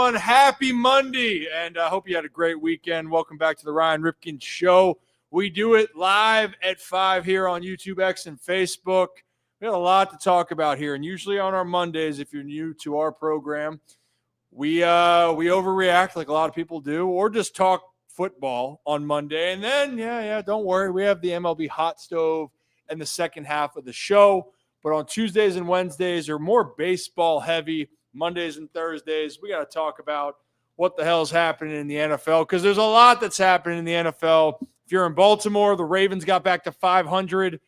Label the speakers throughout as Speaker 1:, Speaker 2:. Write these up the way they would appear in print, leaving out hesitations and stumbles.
Speaker 1: everyone. Happy Monday, and I hope you had a great weekend. Welcome back to the Ryan Ripken Show. We do it live at 5 here on YouTube, X, and Facebook. We got a lot to talk about here, and usually on our Mondays, if you're new to our program, we overreact like a lot of people do, or just talk football on Monday. And then, don't worry, we have the MLB hot stove and the second half of the show. But on Tuesdays and Wednesdays are more baseball heavy. Mondays and Thursdays, we got to talk about what the hell's happening in the NFL, because there's a lot that's happening in the NFL. If you're in Baltimore, the Ravens got back to 500.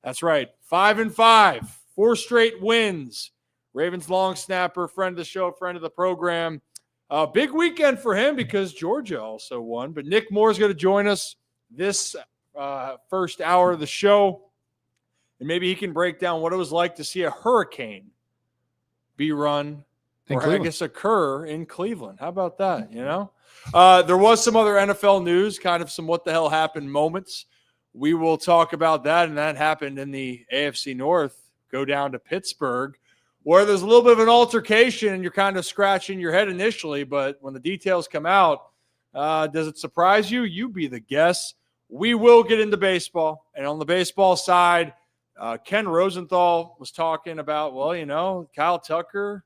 Speaker 1: That's right, 5-5, 4 straight wins. Ravens long snapper, friend of the show, friend of the program. Big weekend for him because Georgia also won. But Nick Moore's going to join us this first hour of the show. And maybe he can break down what it was like to see a hurricane be run, or I guess occur in Cleveland. How about that, you know? There was some other NFL news, kind of some what the hell happened moments. We will talk about that, and that happened in the AFC North. Go down to Pittsburgh, where there's a little bit of an altercation, and you're kind of scratching your head initially, but when the details come out, does it surprise you? You be the guest. We will get into baseball, and on the baseball side, Ken Rosenthal was talking about, well, you know, Kyle Tucker,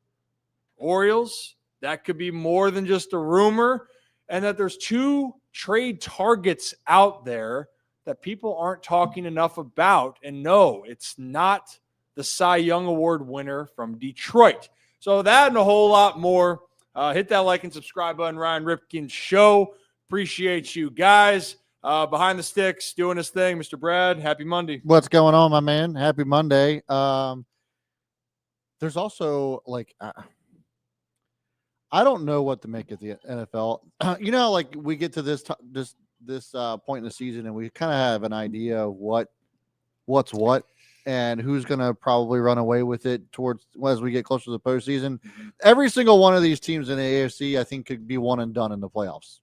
Speaker 1: Orioles, that could be more than just a rumor, and that there's 2 trade targets out there that people aren't talking enough about. And no, it's not the Cy Young Award winner from Detroit. So that and a whole lot more. Hit that like and subscribe button, Ryan Ripken Show. Appreciate you guys. Behind the sticks, doing his thing, Mr. Brad. Happy Monday.
Speaker 2: What's going on, my man? Happy Monday. There's also, like, I don't know what to make of the NFL. You know, like, we get to this point in the season, and we kind of have an idea of what's what and who's going to probably run away with it towards as we get closer to the postseason. Every single one of these teams in the AFC, I think, could be one and done in the playoffs.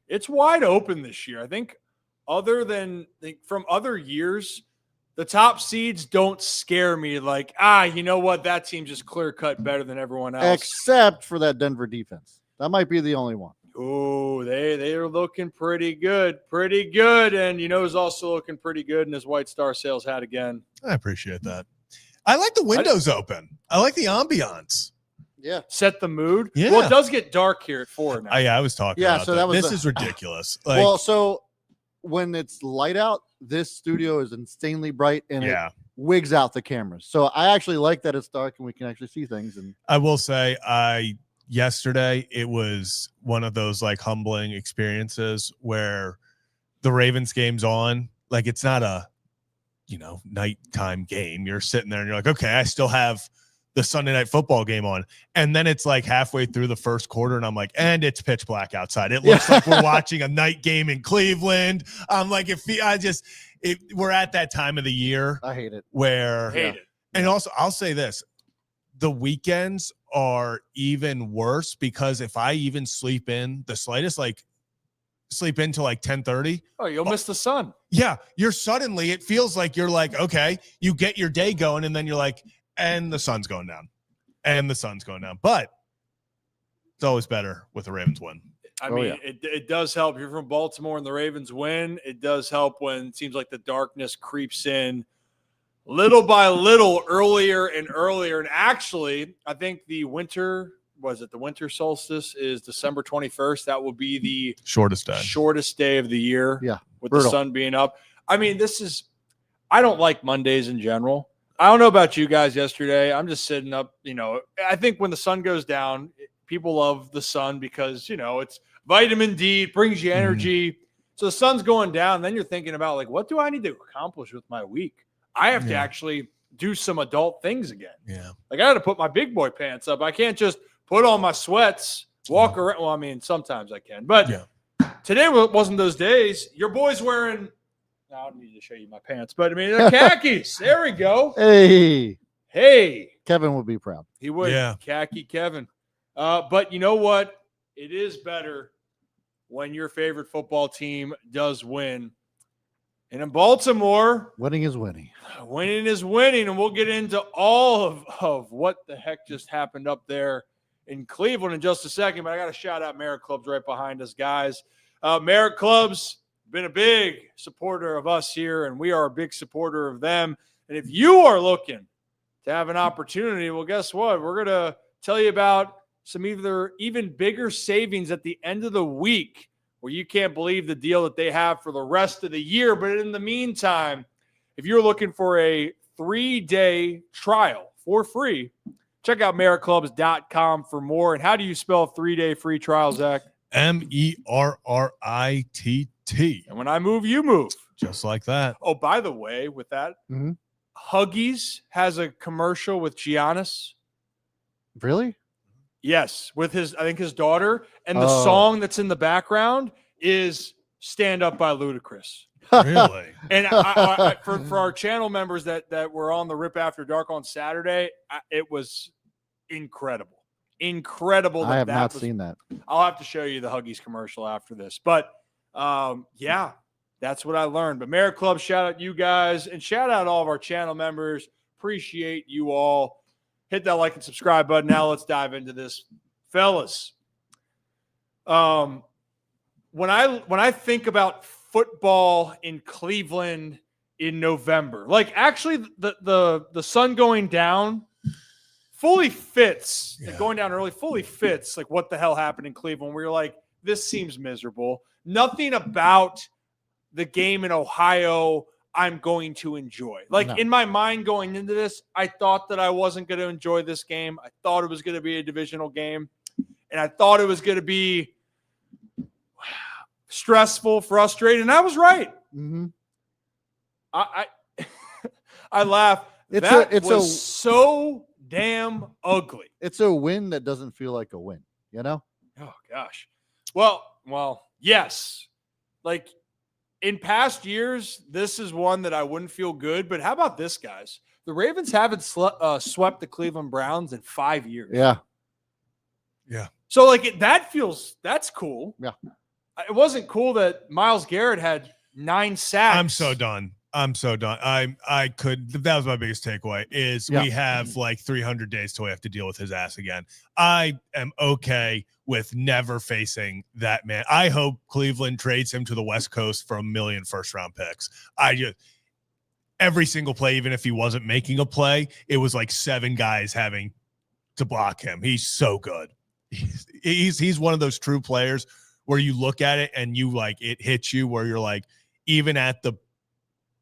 Speaker 1: It's wide open this year. I think other than from other years, the top seeds don't scare me like, you know what? That team just clear cut better than everyone else.
Speaker 2: Except for that Denver defense. That might be the only one.
Speaker 1: Oh, they are looking pretty good. Pretty good. And you know who's also looking pretty good in his White Star Sales hat again?
Speaker 3: I appreciate that. I like the windows open. I like the ambiance.
Speaker 2: Yeah.
Speaker 1: Set the mood.
Speaker 3: Yeah.
Speaker 1: Well, it does get dark here at 4 now.
Speaker 3: I was talking about
Speaker 2: so that was
Speaker 3: this is ridiculous. Like,
Speaker 2: well, so when it's light out, this studio is insanely bright and it wigs out the cameras. So I actually like that it's dark and we can actually see things. And
Speaker 3: I will say, yesterday it was one of those like humbling experiences where the Ravens game's on. Like, it's not a, you know, nighttime game. You're sitting there and you're like, okay, I still have the Sunday night football game on. And then it's like halfway through the first quarter and I'm like, and it's pitch black outside. It looks like we're watching a night game in Cleveland. I'm like, we're at that time of the year.
Speaker 2: I hate it.
Speaker 3: And also I'll say this, the weekends are even worse because if I even sleep in the slightest, like sleep into like 10:30.
Speaker 1: Oh, you'll miss the sun.
Speaker 3: Yeah. It feels like you're like, okay, you get your day going and then you're like, and the sun's going down. But it's always better with the Ravens win.
Speaker 1: I mean, it does help. You're from Baltimore and the Ravens win. It does help when it seems like the darkness creeps in little by little, earlier and earlier. And actually, I think the winter solstice is December 21st. That will be the shortest day of the year.
Speaker 2: Yeah.
Speaker 1: With brutal. The sun being up. I mean, I don't like Mondays in general. I don't know about you guys yesterday. I'm just sitting up, you know, I think when the sun goes down, people love the sun because, you know, it's vitamin D, it brings you energy. So the sun's going down. Then you're thinking about, like, what do I need to accomplish with my week? I have to actually do some adult things again.
Speaker 3: Yeah.
Speaker 1: Like, I got to put my big boy pants up. I can't just put on my sweats, walk around. Well, I mean, sometimes I can. But today wasn't those days. Your boy's wearing – I don't need to show you my pants, but I mean, they're khakis. There we go. Hey.
Speaker 2: Kevin would be proud.
Speaker 1: He would.
Speaker 3: Yeah.
Speaker 1: Khaki Kevin. But you know what? It is better when your favorite football team does win. And in Baltimore,
Speaker 2: winning is winning.
Speaker 1: Winning is winning. And we'll get into all of what the heck just happened up there in Cleveland in just a second, but I got to shout out Merit Clubs right behind us, guys. Merit Clubs been a big supporter of us here, and we are a big supporter of them. And if you are looking to have an opportunity, well, guess what? We're going to tell you about some even bigger savings at the end of the week, where you can't believe the deal that they have for the rest of the year. But in the meantime, if you're looking for a 3-day trial for free, check out meritclubs.com for more. And how do you spell 3-day free trial, Zach?
Speaker 3: MERRITT.
Speaker 1: And when I move, you move.
Speaker 3: Just like that.
Speaker 1: Oh, by the way, with that, Huggies has a commercial with Giannis.
Speaker 2: Really?
Speaker 1: Yes, with his daughter, and the song that's in the background is "Stand Up" by Ludacris.
Speaker 3: Really?
Speaker 1: And for our channel members that were on the Rip After Dark on Saturday, it was incredible.
Speaker 2: I have not seen that.
Speaker 1: I'll have to show you the Huggies commercial after this. But yeah, that's what I learned. But Merit Club, shout out you guys, and shout out all of our channel members. Appreciate you all. Hit that like and subscribe button. Now let's dive into this, fellas. When I think about football in Cleveland in November, like actually the sun going down fully fits.
Speaker 3: Yeah.
Speaker 1: Going down early fully fits. Like what the hell happened in Cleveland? Where you're like, this seems miserable. Nothing about the game in Ohio I'm going to enjoy. Like in my mind going into this, I thought that I wasn't going to enjoy this game. I thought it was going to be a divisional game, and I thought it was going to be stressful, frustrating, and I was right.
Speaker 2: Mm-hmm.
Speaker 1: I laugh. It was so damn ugly.
Speaker 2: It's a win that doesn't feel like a win, you know?
Speaker 1: Oh gosh. Well, yes. Like in past years, this is one that I wouldn't feel good. But how about this, guys? The Ravens haven't swept the Cleveland Browns in 5 years.
Speaker 2: Yeah.
Speaker 3: Yeah.
Speaker 1: So like that's cool.
Speaker 2: Yeah.
Speaker 1: It wasn't cool that Myles Garrett had 9 sacks.
Speaker 3: I'm so done. That was my biggest takeaway is we have like 300 days till we have to deal with his ass again. I am okay with never facing that man. I hope Cleveland trades him to the West Coast for $1 million first-round picks. Every single play, even if he wasn't making a play, it was like 7 guys having to block him. He's so good. He's one of those true players where you look at it and you like it hits you where you're like, even at the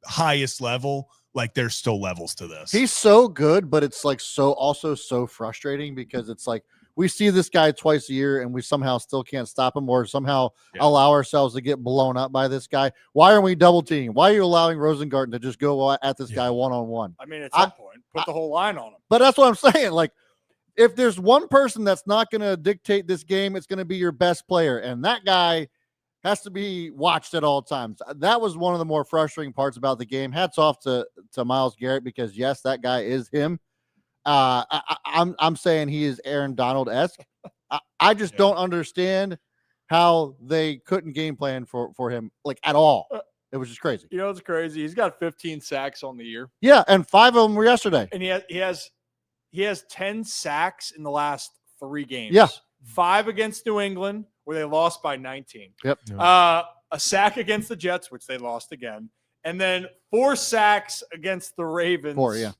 Speaker 3: highest level, like there's still levels to this.
Speaker 2: He's so good, but it's like also so frustrating because it's like we see this guy twice a year and we somehow still can't stop him or somehow allow ourselves to get blown up by this guy. Why aren't we double teaming? Why are you allowing Rosengarten to just go at this guy one-on-one?
Speaker 1: I mean, at some point, put the whole line on him.
Speaker 2: But that's what I'm saying. Like, if there's one person that's not going to dictate this game, it's going to be your best player. And that guy has to be watched at all times. That was one of the more frustrating parts about the game. Hats off to Myles Garrett because, yes, that guy is him. I'm saying he is Aaron Donald-esque. I just don't understand how they couldn't game plan for him, like, at all. It was just crazy.
Speaker 1: You know, it's crazy. He's got 15 sacks on the year.
Speaker 2: Yeah, and 5 of them were yesterday.
Speaker 1: And he has 10 sacks in the last 3 games.
Speaker 2: Yeah.
Speaker 1: 5 against New England, where they lost by 19.
Speaker 2: Yep.
Speaker 1: A sack against the Jets, which they lost again. And then 4 sacks against the Ravens.
Speaker 2: 4, yeah.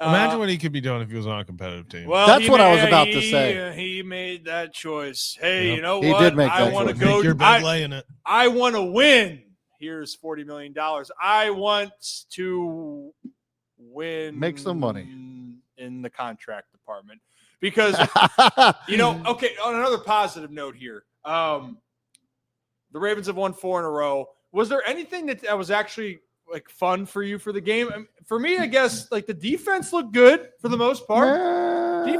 Speaker 3: Imagine what he could be doing if he was on a competitive team.
Speaker 1: Well,
Speaker 2: that's what I was about to say.
Speaker 1: He made that choice. Hey,
Speaker 3: Yep.
Speaker 1: you know
Speaker 2: He
Speaker 1: what?
Speaker 2: did make that
Speaker 1: I want to
Speaker 2: choice.
Speaker 1: go.
Speaker 3: Make your big lay in it.
Speaker 1: I want to win. Here's $40 million. I want to win.
Speaker 2: Make some money
Speaker 1: in the contract department because you know. Okay, on another positive note here, the Ravens have won 4 in a row. Was there anything that was actually like fun for you for the game? For me, I guess like the defense looked good for the most part.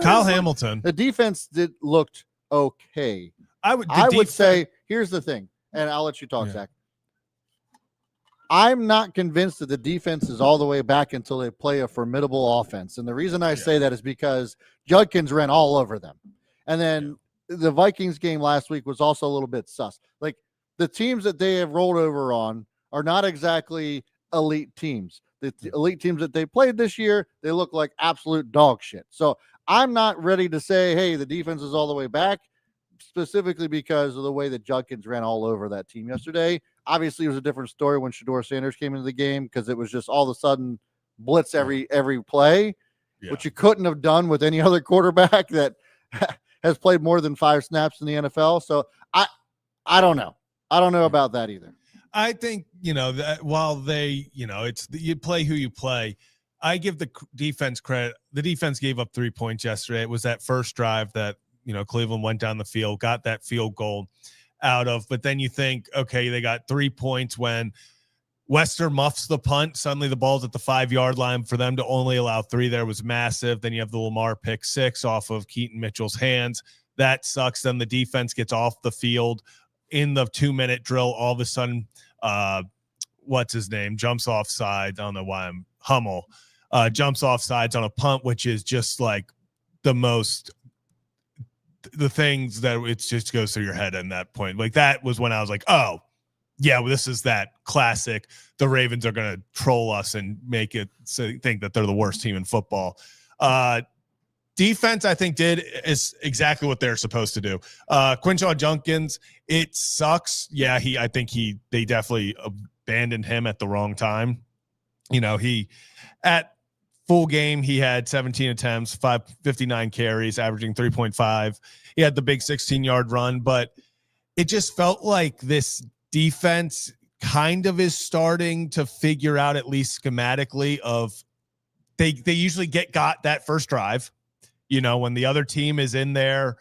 Speaker 3: Kyle Hamilton.
Speaker 2: The defense looked okay.
Speaker 3: I
Speaker 2: would say here's the thing, and I'll let you talk, Zach. I'm not convinced that the defense is all the way back until they play a formidable offense. And the reason I say that is because Judkins ran all over them. And then the Vikings game last week was also a little bit sus. Like the teams that they have rolled over on are not exactly elite teams. The elite teams that they played this year, they look like absolute dog shit. So I'm not ready to say, hey, the defense is all the way back, specifically because of the way that Judkins ran all over that team yesterday. Obviously, it was a different story when Shedeur Sanders came into the game because it was just all of a sudden blitz every play, which you couldn't have done with any other quarterback that has played more than 5 snaps in the NFL. So I don't know. I don't know about that either.
Speaker 3: I think, that while they, you play who you play, I give the defense credit. The defense gave up 3 points yesterday. It was that first drive that, Cleveland went down the field, got that field goal out of. But then you think, okay, they got 3 points when Wester muffs the punt. Suddenly the ball's at the 5-yard line. For them to only allow 3 there was massive. Then you have the Lamar pick 6 off of Keaton Mitchell's hands. That sucks. Then the defense gets off the field in the 2-minute drill. All of a sudden, what's his name? Jumps off side. I don't know why I'm Hummel. Jumps off sides on a punt, which is just like the things that it just goes through your head in that point. Like that was when I was like, oh, yeah, well, this is that classic. The Ravens are going to troll us and make it think that they're the worst team in football. Defense, I think, is exactly what they're supposed to do. Quinshon Judkins, it sucks. Yeah, I think they definitely abandoned him at the wrong time. He at full game, he had 17 attempts, 559 carries, averaging 3.5. He had the big 16-yard run, but it just felt like this defense kind of is starting to figure out, at least schematically, of they usually got that first drive. When the other team is in there,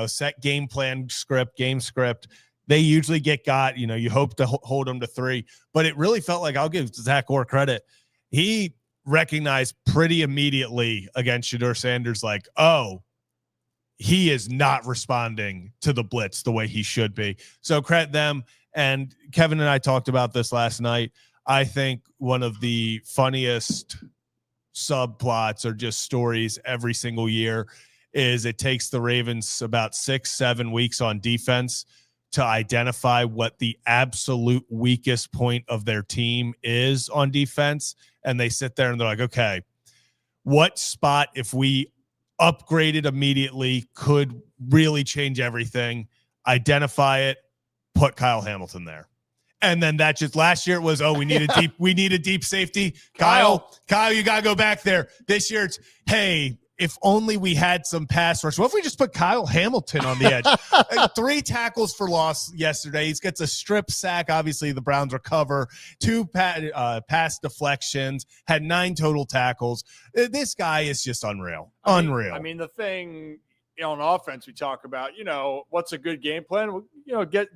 Speaker 3: set game script, they usually got, you hope to hold them to 3. But it really felt like, I'll give Zach Orr credit. He recognized pretty immediately against Shedeur Sanders, like, oh, he is not responding to the blitz the way he should be. So credit them. And Kevin and I talked about this last night. I think one of the funniest subplots or just stories every single year is it takes the Ravens about 6-7 weeks on defense to identify what the absolute weakest point of their team is on defense. And they sit there and they're like, okay, what spot, if we upgraded immediately, could really change everything? Identify it, put Kyle Hamilton there. And then that just last year it was, we need a deep safety. Kyle, you got to go back there. This year it's, hey, if only we had some pass rush. What if we just put Kyle Hamilton on the edge? 3 tackles for loss yesterday. He gets a strip sack. Obviously, the Browns recover. 2 pass deflections. Had 9 total tackles. This guy is just unreal. Unreal.
Speaker 1: I mean, the thing on offense we talk about, what's a good game plan?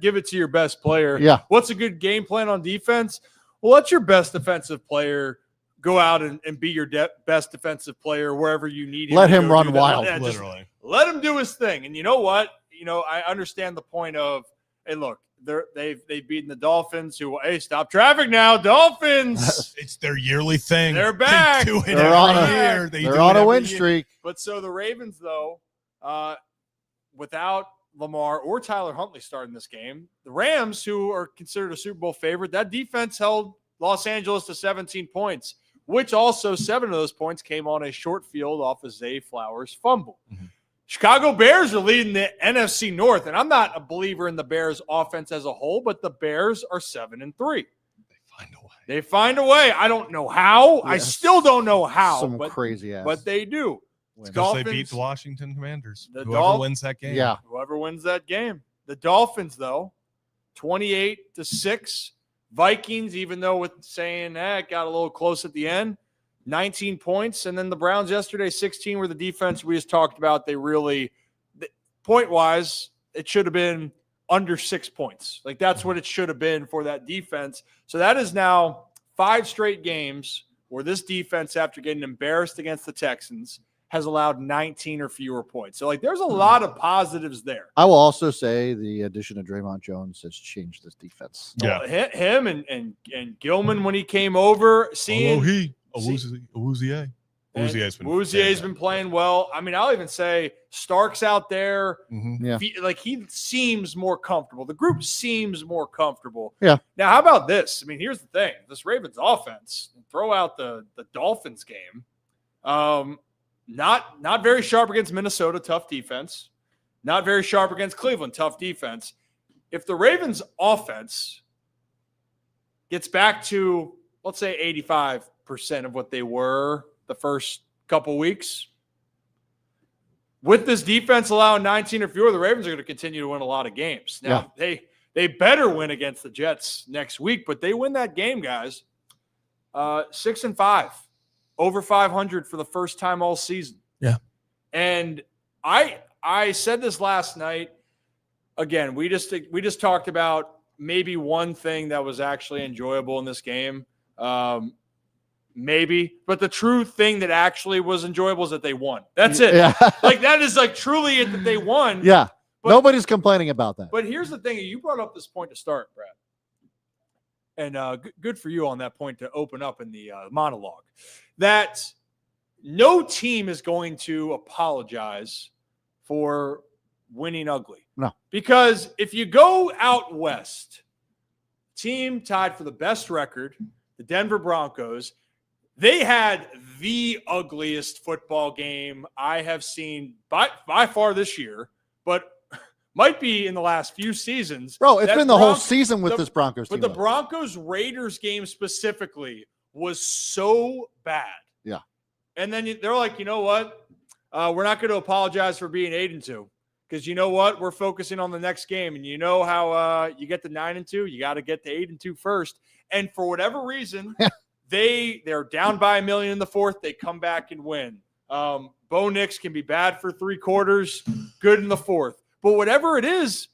Speaker 1: Give it to your best player.
Speaker 2: Yeah.
Speaker 1: What's a good game plan on defense? Well, let your best defensive player go out and be your best defensive player wherever you need him.
Speaker 2: Let him run wild,
Speaker 3: literally.
Speaker 1: Let him do his thing. And you know what? I understand the point of, hey, look, they've beaten the Dolphins, who, hey, stop traffic now, Dolphins.
Speaker 3: It's their yearly thing.
Speaker 1: They're back.
Speaker 3: They do it
Speaker 2: They're
Speaker 3: every year.
Speaker 2: They're on a win streak.
Speaker 1: But so the Ravens, though, without Lamar or Tyler Huntley starting this game, the Rams, who are considered a Super Bowl favorite, that defense held Los Angeles to 17 points, which also 7 of those points came on a short field off of Zay Flowers' fumble. Mm-hmm. Chicago Bears are leading the NFC North, and I'm not a believer in the Bears offense as a whole, but the Bears are 7-3. They find a way. I don't know how. Yes. I still don't know how.
Speaker 2: Crazy ass.
Speaker 1: But they do.
Speaker 3: They beat the Washington Commanders. Whoever wins that game.
Speaker 2: Yeah.
Speaker 1: Whoever wins that game. The Dolphins, though, 28-6. Vikings, even though with saying that got a little close at the end, 19 points. And then the Browns yesterday, 16, where the defense we just talked about, they really, point-wise, it should have been under 6 points. Like, that's what it should have been for that defense. So that is now 5 straight games where this defense, after getting embarrassed against the Texans, has allowed 19 or fewer points. So, there's a lot of positives there.
Speaker 2: I will also say the addition of Draymond Jones has changed this defense.
Speaker 1: Yeah. Him and Gilman when he came over, Awuzie's been playing well. I mean, I'll even say Stark's out there.
Speaker 2: Mm-hmm. Yeah.
Speaker 1: He seems more comfortable. The group seems more comfortable.
Speaker 2: Yeah.
Speaker 1: Now, how about this? I mean, here's the thing. This Ravens offense, throw out the Dolphins game. Not very sharp against Minnesota, tough defense. Not very sharp against Cleveland, tough defense. If the Ravens offense gets back to, let's say, 85% of what they were the first couple weeks, with this defense allowing 19 or fewer, the Ravens are going to continue to win a lot of games. Now, they better win against the Jets next week, but they win that game, guys. 6-5, over 500 for the first time all season.
Speaker 3: Yeah.
Speaker 1: And I said this last night. Again, we just talked about maybe one thing that was actually enjoyable in this game. Maybe, but the true thing that actually was enjoyable is that they won. That's it.
Speaker 2: Yeah.
Speaker 1: Like, that is like truly it that they won.
Speaker 2: Yeah.
Speaker 1: But,
Speaker 2: nobody's complaining about that.
Speaker 1: But here's the thing. You brought up this point to start, Brad. And good for you on that point to open up in the monologue, that no team is going to apologize for winning ugly.
Speaker 2: No.
Speaker 1: Because if you go out west, team tied for the best record, the Denver Broncos, they had the ugliest football game I have seen by far this year, but might be in the last few seasons.
Speaker 2: Bro, it's been the whole season with this Broncos team.
Speaker 1: But the Broncos-Raiders game specifically was so bad.
Speaker 2: Yeah.
Speaker 1: And then they're like, you know what? We're not going to apologize for being 8-2. Because you know what? We're focusing on the next game. And you know how you get to 9-2? You got to get to 8-2 first. And for whatever reason, they're down by $1 million in the fourth. They come back and win. Bo Nix can be bad for 3 quarters, good in the fourth. But whatever it is,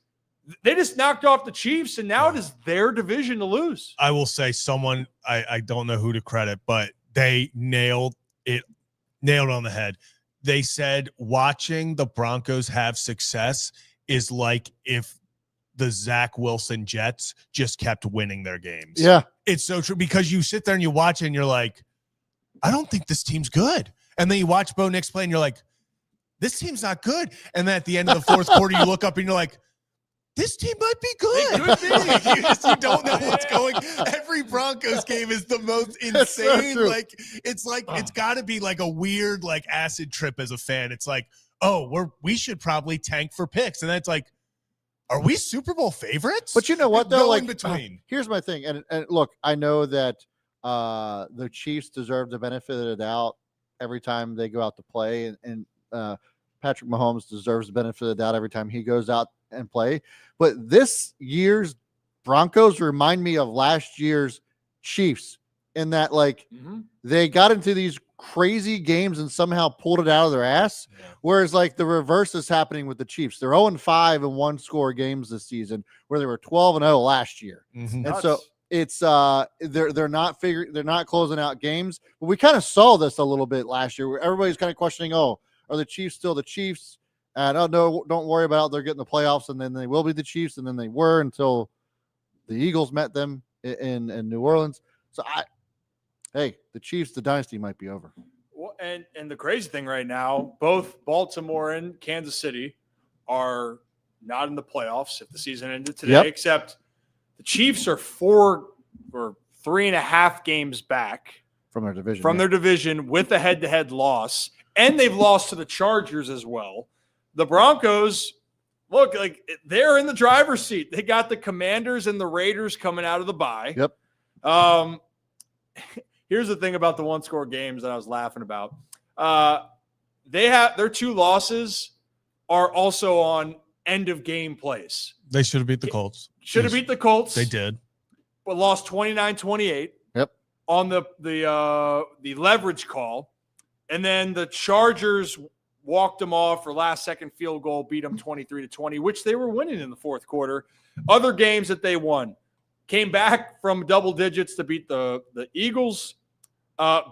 Speaker 1: they just knocked off the Chiefs, and now it is their division to lose.
Speaker 3: I will say someone, I don't know who to credit, but they nailed on the head. They said watching the Broncos have success is like if the Zach Wilson Jets just kept winning their games.
Speaker 2: Yeah.
Speaker 3: It's so true, because you sit there and you watch it and you're like, I don't think this team's good. And then you watch Bo Nix play and you're like, this team's not good. And then at the end of the fourth quarter, you look up and you're like, this team might be good. You don't know what's going. Every Broncos game is the most insane.
Speaker 2: So
Speaker 3: It's got to be like a weird like acid trip as a fan. It's like, oh, we should probably tank for picks, and then it's like, are we Super Bowl favorites?
Speaker 2: But you know what though?
Speaker 3: No
Speaker 2: like
Speaker 3: in between.
Speaker 2: Here's my thing, and look, I know that the Chiefs deserve the benefit of the doubt every time they go out to play, and Patrick Mahomes deserves the benefit of the doubt every time he goes out and play. But this year's Broncos remind me of last year's Chiefs in that, like, they got into these crazy games and somehow pulled it out of their ass. Yeah. Whereas, like, the reverse is happening with the Chiefs. They're 0-5 in one-score games this season, where they were 12-0 last year.
Speaker 3: Mm-hmm.
Speaker 2: And so it's they're not closing out games. But we kind of saw this a little bit last year, where everybody's kind of questioning, are the Chiefs still the Chiefs? And no, don't worry about it. They're getting the playoffs, and then they will be the Chiefs, and then they were until the Eagles met them in New Orleans. So the Chiefs, the dynasty might be over.
Speaker 1: Well, and the crazy thing right now, both Baltimore and Kansas City are not in the playoffs if the season ended today, except the Chiefs are 4 or 3.5 games back
Speaker 2: from their division.
Speaker 1: Their division with a head-to-head loss, and they've lost to the Chargers as well. The Broncos, look, like, they're in the driver's seat. They got the Commanders and the Raiders coming out of the bye.
Speaker 2: Yep.
Speaker 1: Here's the thing about the one-score games that I was laughing about. Their 2 losses are also on end-of-game plays.
Speaker 3: They should have beat the Colts.
Speaker 1: Should have beat the Colts.
Speaker 3: They did.
Speaker 1: But lost 29-28.
Speaker 2: Yep.
Speaker 1: On the leverage call. And then the Chargers walked them off for last-second field goal, beat them 23-20, which they were winning in the fourth quarter. Other games that they won. Came back from double digits to beat the Eagles,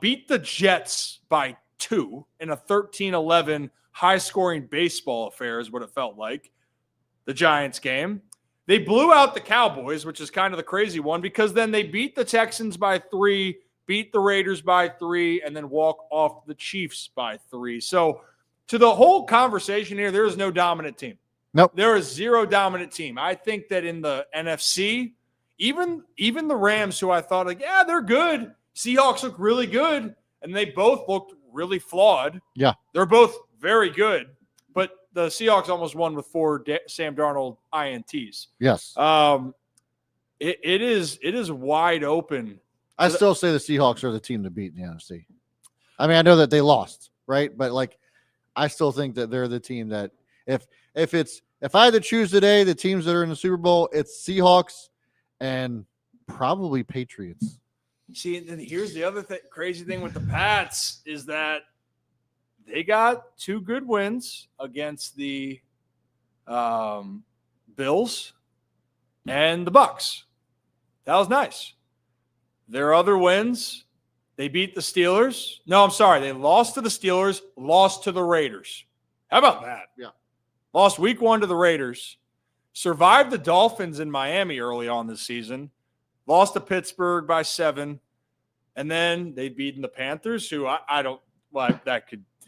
Speaker 1: beat the Jets by 2 in a 13-11 high-scoring baseball affair is what it felt like, the Giants game. They blew out the Cowboys, which is kind of the crazy one, because then they beat the Texans by 3, beat the Raiders by 3, and then walk off the Chiefs by 3. So to the whole conversation here, there is no dominant team.
Speaker 2: Nope.
Speaker 1: There is 0 dominant team. I think that in the NFC, even the Rams, who I thought, like, they're good. Seahawks look really good, and they both looked really flawed.
Speaker 2: Yeah.
Speaker 1: They're both very good, but the Seahawks almost won with 4 Sam Darnold INTs.
Speaker 2: Yes.
Speaker 1: It is wide open.
Speaker 2: I still say the Seahawks are the team to beat in the NFC. I mean, I know that they lost, right? But like, I still think that they're the team that if I had to choose today, the teams that are in the Super Bowl, it's Seahawks and probably Patriots.
Speaker 1: See, and here's the other crazy thing with the Pats is that they got 2 good wins against the Bills and the Bucks. That was nice. Their other wins, they beat the Steelers. No, I'm sorry. They lost to the Steelers, lost to the Raiders. How about that?
Speaker 2: Yeah.
Speaker 1: Lost week 1 to the Raiders, survived the Dolphins in Miami early on this season, lost to Pittsburgh by 7, and then they'd beaten the Panthers, who I don't like.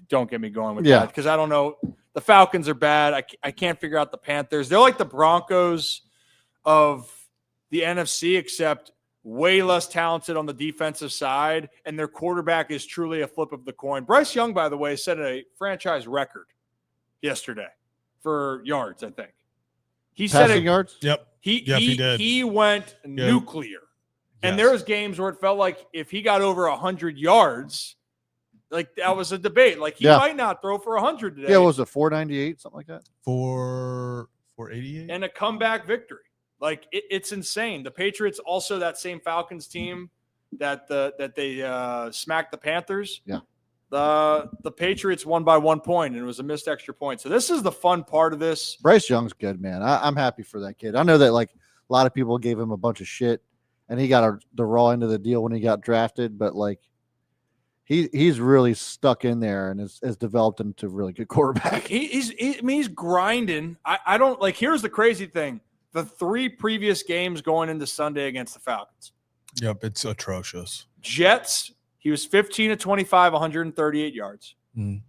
Speaker 1: Don't get me going with that because I don't know. The Falcons are bad. I can't figure out the Panthers. They're like the Broncos of the NFC, except way less talented on the defensive side, and their quarterback is truly a flip of the coin. Bryce Young, by the way, set a franchise record yesterday for yards, I think. He
Speaker 2: Passing
Speaker 1: said
Speaker 2: yards?
Speaker 3: Yep.
Speaker 1: He
Speaker 3: did.
Speaker 1: He went nuclear. And
Speaker 3: Yes.
Speaker 1: there was games where it felt like if he got over 100 yards, like that was a debate. Like he might not throw for 100 today.
Speaker 2: Yeah, what was it 498, something like that?
Speaker 3: 488
Speaker 1: and a comeback victory. Like it's insane. The Patriots also that same Falcons team that they smacked the Panthers.
Speaker 2: Yeah.
Speaker 1: The Patriots won by 1 point, and it was a missed extra point. So this is the fun part of this.
Speaker 2: Bryce Young's good, man. I'm happy for that kid. I know that like a lot of people gave him a bunch of shit, and he got the raw end of the deal when he got drafted. But like he's really stuck in there and has developed into a really good quarterback.
Speaker 1: He's grinding. I don't like. Here's the crazy thing: the 3 previous games going into Sunday against the Falcons.
Speaker 3: Yep, it's atrocious.
Speaker 1: Jets. He was 15 of 25, 138 yards.
Speaker 3: Mm.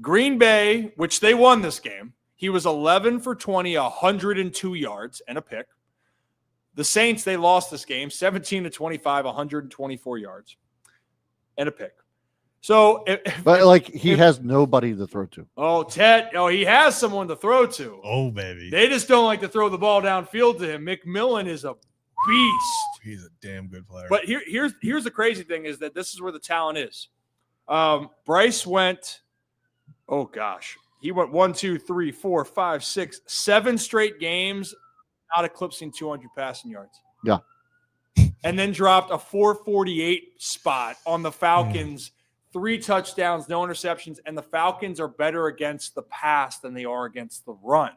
Speaker 1: Green Bay, which they won this game, he was 11 for 20, 102 yards and a pick. The Saints, they lost this game, 17 to 25, 124 yards and a pick. So,
Speaker 2: he has nobody to throw to.
Speaker 1: He has someone to throw to.
Speaker 3: Oh, baby.
Speaker 1: They just don't like to throw the ball downfield to him. McMillan is a beast.
Speaker 3: He's a damn good player.
Speaker 1: But here's the crazy thing is that this is where the talent is. Bryce went, he went 1, 2, 3, 4, 5, 6, 7 straight games not eclipsing 200 passing yards.
Speaker 2: Yeah.
Speaker 1: And then dropped a 448 spot on the Falcons, 3 touchdowns, no interceptions, and the Falcons are better against the pass than they are against the run.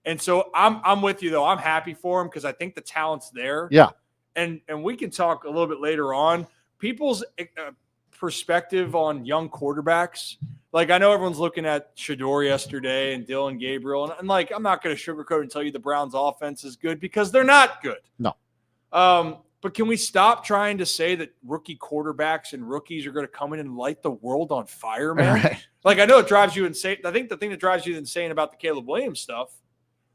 Speaker 1: And so I'm with you, though. I'm happy for him because I think the talent's there.
Speaker 2: Yeah.
Speaker 1: And we can talk a little bit later on. People's perspective on young quarterbacks. Like, I know everyone's looking at Shador yesterday and Dylan Gabriel. And like, I'm not going to sugarcoat and tell you the Browns' offense is good because they're not good.
Speaker 2: No.
Speaker 1: But can we stop trying to say that rookie quarterbacks and rookies are going to come in and light the world on fire, man?
Speaker 2: Right.
Speaker 1: Like, I know it drives you insane. I think the thing that drives you insane about the Caleb Williams stuff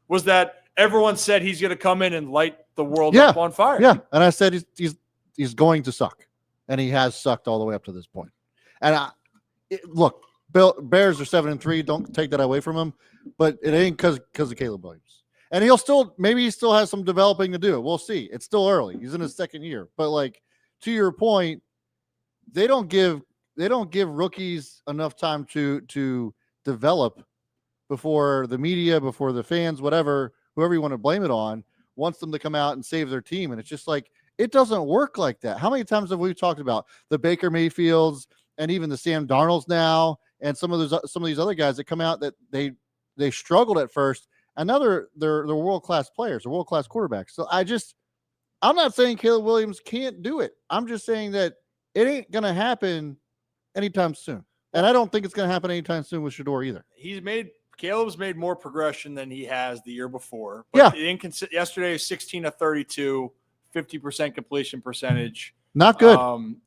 Speaker 1: was that everyone said he's going to come in and light the world up on fire.
Speaker 2: Yeah, and I said he's going to suck, and he has sucked all the way up to this point. And look, Bears are 7-3. Don't take that away from him, but it ain't because of Caleb Williams. And he still has some developing to do. We'll see. It's still early. He's in his 2nd year, but like to your point, they don't give rookies enough time to develop before the media, before the fans, whoever you want to blame it on, wants them to come out and save their team. And it's just like, it doesn't work like that. How many times have we talked about the Baker Mayfields and even the Sam Darnolds now, and some of these other guys that come out that they struggled at first, and now they're world-class players, they're world-class quarterbacks. So I'm not saying Caleb Williams can't do it. I'm just saying that it ain't going to happen anytime soon. And I don't think it's going to happen anytime soon with Shador either.
Speaker 1: Caleb's made more progression than he has the year before. But yesterday was 16 of 32, 50% completion percentage.
Speaker 2: Not good.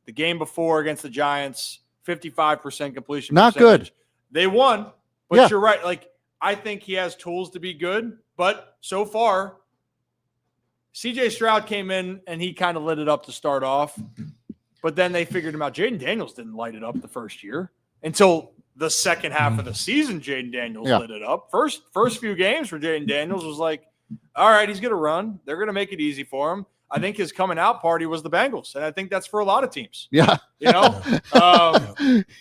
Speaker 1: The game before against the Giants, 55% completion
Speaker 2: Not
Speaker 1: percentage.
Speaker 2: good.
Speaker 1: They won, but you're right. Like, I think he has tools to be good, but so far, CJ Stroud came in and he kind of lit it up to start off. But then they figured him out. Jaden Daniels didn't light it up the first year until the second half of the season. Jaden Daniels lit it up. First few games for Jaden Daniels was like, all right, he's going to run. They're going to make it easy for him. I think his coming out party was the Bengals, and I think that's for a lot of teams.
Speaker 2: Yeah,
Speaker 1: you know,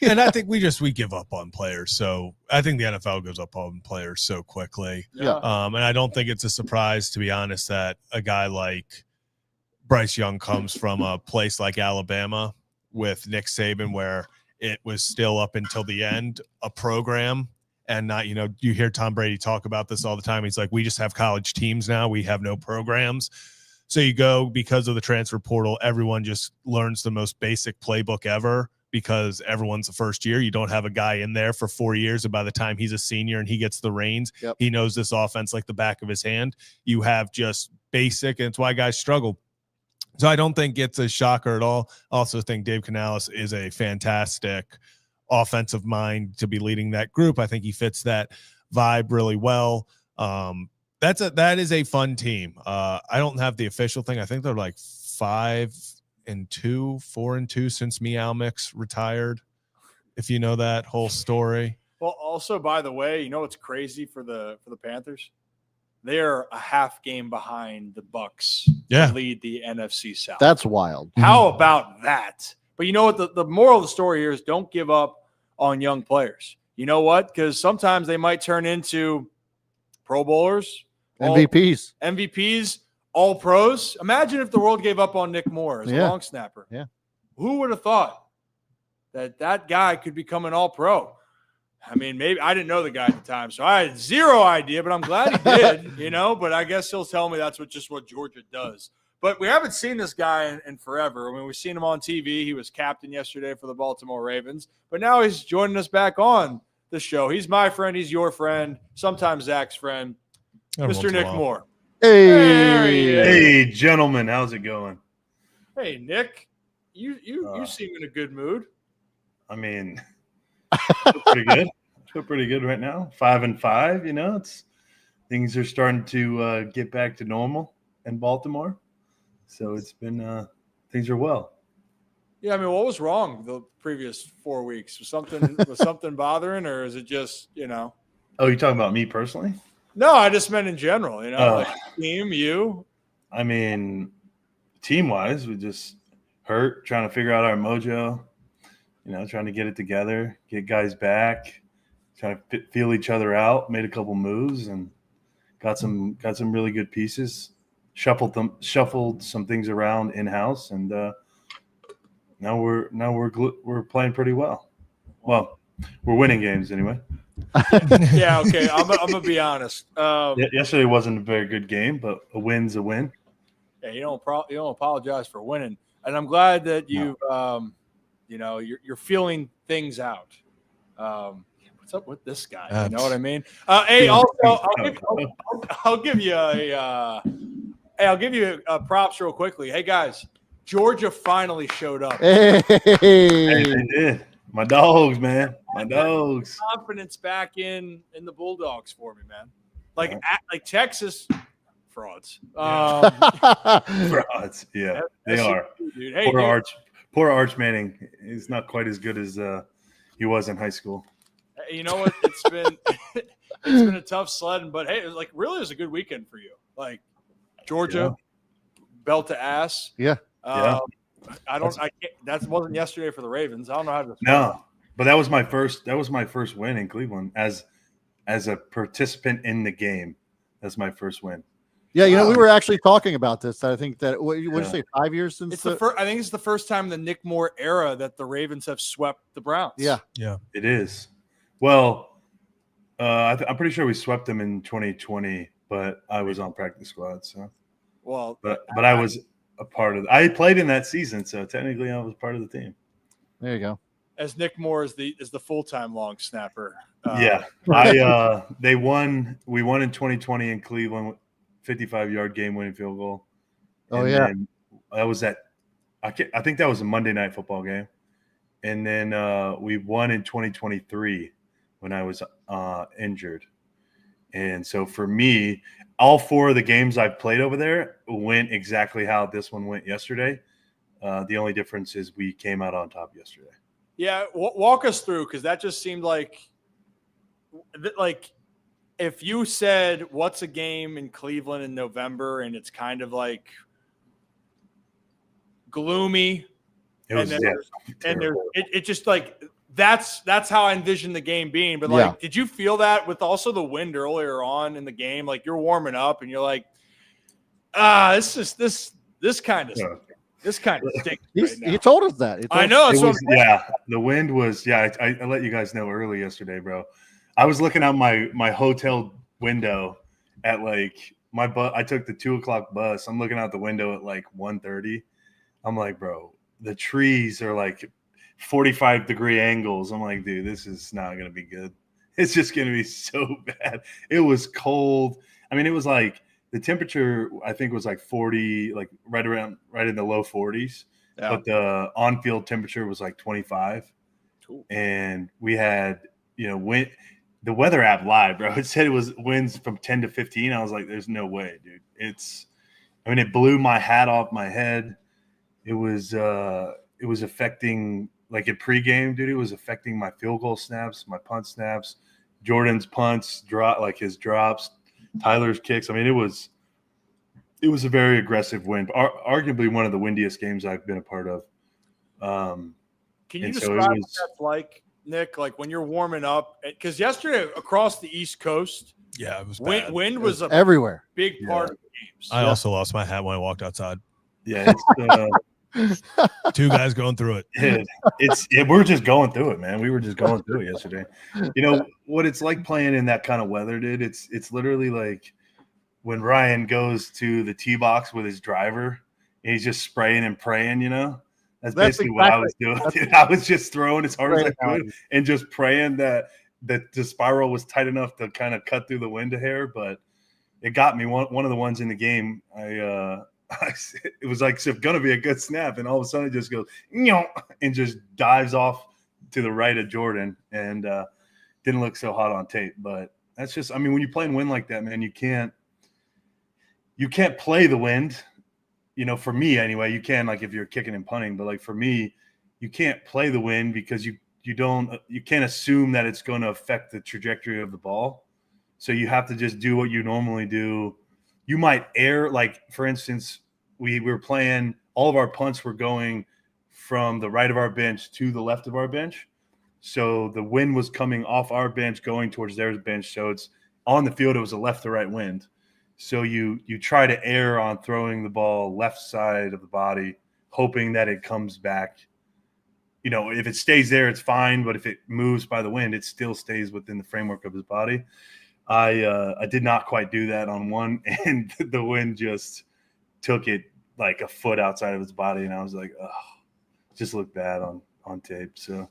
Speaker 3: and I think we give up on players. So I think the NFL gives up on players so quickly.
Speaker 2: Yeah.
Speaker 3: And I don't think it's a surprise, to be honest, that a guy like Bryce Young comes from a place like Alabama with Nick Saban, where it was still up until the end a program. And not, you hear Tom Brady talk about this all the time. He's like, we just have college teams now. We have no programs. So you go, because of the transfer portal, everyone just learns the most basic playbook ever because everyone's the first year. You don't have a guy in there for 4 years. And by the time he's a senior and he gets the reins, he knows this offense like the back of his hand. You have just basic, and it's why guys struggle. So I don't think it's a shocker at all. I also think Dave Canales is a fantastic offensive mind to be leading that group. I think he fits that vibe really well. That is a fun team. I don't have the official thing. I think they're like 5-2, 4-2 since Meow Mix retired. If you know that whole story.
Speaker 1: Well, also, by the way, what's crazy for the Panthers? They're a half game behind the Bucks to lead the NFC South.
Speaker 2: That's wild.
Speaker 1: How about that? But you know what? The moral of the story here is don't give up on young players. You know what? Because sometimes they might turn into Pro Bowlers,
Speaker 2: MVPs,
Speaker 1: all pros. Imagine if the world gave up on Nick Moore as a long snapper.
Speaker 2: Yeah.
Speaker 1: Who would have thought that guy could become an all pro? I mean, maybe I didn't know the guy at the time, so I had zero idea, but I'm glad he did, but I guess he'll tell me that's what Georgia does. But we haven't seen this guy in forever. I mean, we've seen him on TV. He was captain yesterday for the Baltimore Ravens, but now he's joining us back on the show. He's my friend. He's your friend, sometimes Zach's friend, Mr. Nick Moore.
Speaker 4: Hey, gentlemen, how's it going?
Speaker 1: Hey, Nick, you seem in a good mood.
Speaker 4: I mean, I feel pretty good right now. 5-5, it's things are starting to get back to normal in Baltimore. So it's been things are well.
Speaker 1: Yeah, I mean, what was wrong the previous 4 weeks? Was something bothering, or is it just Oh,
Speaker 4: you're talking about me personally?
Speaker 1: No, I just meant in general. Like team, you. I
Speaker 4: mean, team wise, we just hurt, trying to figure out our mojo. Trying to get it together, get guys back, trying to feel each other out. Made a couple moves and got some really good pieces. Shuffled some things around in house, and now we're playing pretty well. Well, we're winning games anyway.
Speaker 1: Yeah, okay. I'm gonna be honest.
Speaker 4: Yesterday wasn't a very good game, but a win's a win.
Speaker 1: Yeah, you don't apologize for winning, and I'm glad that you you're feeling things out. What's up with this guy? You know what I mean? Hey, also, I'll give you a props real quickly. Hey guys, Georgia finally showed up.
Speaker 2: Hey,
Speaker 4: they did. My dogs, man. My dogs.
Speaker 1: Confidence back in the Bulldogs for me, man. Like Texas frauds.
Speaker 4: Frauds. Yeah, they are.
Speaker 1: Dude. Hey,
Speaker 4: poor Arch Manning. He's not quite as good as he was in high school.
Speaker 1: You know what? It's been a tough sledding, but hey, it was a good weekend for you. Like Georgia, belt to ass.
Speaker 2: Yeah.
Speaker 1: That wasn't yesterday for the Ravens. I don't know how to.
Speaker 4: No, but that was my first win in Cleveland as a participant in the game. That's my first win.
Speaker 2: Yeah, we were actually talking about this. I think that what did you say? 5 years since
Speaker 1: it's I think it's the first time in the Nick Moore era that the Ravens have swept the Browns.
Speaker 2: Yeah,
Speaker 4: it is. Well, I'm pretty sure we swept them in 2020, but I was on practice squad. So, but I was a part of. I played in that season, so technically I was part of the team.
Speaker 2: There you go.
Speaker 1: As Nick Moore is the full-time long snapper.
Speaker 4: They won. We won in 2020 in Cleveland, 55-yard game-winning field goal. And that was that. I think that was a Monday Night Football game, and then we won in 2023 when I was injured. And so for me, all 4 of the games I've played over there went exactly how this one went yesterday. The only difference is we came out on top yesterday.
Speaker 1: Yeah, walk us through, because that just seemed like if you said what's a game in Cleveland in November and it's kind of like gloomy, it just like that's how I envisioned the game being. But like, did you feel that with also the wind earlier on in the game? Like you're warming up and you're like, this kind of stinks.
Speaker 2: He told us that.
Speaker 1: I know.
Speaker 4: The wind was. I let you guys know early yesterday, bro. I was looking out my hotel window at like my bus. I took the 2:00 bus. I'm looking out the window at like 1:30. I'm like, bro, the trees are like 45-degree angles. I'm like, dude, this is not gonna be good. It's just gonna be so bad. It was cold. I mean, it was like the temperature I think was like 40, like right in the low 40s. Yeah. But the on-field temperature was like 25. Cool. And we had, wind. The weather app lied, bro. It said it was winds from 10 to 15. I was like, there's no way, dude. It blew my hat off my head. It was affecting, like at pregame, dude, it was affecting my field goal snaps, my punt snaps, Jordan's punts, his drops, Tyler's kicks. I mean, it was a very aggressive wind, arguably one of the windiest games I've been a part of.
Speaker 1: Can you describe what that's like, Nick? Like when you're warming up, because yesterday across the East Coast,
Speaker 3: it was bad.
Speaker 1: Wind was
Speaker 2: everywhere,
Speaker 1: big part of the games.
Speaker 3: I also lost my hat when I walked outside.
Speaker 4: Yeah, it's
Speaker 3: two guys going through it.
Speaker 4: We're just going through it, man. We were just going through it yesterday. You know what it's like playing in that kind of weather, dude? It's literally like when Ryan goes to the tee box with his driver and he's just spraying and praying, That's basically what I was doing. Dude. I was just throwing as hard as I could and just praying that the spiral was tight enough to kind of cut through the wind a hair, but it got me. One of the ones in the game, it was like it's going to be a good snap, and all of a sudden it just goes and just dives off to the right of Jordan, and didn't look so hot on tape. But that's just, when you're playing wind like that, man, you can't play the wind. For me anyway, you can, like if you're kicking and punting, but like for me, you can't play the wind because you can't assume that it's going to affect the trajectory of the ball. So you have to just do what you normally do. You might err, like for instance, we were playing, all of our punts were going from the right of our bench to the left of our bench. So the wind was coming off our bench going towards their bench. So it's on the field, it was a left to right wind. So you try to err on throwing the ball left side of the body, hoping that it comes back. If it stays there, it's fine. But if it moves by the wind, it still stays within the framework of his body. I did not quite do that on one, and the wind just took it like a foot outside of his body, and I was like, oh, it just looked bad on tape. So,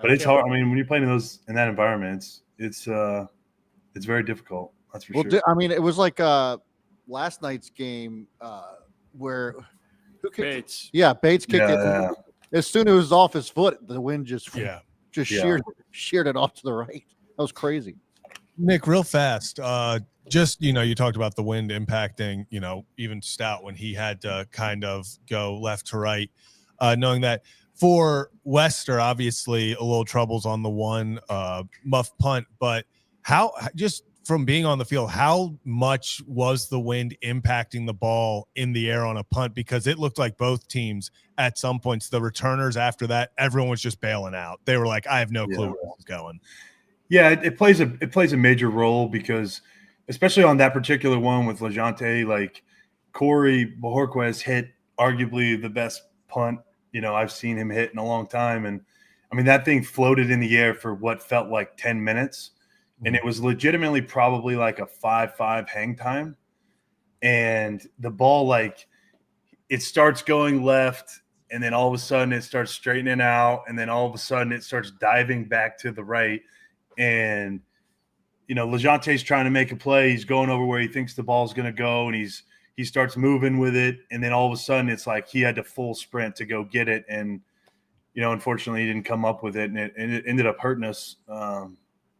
Speaker 4: but it's hard. When you're playing in that environment, it's very difficult. That's for sure.
Speaker 2: It was like last night's game where who kicked
Speaker 1: Bates.
Speaker 2: Bates kicked it. Yeah. As soon as it was off his foot, the wind just sheared it off to the right. That was crazy.
Speaker 3: Nick, real fast. You talked about the wind impacting, even Stout when he had to kind of go left to right, knowing that for Wester, obviously a little troubles on the one muff punt, but how just from being on the field, how much was the wind impacting the ball in the air on a punt? Because it looked like both teams at some points, the returners after that, everyone was just bailing out. They were like, I have no clue where this is going.
Speaker 4: Yeah, it plays a major role because especially on that particular one with LeJante, like Corey Bojorquez hit arguably the best punt, I've seen him hit in a long time. And that thing floated in the air for what felt like 10 minutes. And it was legitimately probably like a 5-5 hang time. And the ball, like it starts going left and then all of a sudden it starts straightening out. And then all of a sudden it starts diving back to the right. And, LeJante's trying to make a play. He's going over where he thinks the ball's going to go. And he starts moving with it. And then all of a sudden it's like he had to full sprint to go get it. And, unfortunately he didn't come up with it. And it ended up hurting us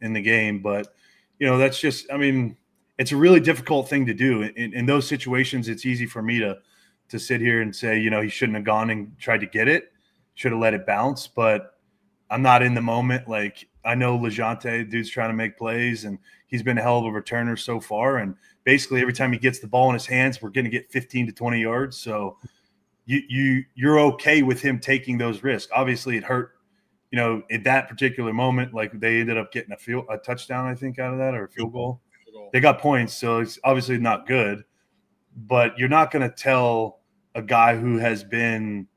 Speaker 4: in the game. But, that's just, it's a really difficult thing to do. In those situations, it's easy for me to to sit here and say, he shouldn't have gone and tried to get it, should have let it bounce. But I'm not in the moment. Like, I know LeJohntay, dude's trying to make plays, and he's been a hell of a returner so far. And basically every time he gets the ball in his hands, we're going to get 15 to 20 yards. So you're okay with him taking those risks. Obviously it hurt, at that particular moment, like they ended up getting a touchdown, I think, out of that, or a field goal. They got points, so it's obviously not good. But you're not going to tell a guy who has been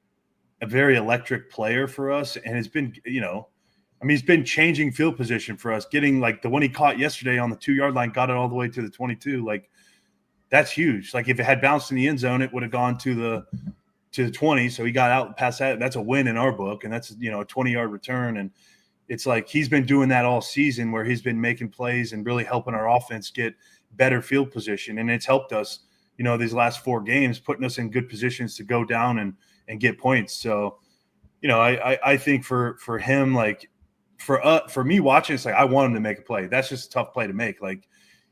Speaker 4: a very electric player for us and has been, he's been changing field position for us, getting like the one he caught yesterday on the 2-yard line, got it all the way to the 22. Like, that's huge. Like, if it had bounced in the end zone, it would have gone to the 20. So he got out past that. That's a win in our book. And that's, a 20-yard return. And it's like he's been doing that all season, where he's been making plays and really helping our offense get better field position. And it's helped us, these last 4 games, putting us in good positions to go down and get points. So, I think for him, like, for me watching, it's like I want him to make a play. That's just a tough play to make. Like,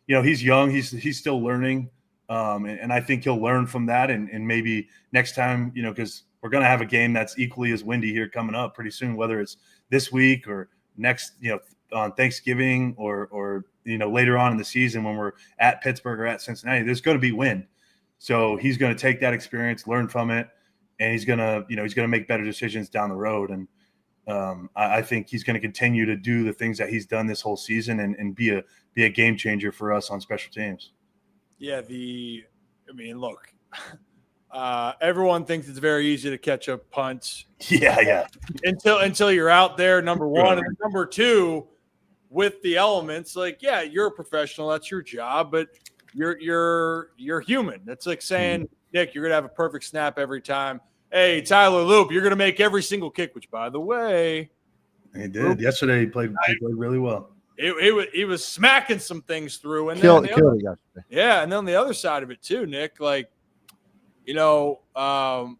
Speaker 4: he's young, he's still learning, and I think he'll learn from that. And maybe next time, because we're gonna have a game that's equally as windy here coming up pretty soon, whether it's this week or next, on Thanksgiving or later on in the season when we're at Pittsburgh or at Cincinnati. There's going to be wind, so he's going to take that experience, learn from it, and he's gonna make better decisions down the road. And I think he's going to continue to do the things that he's done this whole season and be a game changer for us on special teams.
Speaker 1: Yeah, look, everyone thinks it's very easy to catch a punt.
Speaker 4: Yeah.
Speaker 1: Until you're out there, number one,
Speaker 4: Right.
Speaker 1: and number two, with the elements, like, yeah, you're a professional, that's your job, but you're human. That's like saying, Nick, you're gonna have a perfect snap every time. Hey, Tyler Loop, you're going to make every single kick, which, by the way,
Speaker 4: he did. Loop, yesterday he played really well.
Speaker 1: He was smacking some things through. And
Speaker 2: killed
Speaker 1: then
Speaker 2: it yesterday.
Speaker 1: Yeah, and then the other side of it too, Nick, like, the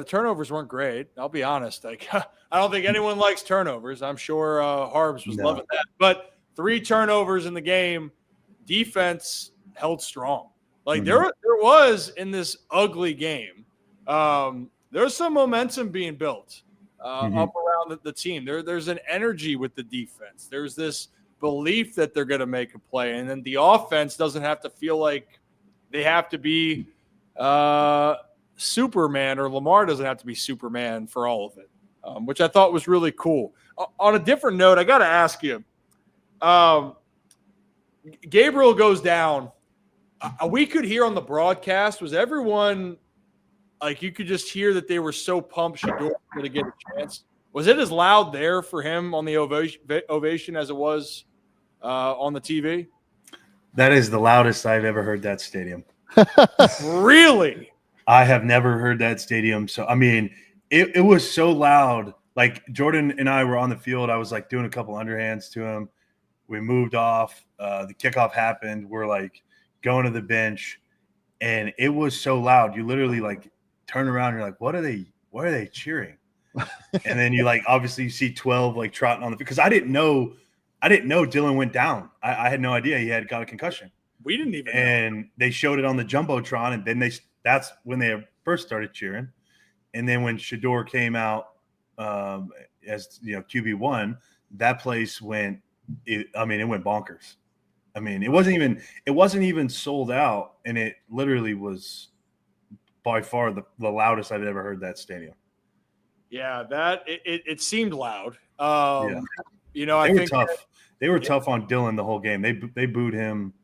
Speaker 1: turnovers weren't great. I'll be honest. Like, I don't think anyone likes turnovers. I'm sure Harbs was loving that. But 3 turnovers in the game, defense held strong. Like, there was, in this ugly game, there's some momentum being built up around the team. There's an energy with the defense. There's this belief that they're going to make a play, and then the offense doesn't have to feel like they have to be Superman, or Lamar doesn't have to be Superman for all of it, which I thought was really cool. On a different note, I got to ask you, Gabriel goes down. We could hear on the broadcast, was everyone – like, you could just hear that they were so pumped Shador to get a chance. Was it as loud there for him on the ovation as it was on the TV?
Speaker 4: That is the loudest I've ever heard that stadium.
Speaker 1: Really?
Speaker 4: I have never heard that stadium. So, it was so loud. Like, Jordan and I were on the field. I was, like, doing a couple underhands to him. We moved off. The kickoff happened. We're, like, going to the bench. And it was so loud. You literally, like, turn around and you're like, what are they cheering? And then you, like, obviously you see 12 like trotting on the, because I didn't know Dylan went down. I had no idea he had got a concussion.
Speaker 1: We didn't even
Speaker 4: know. They showed it on the Jumbotron, and then that's when they first started cheering. And then when Shador came out as QB1, that place went bonkers. It wasn't even sold out, and it literally was by far the loudest I've ever heard that stadium.
Speaker 1: Yeah, it seemed loud.
Speaker 4: I think tough. They were tough on Dylan the whole game. They booed him.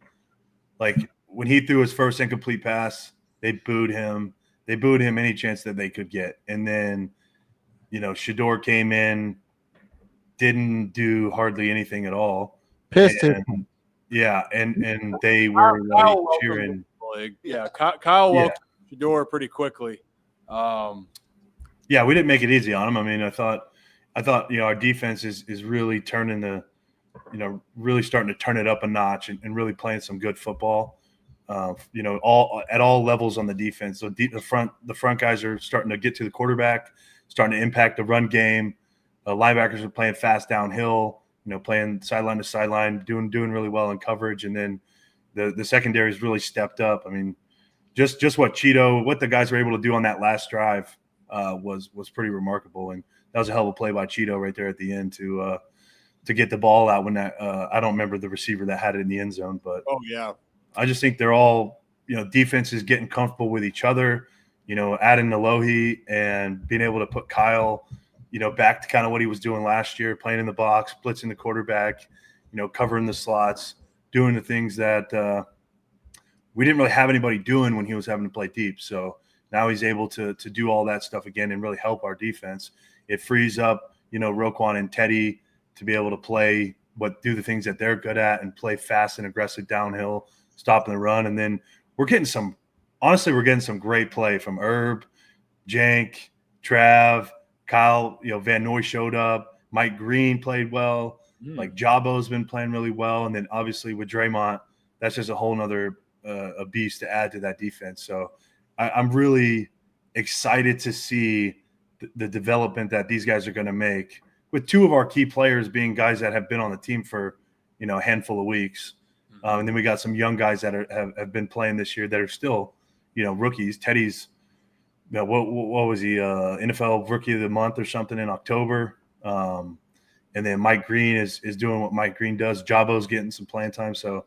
Speaker 4: Like, when he threw his first incomplete pass, they booed him. They booed him any chance that they could get. And then, Shador came in, didn't do hardly anything at all.
Speaker 2: Pissed him.
Speaker 4: Yeah, and they were like cheering.
Speaker 1: Kyle welcomed Shador pretty quickly.
Speaker 4: Yeah, we didn't make it easy on him. I thought our defense is really turning really starting to turn it up a notch and really playing some good football. All at all levels on the defense. So the front guys are starting to get to the quarterback, starting to impact the run game. Linebackers are playing fast downhill. Playing sideline to sideline, doing really well in coverage, and then the secondary has really stepped up. just what the guys were able to do on that last drive was pretty remarkable. And that was a hell of a play by Cheeto right there at the end to get the ball out when that I don't remember the receiver that had it in the end zone, but I just think they're all, defense is getting comfortable with each other, adding Alohi and being able to put Kyle, back to kind of what he was doing last year, playing in the box, blitzing the quarterback, covering the slots, doing the things that we didn't really have anybody doing when he was having to play deep. So now he's able to do all that stuff again and really help our defense. It frees up, Roquan and Teddy to be able to do the things that they're good at and play fast and aggressive downhill, stopping the run. And then we're getting some great play from Herb, Jank, Trav, Kyle, Van Noy showed up. Mike Green played well. Like Jabo's been playing really well. And then obviously with Draymond, that's just a whole nother a beast to add to that defense. So I'm really excited to see the development that these guys are going to make, with two of our key players being guys that have been on the team for, a handful of weeks. And then we got some young guys that have been playing this year that are still, rookies. Teddy's, what was he, NFL Rookie of the Month or something in October. And then Mike Green is doing what Mike Green does. Jabo's getting some playing time. So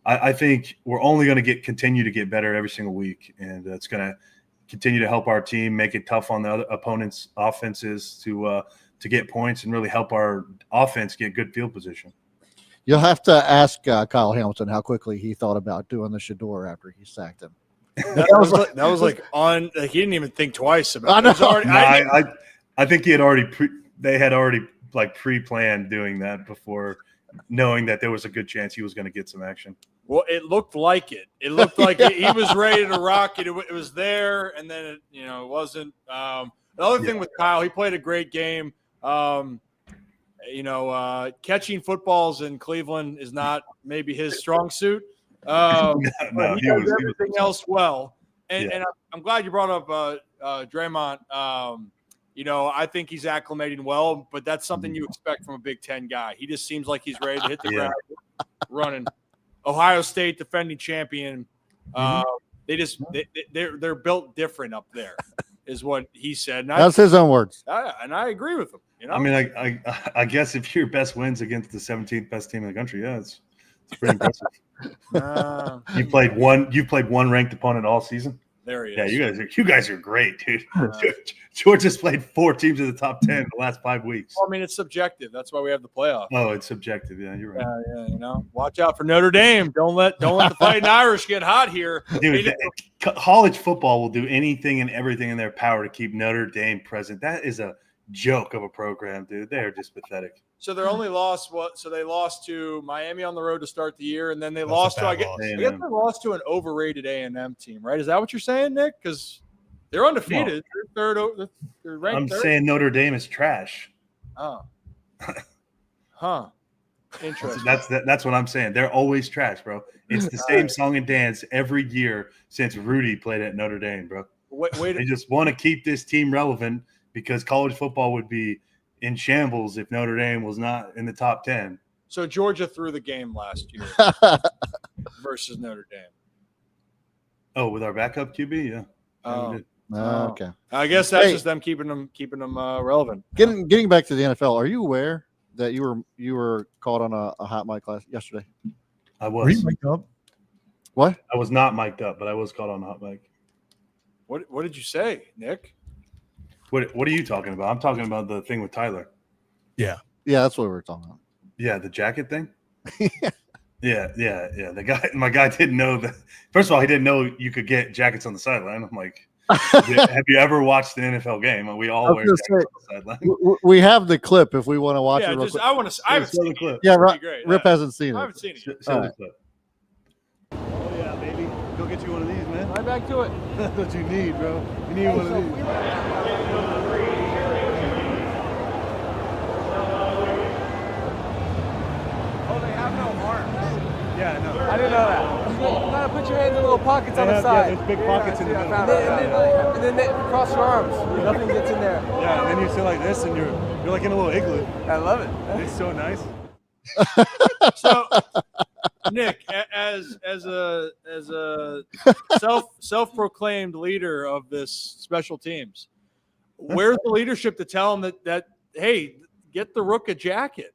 Speaker 4: I think we're only going to continue to get better every single week. And it's going to continue to help our team, make it tough on the other opponents' offenses to get points and really help our offense get good field position.
Speaker 2: You'll have to ask Kyle Hamilton how quickly he thought about doing the Shador after he sacked him.
Speaker 1: That was like he didn't even think twice about it.
Speaker 4: I think he had they had already pre-planned doing that before, knowing that there was a good chance he was going to get some action.
Speaker 1: Well, it looked like it. It looked like he was ready to rock it. It was there, and then it wasn't. The other thing with Kyle, he played a great game. Catching footballs in Cleveland is not maybe his strong suit. He does everything else well. And I'm glad you brought up Draymond. I think he's acclimating well, but that's something you expect from a Big Ten guy. He just seems like he's ready to hit the ground running. Ohio State defending champion. They're built different up there, is what he said.
Speaker 2: That's his own words.
Speaker 1: And I agree with him.
Speaker 4: I mean, I guess if your best wins against the 17th best team in the country, it's pretty impressive. You've played one ranked opponent all season.
Speaker 1: There he is.
Speaker 4: Yeah, you guys are great, dude. George has played 4 teams in the top 10 in the last 5 weeks.
Speaker 1: Well, I mean, it's subjective. That's why we have the playoffs.
Speaker 4: Oh, it's subjective. Yeah, you're right.
Speaker 1: Watch out for Notre Dame. Don't let the Fighting Irish get hot here.
Speaker 4: Dude, college football will do anything and everything in their power to keep Notre Dame present. That is a joke of a program, dude. They're just pathetic.
Speaker 1: So they only lost So they lost to Miami on the road to start the year, and then they lost to I guess they lost to an overrated A&M team, right? Is that what you're saying, Nick? Because they're undefeated. They're ranked
Speaker 4: I'm
Speaker 1: third.
Speaker 4: saying Notre Dame is trash.
Speaker 1: Oh. Huh. Interesting.
Speaker 4: That's what I'm saying. They're always trash, bro. It's the same song and dance every year since Rudy played at Notre Dame, bro. They just want to keep this team relevant because college football would be in shambles if Notre Dame was not in the top 10.
Speaker 1: So Georgia threw the game last year versus Notre Dame.
Speaker 4: Oh, with our backup QB, yeah.
Speaker 2: Okay.
Speaker 1: I guess that's just them keeping them relevant.
Speaker 2: Getting back to the NFL, are you aware that you were caught on a hot mic yesterday?
Speaker 4: I was.
Speaker 3: Were you mic'd up?
Speaker 2: What?
Speaker 4: I was not mic'd up, but I was caught on a hot mic.
Speaker 1: What did you say, Nick?
Speaker 4: What are you talking about? I'm talking about the thing with Tyler.
Speaker 3: Yeah,
Speaker 2: that's what we were talking about.
Speaker 4: Yeah, the jacket thing. Yeah. My guy didn't know that. First of all, he didn't know you could get jackets on the sideline. I'm like, have you ever watched an NFL game? We all wear jackets on the sideline.
Speaker 2: We have the clip if we want to watch it.
Speaker 1: I want to. I haven't seen the clip.
Speaker 2: Yeah, Rip hasn't seen it.
Speaker 1: I haven't seen it.
Speaker 4: Show the clip.
Speaker 5: Oh yeah, baby. Go get you one of these, man.
Speaker 1: Right back to it.
Speaker 5: That's what you need, bro. You need one of these.
Speaker 1: Oh, they have no arms.
Speaker 5: Yeah, I know.
Speaker 6: I didn't know that. You gotta put your hands in little pockets on the side.
Speaker 5: Yeah, there's big pockets in the middle.
Speaker 6: And then cross your arms. Nothing gets in there.
Speaker 5: Yeah, and then you sit like this, and you're like in a little igloo.
Speaker 6: I love it.
Speaker 5: It's so nice.
Speaker 1: So Nick, as a self-proclaimed leader of this special teams, where's the leadership to tell him that hey, get the Rook a jacket?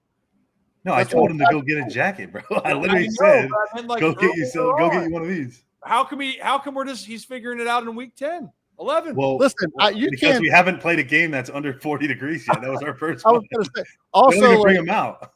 Speaker 4: No, I told him to go get a jacket, bro. I literally said, go get you one of these.
Speaker 1: How come he's figuring it out in week 10, 11?
Speaker 4: Well,
Speaker 2: Listen,
Speaker 4: because we haven't played a game that's under 40 degrees yet. That was our first
Speaker 2: I
Speaker 4: one.
Speaker 2: was going to say,
Speaker 4: We don't
Speaker 2: also,
Speaker 4: even bring
Speaker 2: like,
Speaker 4: him out.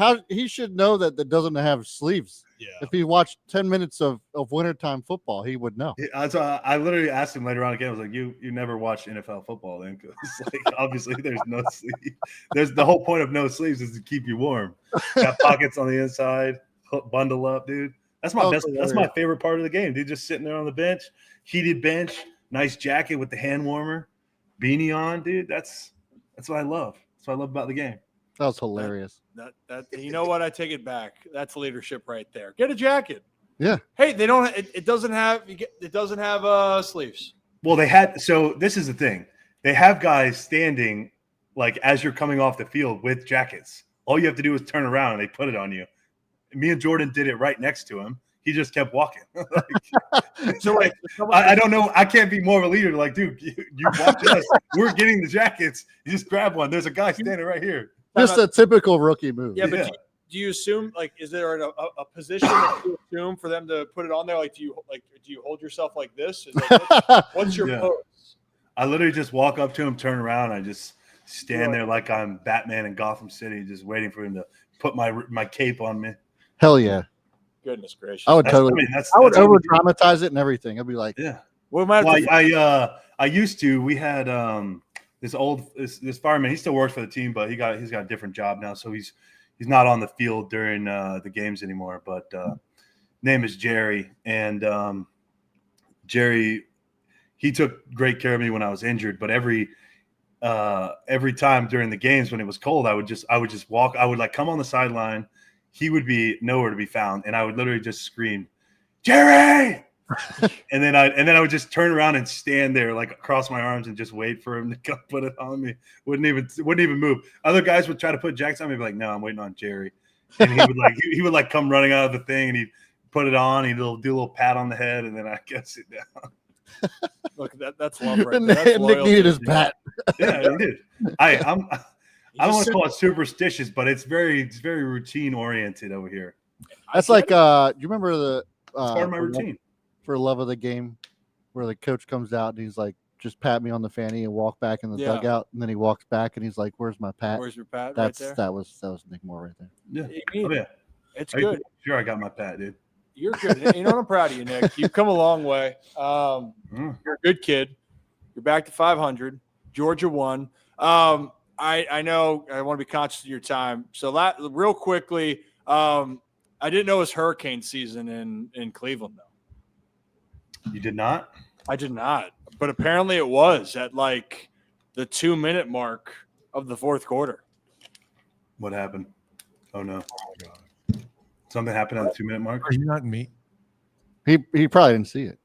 Speaker 2: how he should know that doesn't have sleeves.
Speaker 3: Yeah.
Speaker 2: If he watched 10 minutes of wintertime football, he would know.
Speaker 4: I literally asked him later on again. I was like, "You never watched NFL football, then?" Because like obviously there's no sleeve. There's the whole point of no sleeves is to keep you warm. Got pockets on the inside. Bundle up, dude. That's my best. That's my favorite part of the game, dude. Just sitting there on the bench, heated bench, nice jacket with the hand warmer, beanie on, dude. That's what I love. That's what I love about the game.
Speaker 2: That was hilarious.
Speaker 1: That you know what? I take it back. That's leadership right there. Get a jacket.
Speaker 2: Yeah.
Speaker 1: Hey, they don't. It doesn't have. It doesn't have sleeves.
Speaker 4: Well, they had. So this is the thing. They have guys standing like as you're coming off the field with jackets. All you have to do is turn around and they put it on you. Me and Jordan did it right next to him. He just kept walking.
Speaker 1: So wait,
Speaker 4: I don't know. I can't be more of a leader. Like, dude, you watch us. We're getting the jackets. You just grab one. There's a guy standing right here.
Speaker 2: Just a typical rookie move.
Speaker 1: Yeah, but do you assume like is there a position that you assume for them to put it on there? Like do you hold yourself like this? Is what's your pose?
Speaker 4: I literally just walk up to him, turn around, I just stand there like I'm Batman in Gotham City, just waiting for him to put my cape on me.
Speaker 2: Hell yeah.
Speaker 1: Goodness gracious.
Speaker 2: I would I would over dramatize it and everything. I'd be like,
Speaker 1: yeah.
Speaker 4: Well, I used to. We had this fireman. He still works for the team, but he's got a different job now, so he's not on the field during the games anymore. But name is Jerry, and Jerry, he took great care of me when I was injured. But every time during the games when it was cold, I would just walk. I would like come on the sideline. He would be nowhere to be found, and I would literally just scream, "Jerry!" and then I would just turn around and stand there, like across my arms, and just wait for him to come put it on me. Wouldn't even move. Other guys would try to put jacks on me, be like, "No, I'm waiting on Jerry." And he would like come running out of the thing, and he'd put it on. He'd do a little pat on the head, and then I get sit down.
Speaker 1: Look, that's love right there. That's
Speaker 2: Nick needed his bat.
Speaker 4: Yeah, he did. I don't want to call it superstitious, but it's very routine oriented over here.
Speaker 2: That's like do you remember the
Speaker 4: it's part of my routine
Speaker 2: for love of the game where the coach comes out and he's like, just pat me on the fanny and walk back in the dugout, and then he walks back and he's like, where's my pat?
Speaker 1: Where's your pat?
Speaker 2: That's
Speaker 1: right there?
Speaker 2: that was Nick Moore right there.
Speaker 4: Yeah. Oh, yeah.
Speaker 1: It's good.
Speaker 4: Sure, I got my pat, dude.
Speaker 1: You're good. You know what? I'm proud of you, Nick. You've come a long way. You're a good kid. You're back to 500. Georgia won. I know I want to be conscious of your time. So real quickly, I didn't know it was hurricane season in Cleveland, though.
Speaker 4: You did not?
Speaker 1: I did not. But apparently it was at like the 2-minute mark of the fourth quarter.
Speaker 4: What happened? Oh, no. Oh, God. Something happened at the 2-minute mark?
Speaker 3: Are you not me?
Speaker 2: He probably didn't see it.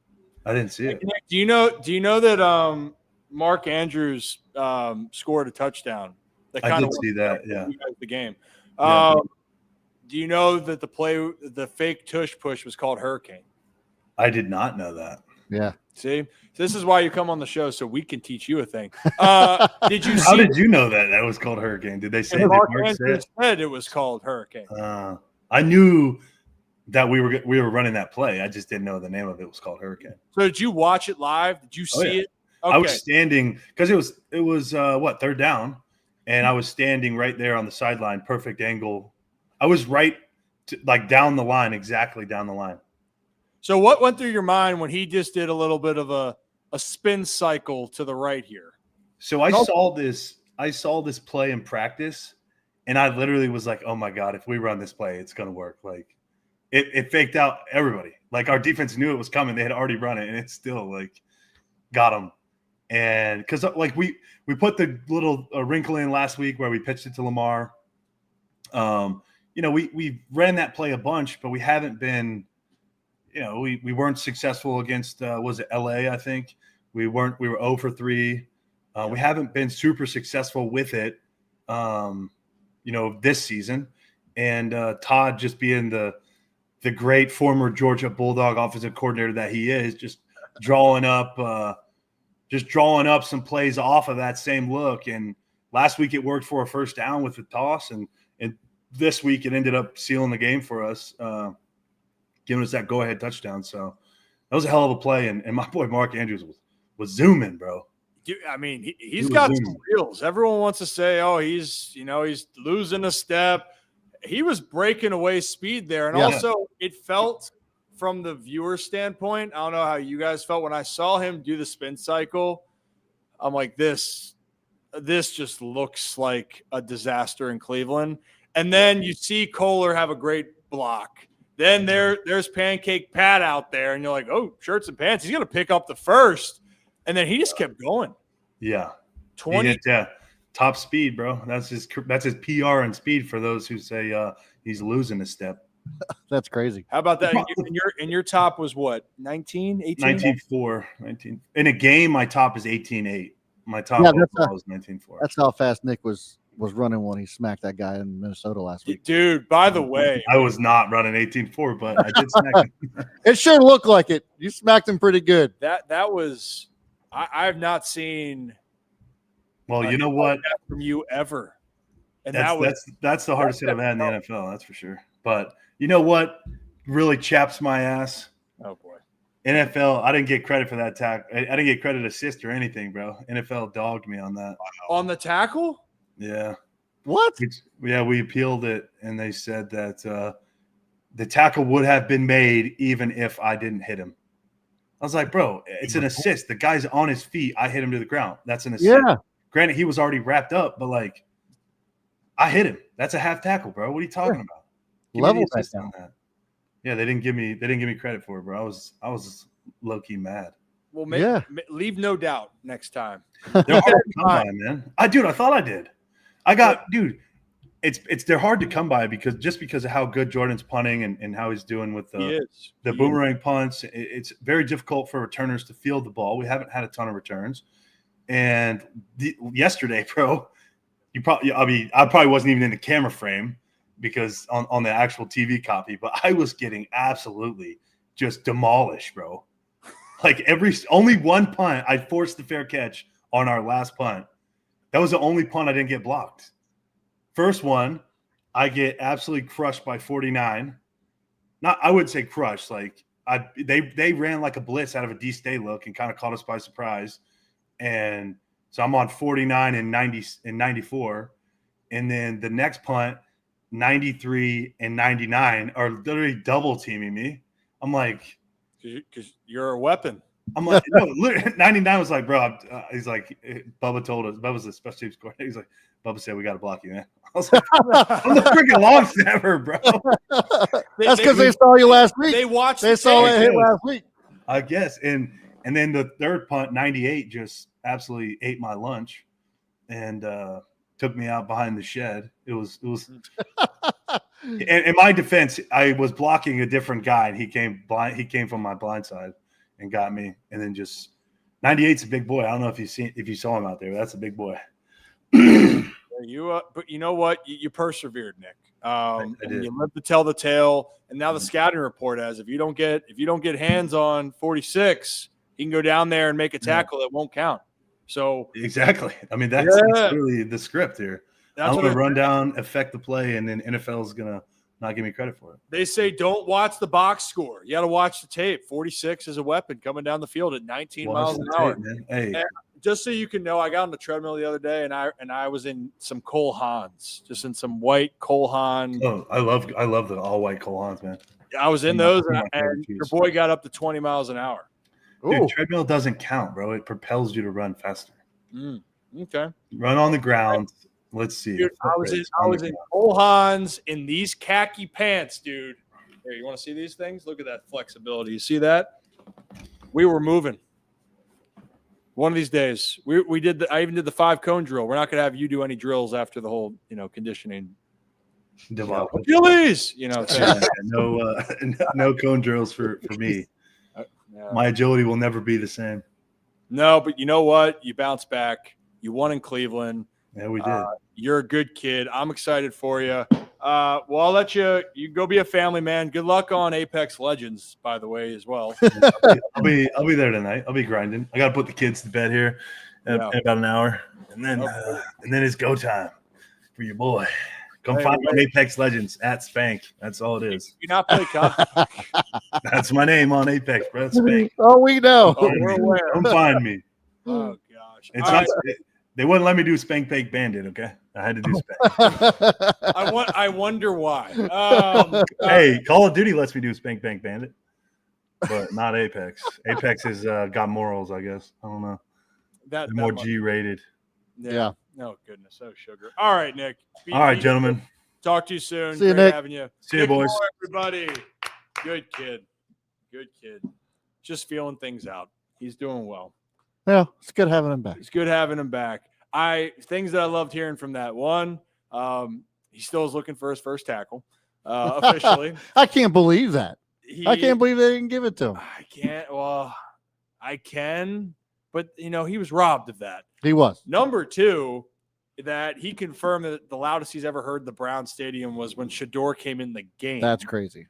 Speaker 4: I didn't see it.
Speaker 1: Do you know that Mark Andrews scored a touchdown?
Speaker 4: I did see that, yeah.
Speaker 1: The game.
Speaker 4: Yeah.
Speaker 1: Do you know that the fake tush push was called Hurricane?
Speaker 4: I did not know that.
Speaker 2: Yeah.
Speaker 1: See, this is why you come on the show, so we can teach you a thing. Did you?
Speaker 4: How did you know that was called Hurricane? Did they say that?
Speaker 1: Mark Andrews said it was called Hurricane.
Speaker 4: I knew that we were running that play. I just didn't know the name of it was called Hurricane.
Speaker 1: So did you watch it live? Did you see it? Okay.
Speaker 4: I was standing because it was third down, and I was standing right there on the sideline, perfect angle. I was right down the line, exactly down the line.
Speaker 1: So what went through your mind when he just did a little bit of a spin cycle to the right here?
Speaker 4: So I saw this play in practice, and I literally was like, "Oh my God, if we run this play, it's gonna work." Like it faked out everybody. Like our defense knew it was coming; they had already run it, and it still like got them. And because like we put the little wrinkle in last week where we pitched it to Lamar. We ran that play a bunch, but we haven't been. We weren't successful against was it LA? I think we were 0 for 3. We haven't been super successful with it, this season. And Todd just being the the great former Georgia Bulldog offensive coordinator that he is, just drawing up some plays off of that same look. And last week it worked for a first down with the toss, and this week it ended up sealing the game for us, giving us that go-ahead touchdown. So that was a hell of a play, and my boy Mark Andrews was zooming, bro.
Speaker 1: Dude, I mean, he's got some wheels. Everyone wants to say, oh, he's losing a step. He was breaking away speed there. And also it felt from the viewer standpoint, I don't know how you guys felt when I saw him do the spin cycle. I'm like, this just looks like a disaster in Cleveland. And then you see Kohler have a great block. Then there's Pancake Pat out there, and you're like, oh, shirts and pants. He's going to pick up the first. And then he just kept going.
Speaker 4: Yeah.
Speaker 1: 20.
Speaker 4: Top speed, bro. That's his PR and speed for those who say he's losing a step.
Speaker 2: That's crazy.
Speaker 1: How about that? In your top was what? 19, 18?
Speaker 4: 19-4. 19. In a game, my top is 18-8. My top was 19-4.
Speaker 2: That's how fast Nick was running when he smacked that guy in Minnesota last week.
Speaker 1: Dude, by the way,
Speaker 4: I was not running 18-4, but I did smack him.
Speaker 2: It sure looked like it. You smacked him pretty good.
Speaker 1: That was I have not seen
Speaker 4: you know what
Speaker 1: from you ever. And
Speaker 4: that's the hardest hit I've had in the NFL, that's for sure. But you know what really chaps my ass?
Speaker 1: Oh boy.
Speaker 4: NFL, I didn't get credit for that tackle. I didn't get credit assist or anything, bro. NFL dogged me on that.
Speaker 1: On the tackle?
Speaker 4: Yeah.
Speaker 2: What?
Speaker 4: We appealed it, and they said that the tackle would have been made even if I didn't hit him. I was like, bro, it's an assist. The guy's on his feet. I hit him to the ground. That's an assist.
Speaker 2: Yeah.
Speaker 4: Granted, he was already wrapped up, but like, I hit him. That's a half tackle, bro. What are you talking about?
Speaker 2: Level assist
Speaker 4: on that. Yeah, they didn't give me credit for it, bro. I was low key mad.
Speaker 1: Well, leave no doubt next time.
Speaker 4: They're hard to come by, man. I thought I did. They're hard to come by because of how good Jordan's punting and how he's doing with the boomerang punts. It's very difficult for returners to field the ball. We haven't had a ton of returns. And yesterday, bro, I probably wasn't even in the camera frame because on the actual TV copy, but I was getting absolutely just demolished, bro. Like only one punt, I forced the fair catch on our last punt. That was the only punt I didn't get blocked. First one, I get absolutely crushed by 49. I would say crushed. Like they ran like a blitz out of a D-stay look and kind of caught us by surprise. And so I'm on 49 and 90 and 94. And then the next punt, 93 and 99 are literally double teaming me. I'm like,
Speaker 1: because you're a weapon.
Speaker 4: I'm like, no, 99 was like, bro, he's like, Bubba told us, Bubba's the special teams coordinator. He's like, Bubba said, we got to block you, man. I was like, I'm the freaking long snapper, bro.
Speaker 2: That's because they saw you last week.
Speaker 1: They
Speaker 2: saw it hit last week.
Speaker 4: I guess. And then the third punt, 98, just absolutely ate my lunch and took me out behind the shed. It was and in my defense, I was blocking a different guy, and he came from my blind side and got me. And then just 98's a big boy. I don't know if you saw him out there. That's a big boy.
Speaker 1: But you know what? You persevered, Nick.
Speaker 4: I did.
Speaker 1: You lived to tell the tale. And now the scouting report has, if you don't get hands on 46, you can go down there and make a tackle that won't count. So
Speaker 4: exactly. I mean, that's really the script here. I'm going to run down, affect the play, and then NFL is going to not give me credit for it.
Speaker 1: They say don't watch the box score. You got to watch the tape. 46 is a weapon coming down the field at 19 miles an hour.
Speaker 4: Man. Hey.
Speaker 1: And just so you can know, I got on the treadmill the other day, and I was in some Cole Haans, just in some white Cole Haan.
Speaker 4: Oh, I love the all white Cole Haans, man.
Speaker 1: I was in those, and your boy got up to 20 miles an hour.
Speaker 4: Dude, treadmill doesn't count, bro. It propels you to run faster.
Speaker 1: Okay.
Speaker 4: Run on the ground. Let's see.
Speaker 1: Dude, I was in Cole Haans in these khaki pants, dude. Here, you want to see these things? Look at that flexibility. You see that? We were moving. One of these days, we did. I even did the 5-cone drill. We're not going to have you do any drills after the whole, conditioning. Achilles,
Speaker 4: no cone drills for me. My agility will never be the same.
Speaker 1: No, but you know what? You bounced back. You won in Cleveland.
Speaker 4: Yeah, we did.
Speaker 1: You're a good kid. I'm excited for you. Well, I'll let you go be a family man. Good luck on Apex Legends, by the way, as well.
Speaker 4: I'll be there tonight. I'll be grinding. I got to put the kids to bed here in about an hour, and then it's go time for your boy. Come find me on Apex Legends at Spank. That's all it is.
Speaker 1: You not play COD?
Speaker 4: That's my name on Apex, bro. Spank.
Speaker 2: Oh, we know.
Speaker 1: We're aware.
Speaker 4: Come find me.
Speaker 1: Oh gosh.
Speaker 4: It's not. They wouldn't let me do Spank Bake Bandit. Okay, I had to do Spank.
Speaker 1: I wonder why.
Speaker 4: Hey, Call of Duty lets me do Spank Bank Bandit, but not Apex. Apex has got morals, I guess. I don't know. They're more G-rated.
Speaker 2: Yeah.
Speaker 1: No goodness. Oh, sugar. All right, Nick.
Speaker 4: All right, gentlemen.
Speaker 1: Talk to you soon.
Speaker 2: See you,
Speaker 1: Great
Speaker 2: Nick.
Speaker 1: having you.
Speaker 4: See you, boys.
Speaker 1: Moore, everybody. Good kid. Good kid. Just feeling things out. He's doing well.
Speaker 2: Yeah, it's good having him back.
Speaker 1: It's good having him back. Things that I loved hearing from that. One, he still is looking for his first tackle officially.
Speaker 2: I can't believe that. I can't believe they didn't give it to him.
Speaker 1: I can't. Well, I can, but he was robbed of that.
Speaker 2: He was.
Speaker 1: Number two, that he confirmed that the loudest he's ever heard the Brown Stadium was when Shador came in the game.
Speaker 2: That's crazy.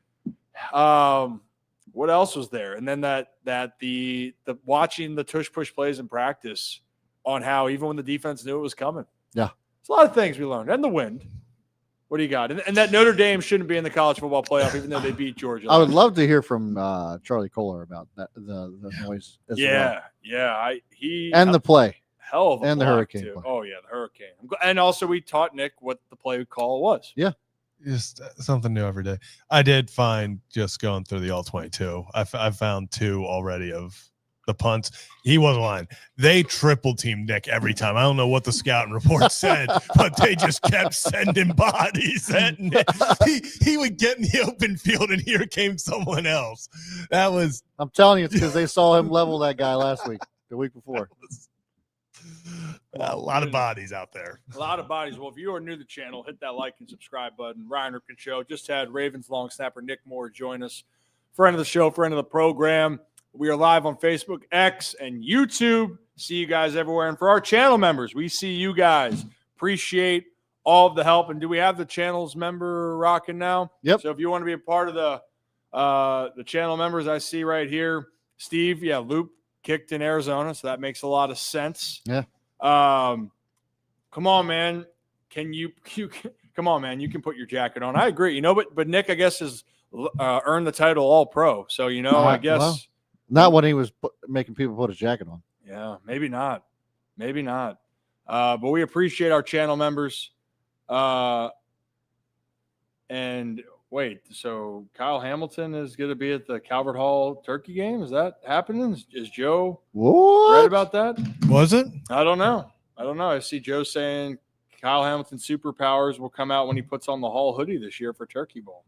Speaker 1: What else was there? And then that the watching the tush push plays in practice on how even when the defense knew it was coming.
Speaker 2: Yeah.
Speaker 1: It's a lot of things we learned. And the wind. What do you got? And that Notre Dame shouldn't be in the college football playoff, even though they beat Georgia.
Speaker 2: I would love to hear from Charlie Kohler about that the noise as well.
Speaker 1: Yeah.
Speaker 2: And the play.
Speaker 1: Hell of a
Speaker 2: and the
Speaker 1: block,
Speaker 2: hurricane
Speaker 1: too.
Speaker 2: play.
Speaker 1: Oh, yeah, the hurricane. And also we taught Nick what the play call was.
Speaker 2: Yeah.
Speaker 3: Just something new every day. I did find, just going through the all 22, I found 2 already of the punts. He wasn't lying. They triple teamed Nick every time. I don't know what the scouting report said, but they just kept sending bodies at Nick. He would get in the open field and here came someone else.
Speaker 2: I'm telling you, it's because they saw him level that guy last week, the week before.
Speaker 3: A lot of bodies out there.
Speaker 1: A lot of bodies. Well, if you are new to the channel, hit that like and subscribe button. Ryan Ripken Show. Just had Ravens long snapper Nick Moore join us. Friend of the show, friend of the program. We are live on Facebook, X, and YouTube. See you guys everywhere. And for our channel members, we see you guys. Appreciate all of the help. And do we have the channels member rocking now?
Speaker 2: Yep.
Speaker 1: So if you want to be a part of the channel members, I see right here, Steve, Loop kicked in Arizona, so that makes a lot of sense.
Speaker 2: Yeah.
Speaker 1: Come on, man. Come on, man. You can put your jacket on. I agree. But Nick, I guess, has earned the title All-Pro. So, I guess.
Speaker 2: Well, not when he was making people put his jacket on.
Speaker 1: Yeah, maybe not. Maybe not. But we appreciate our channel members. And wait, so Kyle Hamilton is going to be at the Calvert Hall Turkey game? Is that happening? Is Joe right about that?
Speaker 3: Was it?
Speaker 1: I don't know. I see Joe saying Kyle Hamilton's superpowers will come out when he puts on the Hall hoodie this year for Turkey Bowl.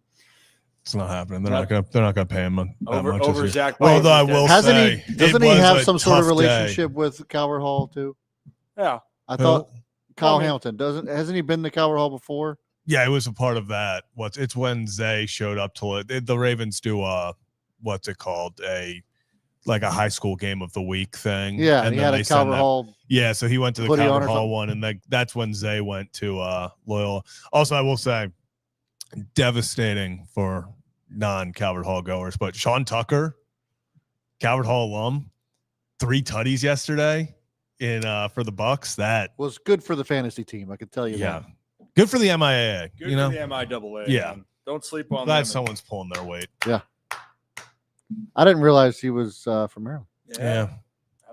Speaker 3: It's not happening. They're not gonna pay him
Speaker 1: over
Speaker 3: much.
Speaker 1: Zach.
Speaker 3: Well, though I will say,
Speaker 2: doesn't he have some sort of relationship with Calvert Hall too?
Speaker 1: Yeah,
Speaker 2: I thought Kyle Hamilton hasn't he been to Calvert Hall before?
Speaker 3: Yeah, it was a part of that. It's when Zay showed up to it. The Ravens do what's it called, a high school game of the week thing.
Speaker 2: Yeah, and he had a Calvert Hall.
Speaker 3: Yeah, so he went to the Calvert Hall one, and that's when Zay went to Loyola. Also, I will say, devastating for non-Calvert Hall goers, but Sean Tucker, Calvert Hall alum, 3 tutties yesterday for the Bucks. That
Speaker 2: was good for the fantasy team. I can tell you that.
Speaker 3: Good for the MIAA.
Speaker 1: Good for the MIAA.
Speaker 3: Yeah.
Speaker 1: Man. Don't sleep on
Speaker 3: Glad
Speaker 1: them.
Speaker 3: someone's pulling their weight.
Speaker 2: Yeah. I didn't realize he was from Maryland.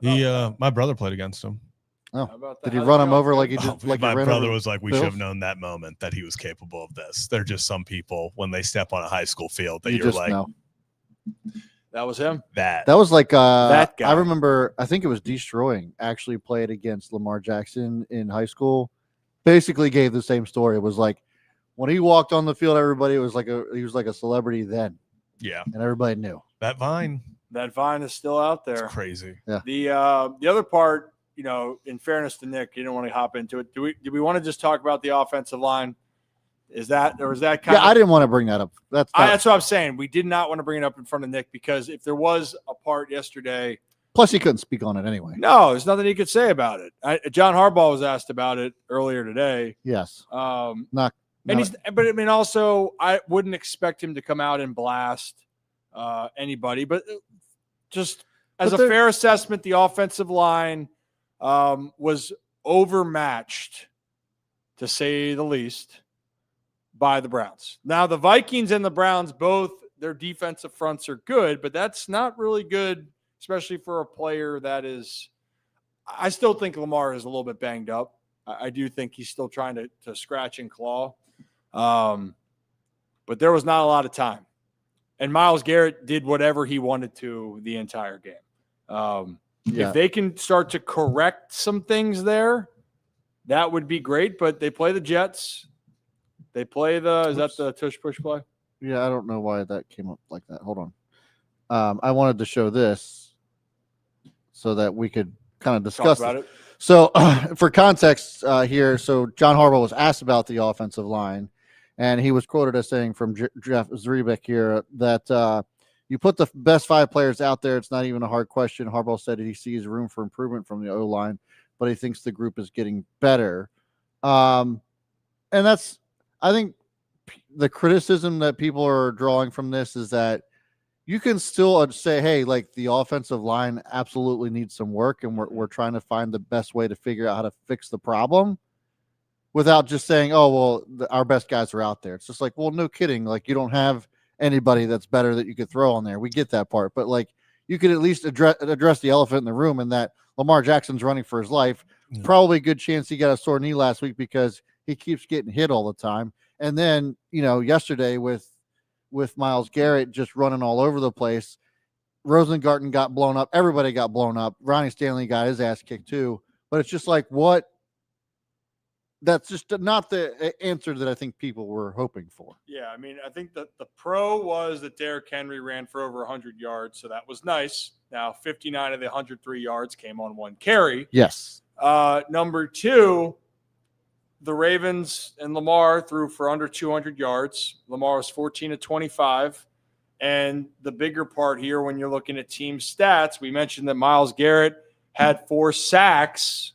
Speaker 3: Yeah. My brother played against him.
Speaker 2: Oh, did he run him over like he did? Like
Speaker 3: my brother was like, we should have known that moment that he was capable of this. They're just some people when they step on a high school field that you're like,
Speaker 2: know.
Speaker 1: That was him.
Speaker 2: That was like
Speaker 1: that guy.
Speaker 2: I remember. I think it was Destroying actually played against Lamar Jackson in high school. Basically, gave the same story. It was like when he walked on the field, everybody was like he was like a celebrity then.
Speaker 3: Yeah,
Speaker 2: and everybody knew
Speaker 3: that vine.
Speaker 1: That vine is still out there.
Speaker 3: It's crazy.
Speaker 2: Yeah.
Speaker 1: The other part, in fairness to Nick, you don't want to hop into it. Do we want to just talk about the offensive line? Is that kind of?
Speaker 2: I didn't want to bring that up. That's
Speaker 1: what I'm saying. We did not want to bring it up in front of Nick because if there was a part yesterday.
Speaker 2: Plus, he couldn't speak on it anyway.
Speaker 1: No, there's nothing he could say about it. John Harbaugh was asked about it earlier today.
Speaker 2: Yes.
Speaker 1: Not And but I mean, also, I wouldn't expect him to come out and blast anybody, but just as a fair assessment, the offensive line was overmatched, to say the least, by the Browns. Now, the Vikings and the Browns, both their defensive fronts are good, but that's not really good, especially for a player that is – I still think Lamar is a little bit banged up. I do think he's still trying to scratch and claw. But there was not a lot of time. And Myles Garrett did whatever he wanted to the entire game. If they can start to correct some things there, that would be great. But they play the Jets. They play is that the tush push play?
Speaker 2: Yeah, I don't know why that came up like that. Hold on. I wanted to show this so that we could kind of discuss
Speaker 1: about it.
Speaker 2: So for context here, so John Harbaugh was asked about the offensive line, and he was quoted as saying from Jeff Zrebiec here that you put the best 5 players out there. It's not even a hard question. Harbaugh said he sees room for improvement from the O-line, but he thinks the group is getting better. And that's, I think, the criticism that people are drawing from this is that you can still say, hey, like the offensive line absolutely needs some work, and we're trying to find the best way to figure out how to fix the problem without just saying, oh, well, our best guys are out there. It's just like, well, no kidding. Like, you don't have anybody that's better that you could throw on there. We get that part. But, like, you could at least address the elephant in the room, and that Lamar Jackson's running for his life. Yeah. Probably a good chance he got a sore knee last week because he keeps getting hit all the time. And then, yesterday with Myles Garrett just running all over the place, Rosengarten got blown up. Everybody got blown up. Ronnie Stanley got his ass kicked too. But it's just like, what? That's just not the answer that I think people were hoping for.
Speaker 1: Yeah, I mean, I think that the pro was that Derrick Henry ran for over 100 yards, so that was nice. Now, 59 of the 103 yards came on one carry.
Speaker 2: Yes.
Speaker 1: Number 2, the Ravens and Lamar threw for under 200 yards. Lamar was 14 of 25. And the bigger part here, when you're looking at team stats, we mentioned that Myles Garrett had 4 sacks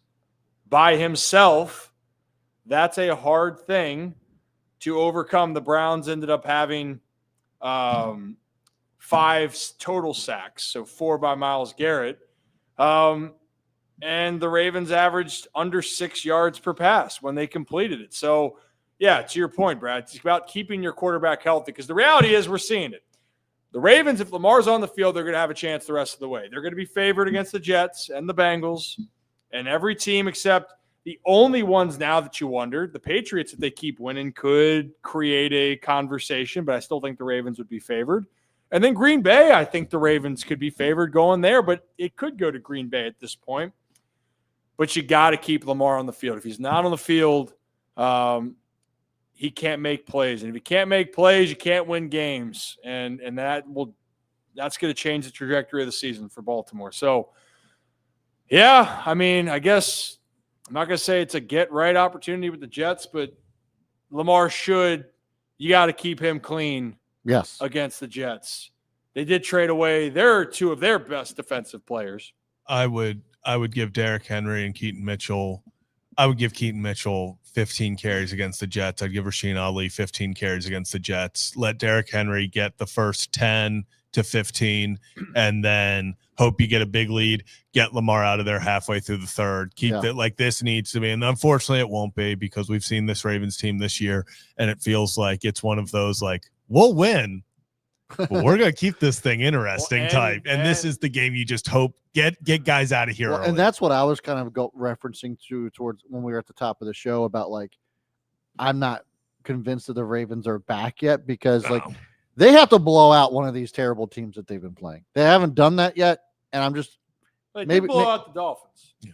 Speaker 1: by himself. That's a hard thing to overcome. The Browns ended up having 5 total sacks, so 4 by Myles Garrett. And the Ravens averaged under 6 yards per pass when they completed it. So, yeah, to your point, Brad, it's about keeping your quarterback healthy, because the reality is we're seeing it. The Ravens, if Lamar's on the field, they're going to have a chance the rest of the way. They're going to be favored against the Jets and the Bengals and every team except the only ones now that you wondered, the Patriots, if they keep winning, could create a conversation, but I still think the Ravens would be favored. And then Green Bay, I think the Ravens could be favored going there, but it could go to Green Bay at this point. But you got to keep Lamar on the field. If he's not on the field, he can't make plays. And if he can't make plays, you can't win games. And that's going to change the trajectory of the season for Baltimore. So, yeah, I mean, I guess I'm not going to say it's a get-right opportunity with the Jets, but Lamar you got to keep him clean against the Jets. They did trade away 2 of their best defensive players.
Speaker 3: I would give Derrick Henry and Keaton Mitchell. I would give Keaton Mitchell 15 carries against the Jets. I'd give Rasheed Ali 15 carries against the Jets. Let Derrick Henry get the first 10 to 15, and then hope you get a big lead. Get Lamar out of there halfway through the third. Keep it like this needs to be. And unfortunately, it won't be, because we've seen this Ravens team this year, and it feels like it's one of those, like, we'll win, but we're going to keep this thing interesting type. And this is the game you just hope get guys out of here.
Speaker 2: Well, and that's what I was kind of referencing towards when we were at the top of the show about, like, I'm not convinced that the Ravens are back yet, because like they have to blow out one of these terrible teams that they've been playing. They haven't done that yet. And I'm just
Speaker 1: maybe blow out the Dolphins.
Speaker 3: Yeah.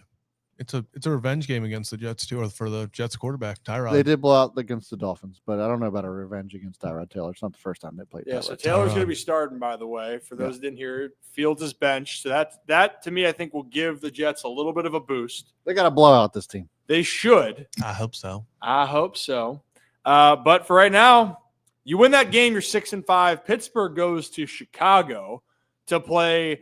Speaker 3: It's a revenge game against the Jets too, or for the Jets quarterback, Tyrod.
Speaker 2: They did blow out against the Dolphins, but I don't know about a revenge against Tyrod Taylor. It's not the first time they played.
Speaker 1: Yeah, so Taylor's going to be starting, by the way. For those that didn't hear it, Fields is benched. So that to me, I think will give the Jets a little bit of a boost.
Speaker 2: They got to blow out this team.
Speaker 1: They should.
Speaker 3: I hope so.
Speaker 1: But for right now, you win that game, you're 6-5. Pittsburgh goes to Chicago to play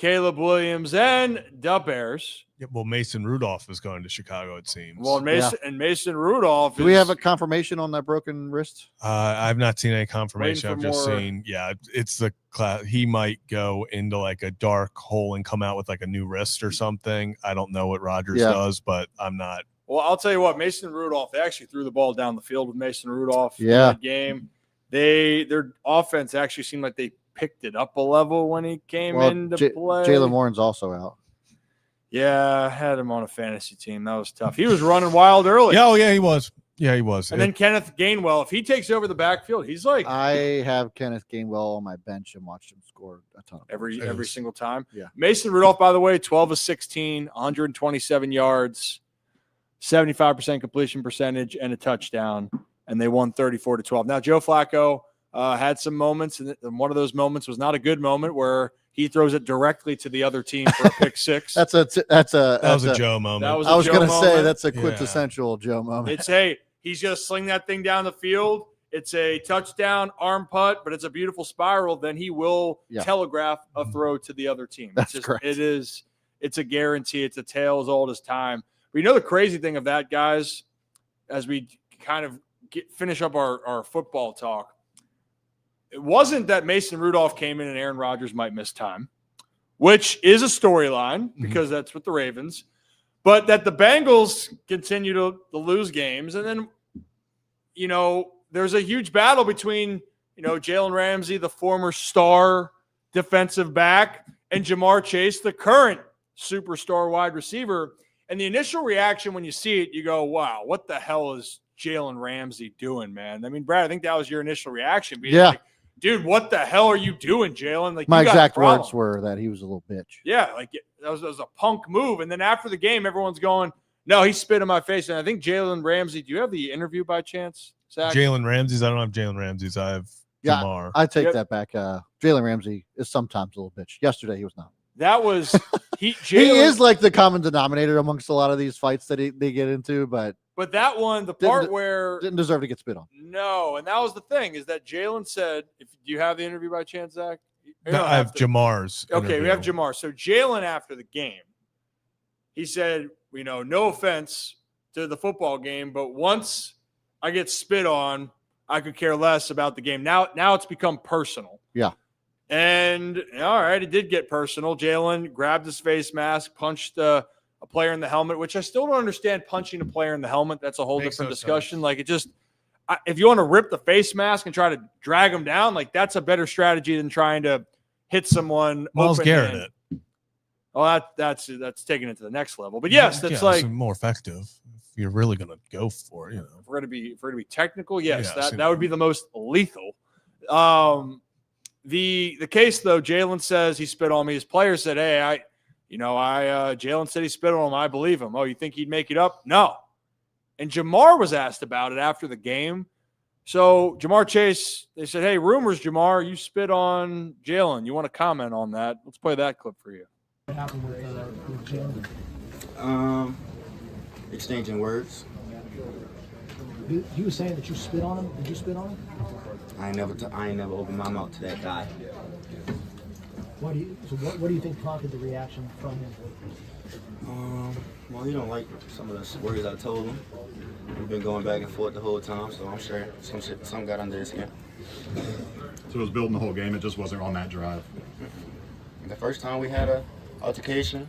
Speaker 1: Caleb Williams, and the Bears.
Speaker 3: Yeah, well, Mason Rudolph is going to Chicago, it seems.
Speaker 1: Well, Mason Rudolph.
Speaker 2: Do we have a confirmation on that broken wrist?
Speaker 3: I've not seen any confirmation. I've just
Speaker 1: more...
Speaker 3: seen, it's the class. He might go into like a dark hole and come out with like a new wrist or something. I don't know what Rodgers does, but I'm not.
Speaker 1: Well, I'll tell you what, Mason Rudolph, they actually threw the ball down the field with Mason Rudolph in
Speaker 2: Yeah.
Speaker 1: that game. Their offense actually seemed like they picked it up a level when he came into play.
Speaker 2: Jalen Warren's also out.
Speaker 1: Yeah, I had him on a fantasy team. That was tough. He was running wild early.
Speaker 3: Yeah, he was. Yeah, he was.
Speaker 1: And then Kenneth Gainwell, if he takes over the backfield, he's like
Speaker 2: I have Kenneth Gainwell on my bench and watched him score a ton of
Speaker 1: every single time.
Speaker 2: Yeah.
Speaker 1: Mason Rudolph, by the way, 12 of 16, 127 yards, 75% completion percentage, and a touchdown. And they won 34-12. Now, Joe Flacco had some moments, and one of those moments was not a good moment where he throws it directly to the other team for a pick six.
Speaker 2: That was
Speaker 3: a Joe moment.
Speaker 1: That was
Speaker 2: I was
Speaker 1: going to
Speaker 2: say that's a quintessential Joe moment.
Speaker 1: It's he's going to sling that thing down the field. It's a touchdown, arm putt, but it's a beautiful spiral. Then he will telegraph a throw to the other team.
Speaker 2: That's correct.
Speaker 1: It's a guarantee. It's a tale as old as time. But you know the crazy thing of that, guys, as we kind of finish up our football talk, it wasn't that Mason Rudolph came in and Aaron Rodgers might miss time, which is a storyline because that's what the Ravens, but that the Bengals continue to lose games. And then, there's a huge battle between, Jalen Ramsey, the former star defensive back, and Jamar Chase, the current superstar wide receiver. And the initial reaction when you see it, you go, wow, what the hell is Jalen Ramsey doing, man? I mean, Brad, I think that was your initial reaction. Being like, dude, what the hell are you doing, Jalen? Like,
Speaker 2: my exact words were that he was a little bitch.
Speaker 1: Yeah, like that was a punk move. And then after the game, everyone's going, no, he spit in my face. And I think Jalen Ramsey, do you have the interview by chance, Zach?
Speaker 3: Jalen Ramsey's? I don't have Jalen Ramsey's. I have Lamar.
Speaker 2: I take that back. Jalen Ramsey is sometimes a little bitch. Yesterday, he was not.
Speaker 1: That was
Speaker 2: he is like the common denominator amongst a lot of these fights that they get into, but
Speaker 1: that one, the part where
Speaker 2: didn't deserve to get spit on.
Speaker 1: No, and that was the thing is that Jalen said, "Do you have the interview by chance, Zach?"
Speaker 3: No, I have Jamar's.
Speaker 1: Okay,
Speaker 3: interview.
Speaker 1: we have Jamar. So Jalen after the game, he said, no offense to the football game, but once I get spit on, I could care less about the game. Now it's become personal.
Speaker 2: Yeah.
Speaker 1: And all right, it did get personal. Jalen grabbed his face mask, punched a player in the helmet, which I still don't understand punching a player in the helmet. That's a whole different discussion. Like if you want to rip the face mask and try to drag them down, like that's a better strategy than trying to hit someone.
Speaker 3: Miles Garrett it.
Speaker 1: Oh, that's taking it to the next level. But yes, that's like
Speaker 3: more effective if you're really going to go for it.
Speaker 1: If we're going to be technical, yes, that would be the most lethal. The case though, Jalen says he spit on me. His player said, "Hey, Jalen said he spit on him. I believe him." Oh, you think he'd make it up? No. And Jamar was asked about it after the game. So Jamar Chase, they said, "Hey, rumors, Jamar, you spit on Jalen. You want to comment on that?" Let's play that clip for you.
Speaker 7: What happened with Jalen?
Speaker 8: Exchanging words.
Speaker 7: He was saying that you spit on him. Did you spit on him?
Speaker 8: I ain't never opened my mouth to that guy.
Speaker 7: What do you think prompted the reaction from him?
Speaker 8: Well, he don't like some of the words I told him. We've been going back and forth the whole time, so I'm sure some got under his skin.
Speaker 5: So it was building the whole game. It just wasn't on that drive.
Speaker 8: The first time we had a altercation,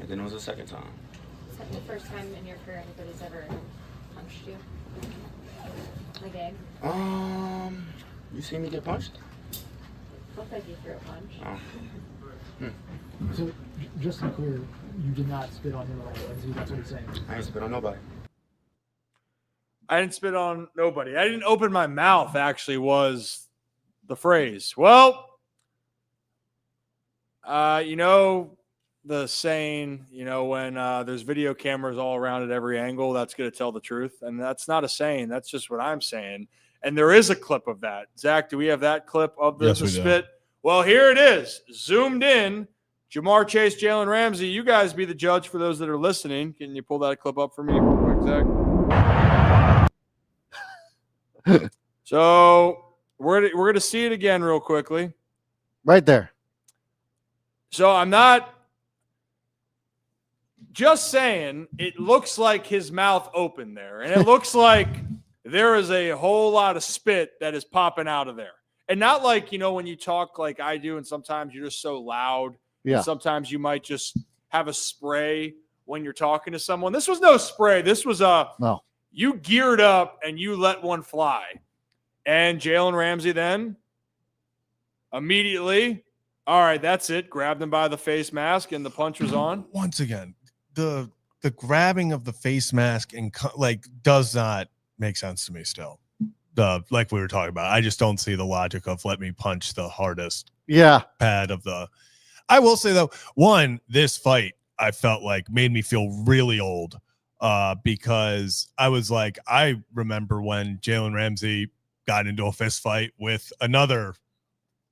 Speaker 8: and then it was the second time.
Speaker 9: Is that the first time in your career anybody's ever punched you? Like egg?
Speaker 8: You see me get punched?
Speaker 9: Looked like you threw a punch.
Speaker 7: So, just to be clear, you did not spit on him at all. That's what he's saying.
Speaker 8: I ain't spit on nobody.
Speaker 1: I didn't spit on nobody. I didn't open my mouth, actually, was the phrase. Well, the saying, when there's video cameras all around at every angle, that's going to tell the truth. And that's not a saying. That's just what I'm saying. And there is a clip of that. Zach, do we have that clip of the spit? Do. Well, here it is. Zoomed in. Jamar Chase, Jalen Ramsey. You guys be the judge for those that are listening. Can you pull that clip up for me real quick, Zach? So we're going to see it again real quickly.
Speaker 2: Right there.
Speaker 1: So I'm not just saying it looks like his mouth opened there. And it looks like there is a whole lot of spit that is popping out of there. And not like, when you talk like I do, and sometimes you're just so loud.
Speaker 2: Yeah.
Speaker 1: And sometimes you might just have a spray when you're talking to someone. This was no spray. This was
Speaker 2: No.
Speaker 1: You geared up and you let one fly. And Jalen Ramsey then immediately, all right, that's it. Grabbed him by the face mask and the punch was on.
Speaker 3: Once again, the grabbing of the face mask and does not make sense to me still. Like we were talking about, I just don't see the logic of let me punch the hardest pad of the. I will say though, this fight I felt like made me feel really old because I was like, I remember when Jalen Ramsey got into a fist fight with another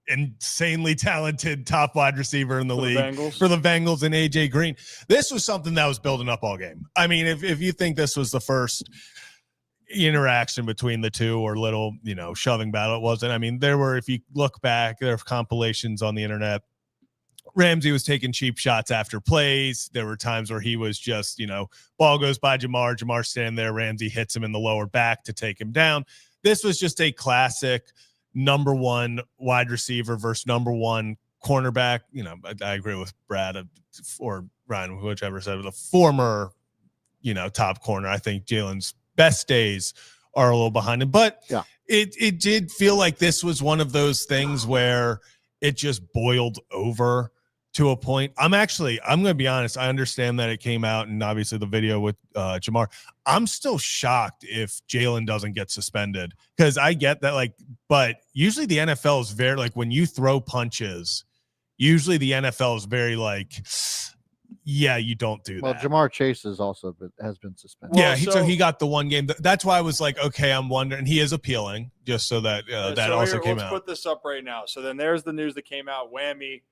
Speaker 3: insanely talented top wide receiver in the league for the Bengals and AJ Green. This was something that was building up all game. I mean, if you think this was the first interaction between the two or little, shoving battle, it wasn't. I mean, if you look back, there are compilations on the internet. Ramsey was taking cheap shots after plays. There were times where he was just, ball goes by Jamar standing there. Ramsey hits him in the lower back to take him down. This was just a classic number one wide receiver versus number one cornerback. I agree with Brad or Ryan, whichever said the former, top corner. I think Jalen's best days are a little behind him, but it did feel like this was one of those things where it just boiled over to a point. I'm going to be honest. I understand that it came out and obviously the video with Jamar. I'm still shocked if Jalen doesn't get suspended because I get that, but usually the NFL is very when you throw punches, usually the NFL is very you don't do that.
Speaker 2: Well, Jamar Chase has been suspended.
Speaker 3: Yeah, so he got the one game. That's why I was like, okay, I'm wondering. He is appealing, just so that that also came out.
Speaker 1: Let's put this up right now. So then there's the news that came out. Whammy.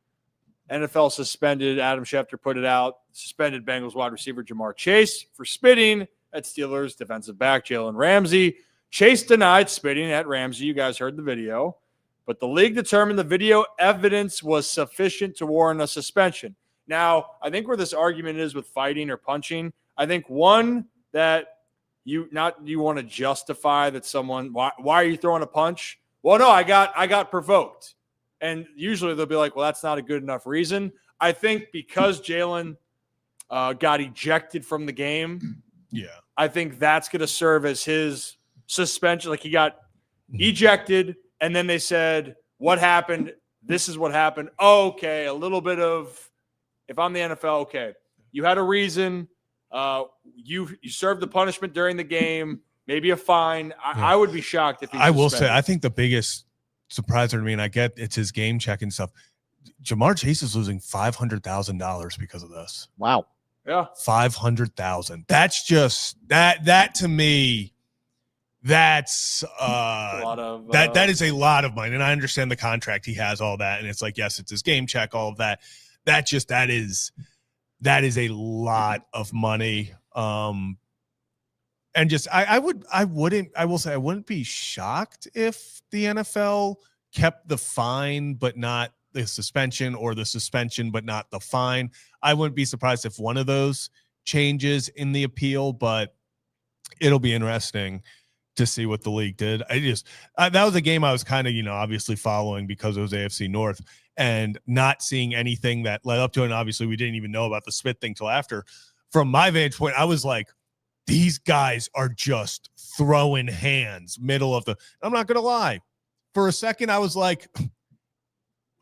Speaker 1: NFL suspended. Adam Schefter put it out. Suspended Bengals wide receiver Jamar Chase for spitting at Steelers defensive back Jalen Ramsey. Chase denied spitting at Ramsey. You guys heard the video. But the league determined the video evidence was sufficient to warrant a suspension. Now, I think where this argument is with fighting or punching, I think one that you want to justify that someone, why are you throwing a punch? Well, no, I got provoked. And usually they'll be like, well, that's not a good enough reason. I think because Jalen got ejected from the game, I think that's going to serve as his suspension. He got ejected, and then they said, what happened? This is what happened. Oh, okay, a little bit of, if I'm the NFL, okay, you had a reason. You served the punishment during the game, maybe a fine. I would be shocked if
Speaker 3: I will say, I think the biggest surpriser to me, and I get it's his game check and stuff. Jamar Chase is losing $500,000 because of this.
Speaker 2: Wow.
Speaker 1: Yeah.
Speaker 3: $500,000. That's just that to me. That's a lot of that is a lot of money. And I understand the contract he has, all that. And it's yes, it's his game check, all of that. That is a lot of money. And just I wouldn't be shocked if the NFL kept the fine but not the suspension, or the suspension but not the fine. I wouldn't be surprised if one of those changes in the appeal, but it'll be interesting to see what the league did. That was a game I was kind of, obviously following because it was AFC North, and not seeing anything that led up to it. And obviously we didn't even know about the spit thing till after. From my vantage point, I was like, these guys are just throwing hands middle of the, I'm not going to lie. For a second, I was like,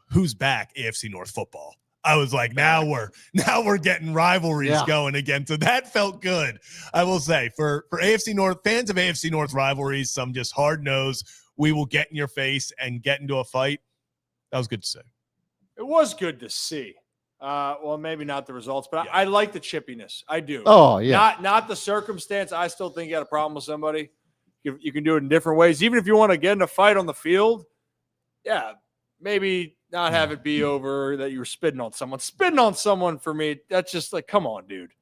Speaker 3: who's back? AFC North football. I was like, now we're getting rivalries going again. So that felt good. I will say for AFC North fans of AFC North rivalries, some just hard nose, we will get in your face and get into a fight. That was good to see.
Speaker 1: It was good to see. Well, maybe not the results, but I like the chippiness. I do.
Speaker 2: Oh, yeah.
Speaker 1: Not the circumstance. I still think you got a problem with somebody. You can do it in different ways. Even if you want to get in a fight on the field, maybe not have it be over that you were spitting on someone. Spitting on someone, for me, that's just come on, dude.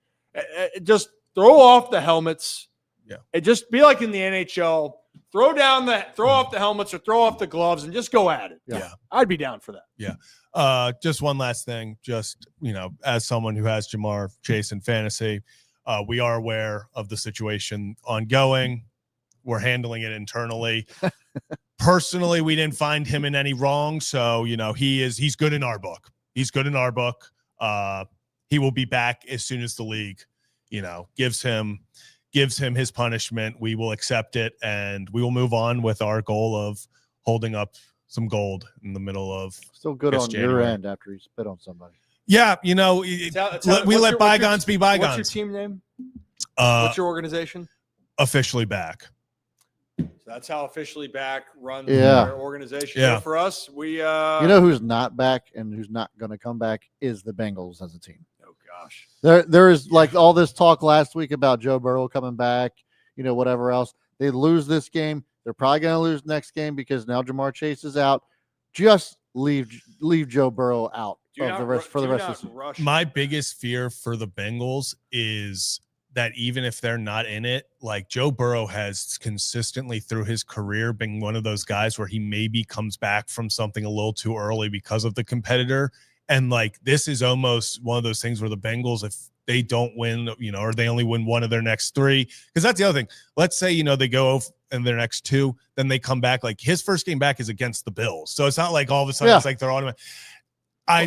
Speaker 1: Just throw off the helmets.
Speaker 3: Yeah.
Speaker 1: It just be like in the NHL throw off the helmets or throw off the gloves and just go at it.
Speaker 3: Yeah.
Speaker 1: I'd be down for that.
Speaker 3: Yeah. Just one last thing. Just, as someone who has Jamar Chase in fantasy, we are aware of the situation ongoing. We're handling it internally. Personally, we didn't find him in any wrong. So, he's good in our book. He's good in our book. He will be back as soon as the league, gives him his punishment. We will accept it, and we will move on with our goal of holding up some gold in the middle of
Speaker 2: Still good on
Speaker 3: January.
Speaker 2: your end after you spit on somebody.
Speaker 3: Yeah, we let bygones be bygones.
Speaker 1: What's your team name? What's your organization?
Speaker 3: Officially back.
Speaker 1: So that's how Officially Back runs
Speaker 2: Yeah.
Speaker 1: their organization.
Speaker 3: Yeah.
Speaker 1: So for us, we
Speaker 2: who's not back and who's not going to come back is the Bengals as a team.
Speaker 1: oh gosh.
Speaker 2: There is like all this talk last week about Joe Burrow coming back, whatever else. They lose this game. They're probably going to lose next game because now Jamar Chase is out. Just leave Joe Burrow out of the rest for the rest of the season.
Speaker 3: My biggest fear for the Bengals is that even if they're not in it, like Joe Burrow has consistently through his career been one of those guys where he maybe comes back from something a little too early because of the competitor. And like, this is almost one of those things where the Bengals, if they don't win, or they only win one of their next three, because that's the other thing. Let's say, they go in their next two, then they come back. Like his first game back is against the Bills. So it's not like all of a sudden it's like they're automatic.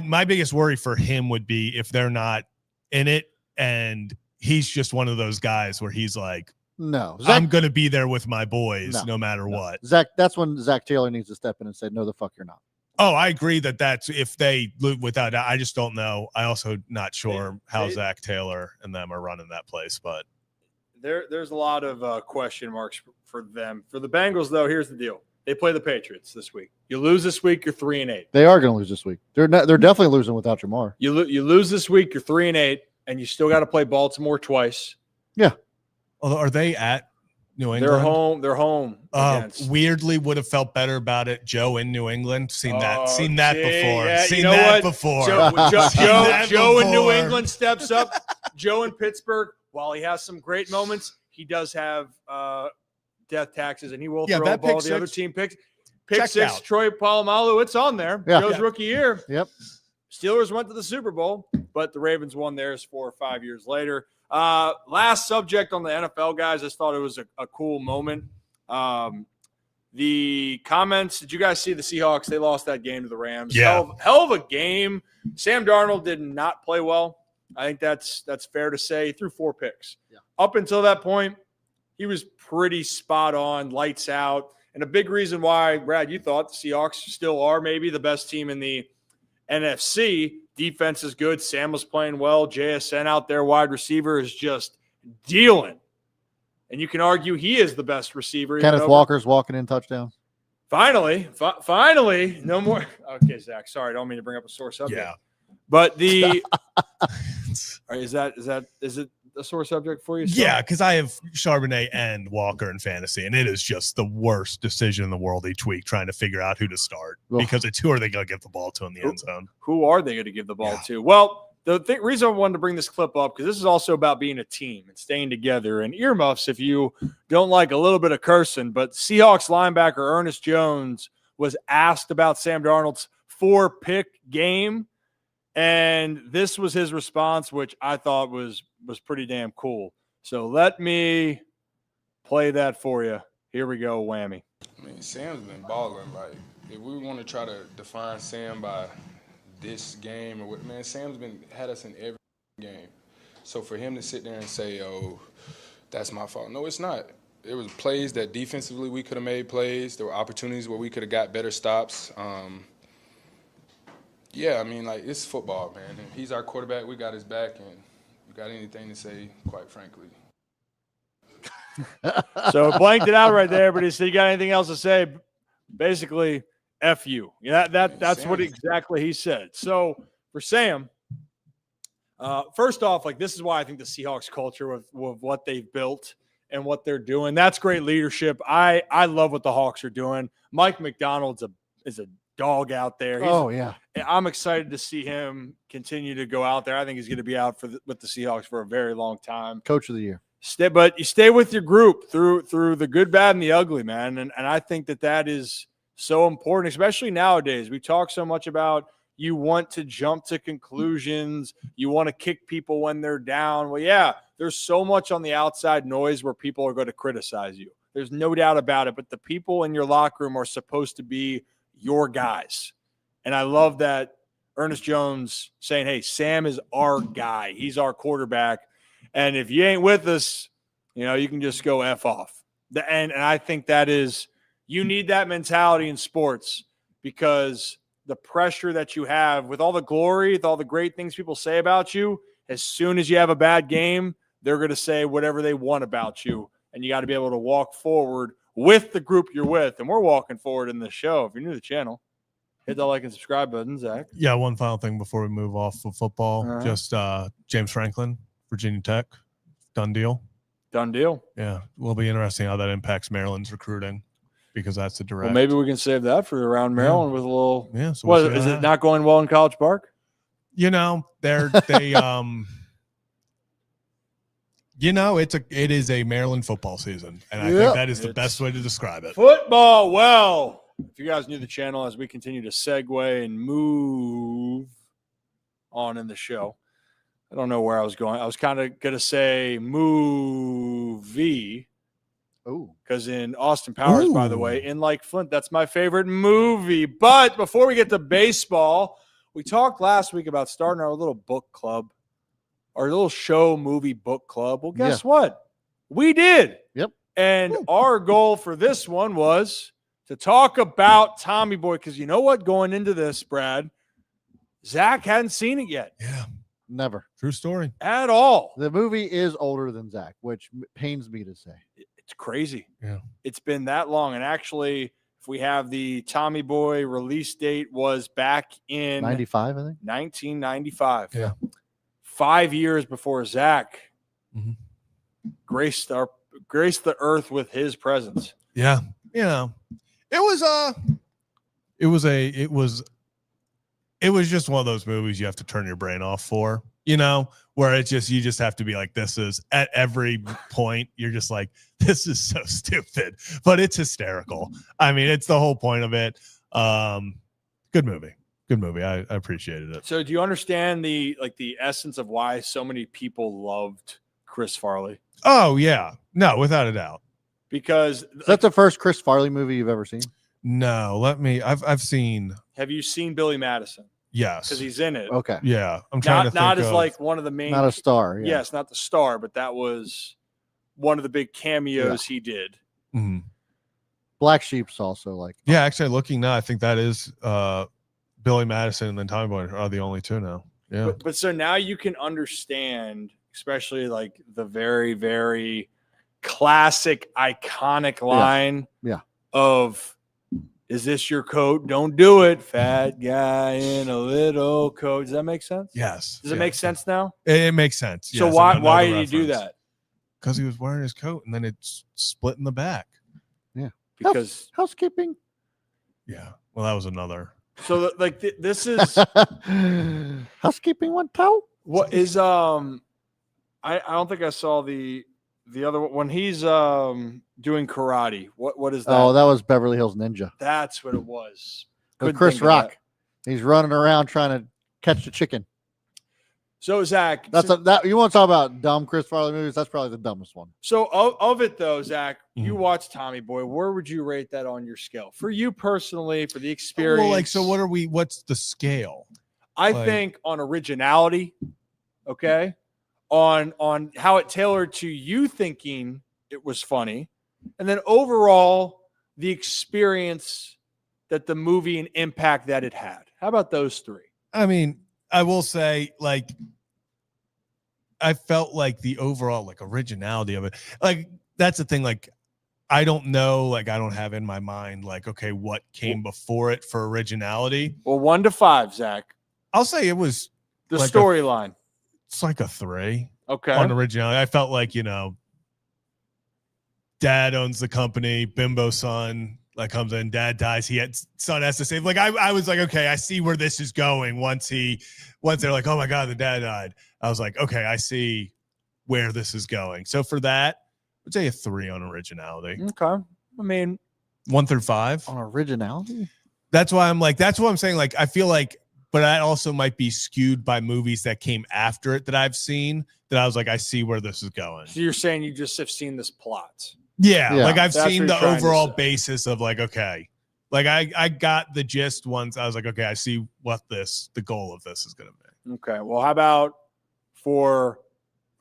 Speaker 3: My biggest worry for him would be if they're not in it and he's just one of those guys where he's like,
Speaker 2: no,
Speaker 3: I'm going to be there with my boys no matter what.
Speaker 2: Zach, that's when Zach Taylor needs to step in and say, no, the fuck you're not.
Speaker 3: Oh, I agree that's if they live without. I just don't know. I also not sure how Zach Taylor and them are running that place, but
Speaker 1: there's a lot of question marks for them. For the Bengals, though, here's the deal: they play the Patriots this week. You lose this week, you're 3-8.
Speaker 2: They are going to lose this week. They're definitely losing without Jamar.
Speaker 1: You lose this week, you're 3-8, and you still got to play Baltimore twice.
Speaker 2: Yeah.
Speaker 3: Although, are they at New England?
Speaker 1: They're home.
Speaker 3: Weirdly would have felt better about it. Joe in New England. Seen that before.
Speaker 1: Yeah,
Speaker 3: seen that before.
Speaker 1: Joe in New England steps up. Joe in Pittsburgh, while he has some great moments, he does have death taxes, and he will throw the ball. The other team picks. Pick six, Troy Polamalu. It's on there.
Speaker 2: Yeah.
Speaker 1: Joe's rookie year.
Speaker 2: Yep.
Speaker 1: Steelers went to the Super Bowl, but the Ravens won theirs 4 or 5 years later. Last subject on the NFL, guys. I just thought it was a cool moment. The comments, did you guys see the Seahawks? They lost that game to the Rams.
Speaker 3: Yeah.
Speaker 1: Hell of a game. Sam Darnold did not play well. I think that's fair to say. He threw 4 picks.
Speaker 2: Yeah.
Speaker 1: Up until that point, he was pretty spot on, lights out. And a big reason why, Brad, you thought the Seahawks still are maybe the best team in the NFC. Defense is good. Sam was playing well. JSN out there, wide receiver, is just dealing. And you can argue he is the best receiver.
Speaker 2: Kenneth Walker's walking in touchdowns.
Speaker 1: Finally, no more. Okay, Zach, sorry, I don't mean to bring up a sore subject.
Speaker 3: Yeah.
Speaker 1: But the is it a sore subject for you?
Speaker 3: Yeah, because I have Charbonnet and Walker in fantasy, and it is just the worst decision in the world each week trying to figure out who to start because it's who are they going to give the ball to in the end zone?
Speaker 1: Who are they going to give the ball to? Well, the reason I wanted to bring this clip up, because this is also about being a team and staying together, and earmuffs if you don't like a little bit of cursing, but Seahawks linebacker Ernest Jones was asked about Sam Darnold's 4-pick game, and this was his response, which I thought was pretty damn cool. So let me play that for you. Here we go, whammy.
Speaker 10: I mean, Sam's been balling. Like, if we want to try to define Sam by this game or what, man, Sam's had us in every game. So for him to sit there and say, "Oh, that's my fault," no, it's not. There was plays that defensively we could have made plays. There were opportunities where we could have got better stops. Yeah, I mean, like, it's football, man. If he's our quarterback, we got his back, and you got anything to say, quite frankly.
Speaker 1: So blanked it out right there, but he said, "You got anything else to say?" Basically, F you. Yeah, that's what exactly he said. So for Sam, first off, like, this is why I think the Seahawks culture with what they've built and what they're doing, that's great leadership. I love what the Hawks are doing. Mike McDonald's is a dog out there. I'm excited to see him continue to go out there. I think he's going to be out with the Seahawks for a very long time.
Speaker 2: Coach of the year.
Speaker 1: But you stay with your group through the good, bad, and the ugly, man. And I think that is so important, especially nowadays. We talk so much about you want to jump to conclusions. You want to kick people when they're down. Well, yeah, there's so much on the outside noise where people are going to criticize you. There's no doubt about it. But the people in your locker room are supposed to be your guys. And I love that Ernest Jones saying, hey, Sam is our guy. He's our quarterback. And if you ain't with us, you can just go F off. And I think that is – you need that mentality in sports because the pressure that you have with all the glory, with all the great things people say about you, as soon as you have a bad game, they're going to say whatever they want about you. And you got to be able to walk forward with the group you're with. And we're walking forward in this show. If you're new to the channel, hit that like and subscribe button, Zach.
Speaker 3: Yeah, one final thing before we move off of football. Just James Franklin, Virginia Tech, done deal.
Speaker 1: Done deal.
Speaker 3: Yeah, will be interesting how that impacts Maryland's recruiting because that's the direct.
Speaker 1: Well, maybe we can save that for around Maryland with a little.
Speaker 3: Yeah. So
Speaker 1: what is it not going well in College Park?
Speaker 3: It is a Maryland football season, and I think that is the best way to describe it.
Speaker 1: Football. Well, if you guys knew the channel, as we continue to segue and move on in the show, I don't know where I was going. I was kind of going to say movie.
Speaker 2: Oh,
Speaker 1: because in Austin Powers, by the way, in Like Flint, that's my favorite movie. But before we get to baseball, we talked last week about starting our little book club, our little show movie book club. Well, guess what? We did.
Speaker 2: Yep.
Speaker 1: And our goal for this one was to talk about Tommy Boy, because you know what? Going into this, Brad, Zach hadn't seen it yet.
Speaker 3: Yeah.
Speaker 2: Never.
Speaker 3: True story.
Speaker 1: At all.
Speaker 2: The movie is older than Zach, which pains me to say.
Speaker 1: It's crazy.
Speaker 3: Yeah.
Speaker 1: It's been that long. And actually, if we have the Tommy Boy release date was back in
Speaker 2: 95, I think.
Speaker 1: 1995.
Speaker 3: Yeah.
Speaker 1: 5 years before Zach graced the earth with his presence.
Speaker 3: Yeah. It was just one of those movies you have to turn your brain off for, where you just have to be like, this is at every point. You're just like, this is so stupid, but it's hysterical. I mean, it's the whole point of it. Good movie. I appreciated it.
Speaker 1: So do you understand the essence of why so many people loved Chris Farley?
Speaker 3: Oh yeah. No, without a doubt.
Speaker 1: Because
Speaker 2: is that the first Chris Farley movie you've ever seen?
Speaker 3: No, I've seen.
Speaker 1: Have you seen Billy Madison?
Speaker 3: Yes.
Speaker 1: Because he's in it.
Speaker 2: Okay.
Speaker 3: Yeah. I'm trying to think
Speaker 1: not as like one of the main.
Speaker 2: Not a star. Yeah.
Speaker 1: Yes, not the star, but that was one of the big cameos he did.
Speaker 3: Mm-hmm.
Speaker 2: Black Sheep's also like.
Speaker 3: Yeah, actually looking now, I think that is Billy Madison and then Tommy Boy are the only two now. Yeah.
Speaker 1: But so now you can understand, especially like the very, very classic, iconic line of, is this your coat? Don't do it, fat guy in a little coat. Does that make sense?
Speaker 3: Yes.
Speaker 1: Does it make sense now?
Speaker 3: It makes sense.
Speaker 1: So
Speaker 3: yes,
Speaker 1: why did he do that?
Speaker 3: Because he was wearing his coat and then it's split in the back.
Speaker 2: Yeah.
Speaker 1: Because
Speaker 2: housekeeping.
Speaker 3: Yeah. Well, that was another.
Speaker 1: So this is
Speaker 2: housekeeping one towel.
Speaker 1: What is I don't think I saw the other one when he's doing karate. What is that?
Speaker 2: Oh, that was Beverly Hills Ninja.
Speaker 1: That's what it was.
Speaker 2: With Chris Rock. He's running around trying to catch the chicken.
Speaker 1: So Zach,
Speaker 2: that you want to talk about dumb Chris Farley movies? That's probably the dumbest one.
Speaker 1: So of it though, Zach, you watched Tommy Boy. Where would you rate that on your scale for you personally, for the experience?
Speaker 3: Well, so what's the scale?
Speaker 1: I think on originality, okay, on how it tailored to you thinking it was funny, and then overall the experience that the movie and impact that it had. How about those three?
Speaker 3: I mean, I will say, I felt like the overall originality of it. That's the thing. I don't know. I don't have in my mind okay, what came before it for originality.
Speaker 1: Well, 1 to 5, Zach.
Speaker 3: I'll say it was
Speaker 1: the storyline.
Speaker 3: It's like a 3.
Speaker 1: Okay.
Speaker 3: On originality, I felt like dad owns the company, bimbo son. Comes in, dad dies. Son has to save. I was like, okay, I see where this is going. Once they're like, oh my God, the dad died. I was like, okay, I see where this is going. So for that, I'd say a 3 on originality.
Speaker 1: Okay. I mean,
Speaker 3: 1 through 5
Speaker 2: on originality.
Speaker 3: That's why I'm like, that's what I'm saying. Like, I feel like, but that also might be skewed by movies that came after it that I've seen that I was like, I see where this is going.
Speaker 1: So you're saying you just have seen this plot.
Speaker 3: Yeah. Like I've
Speaker 1: That's
Speaker 3: seen
Speaker 1: what
Speaker 3: the
Speaker 1: you're trying to
Speaker 3: overall
Speaker 1: say.
Speaker 3: basis of like, okay, like I got the gist once. I was like, okay, I see what the goal of this is going to be.
Speaker 1: Okay. Well, how about for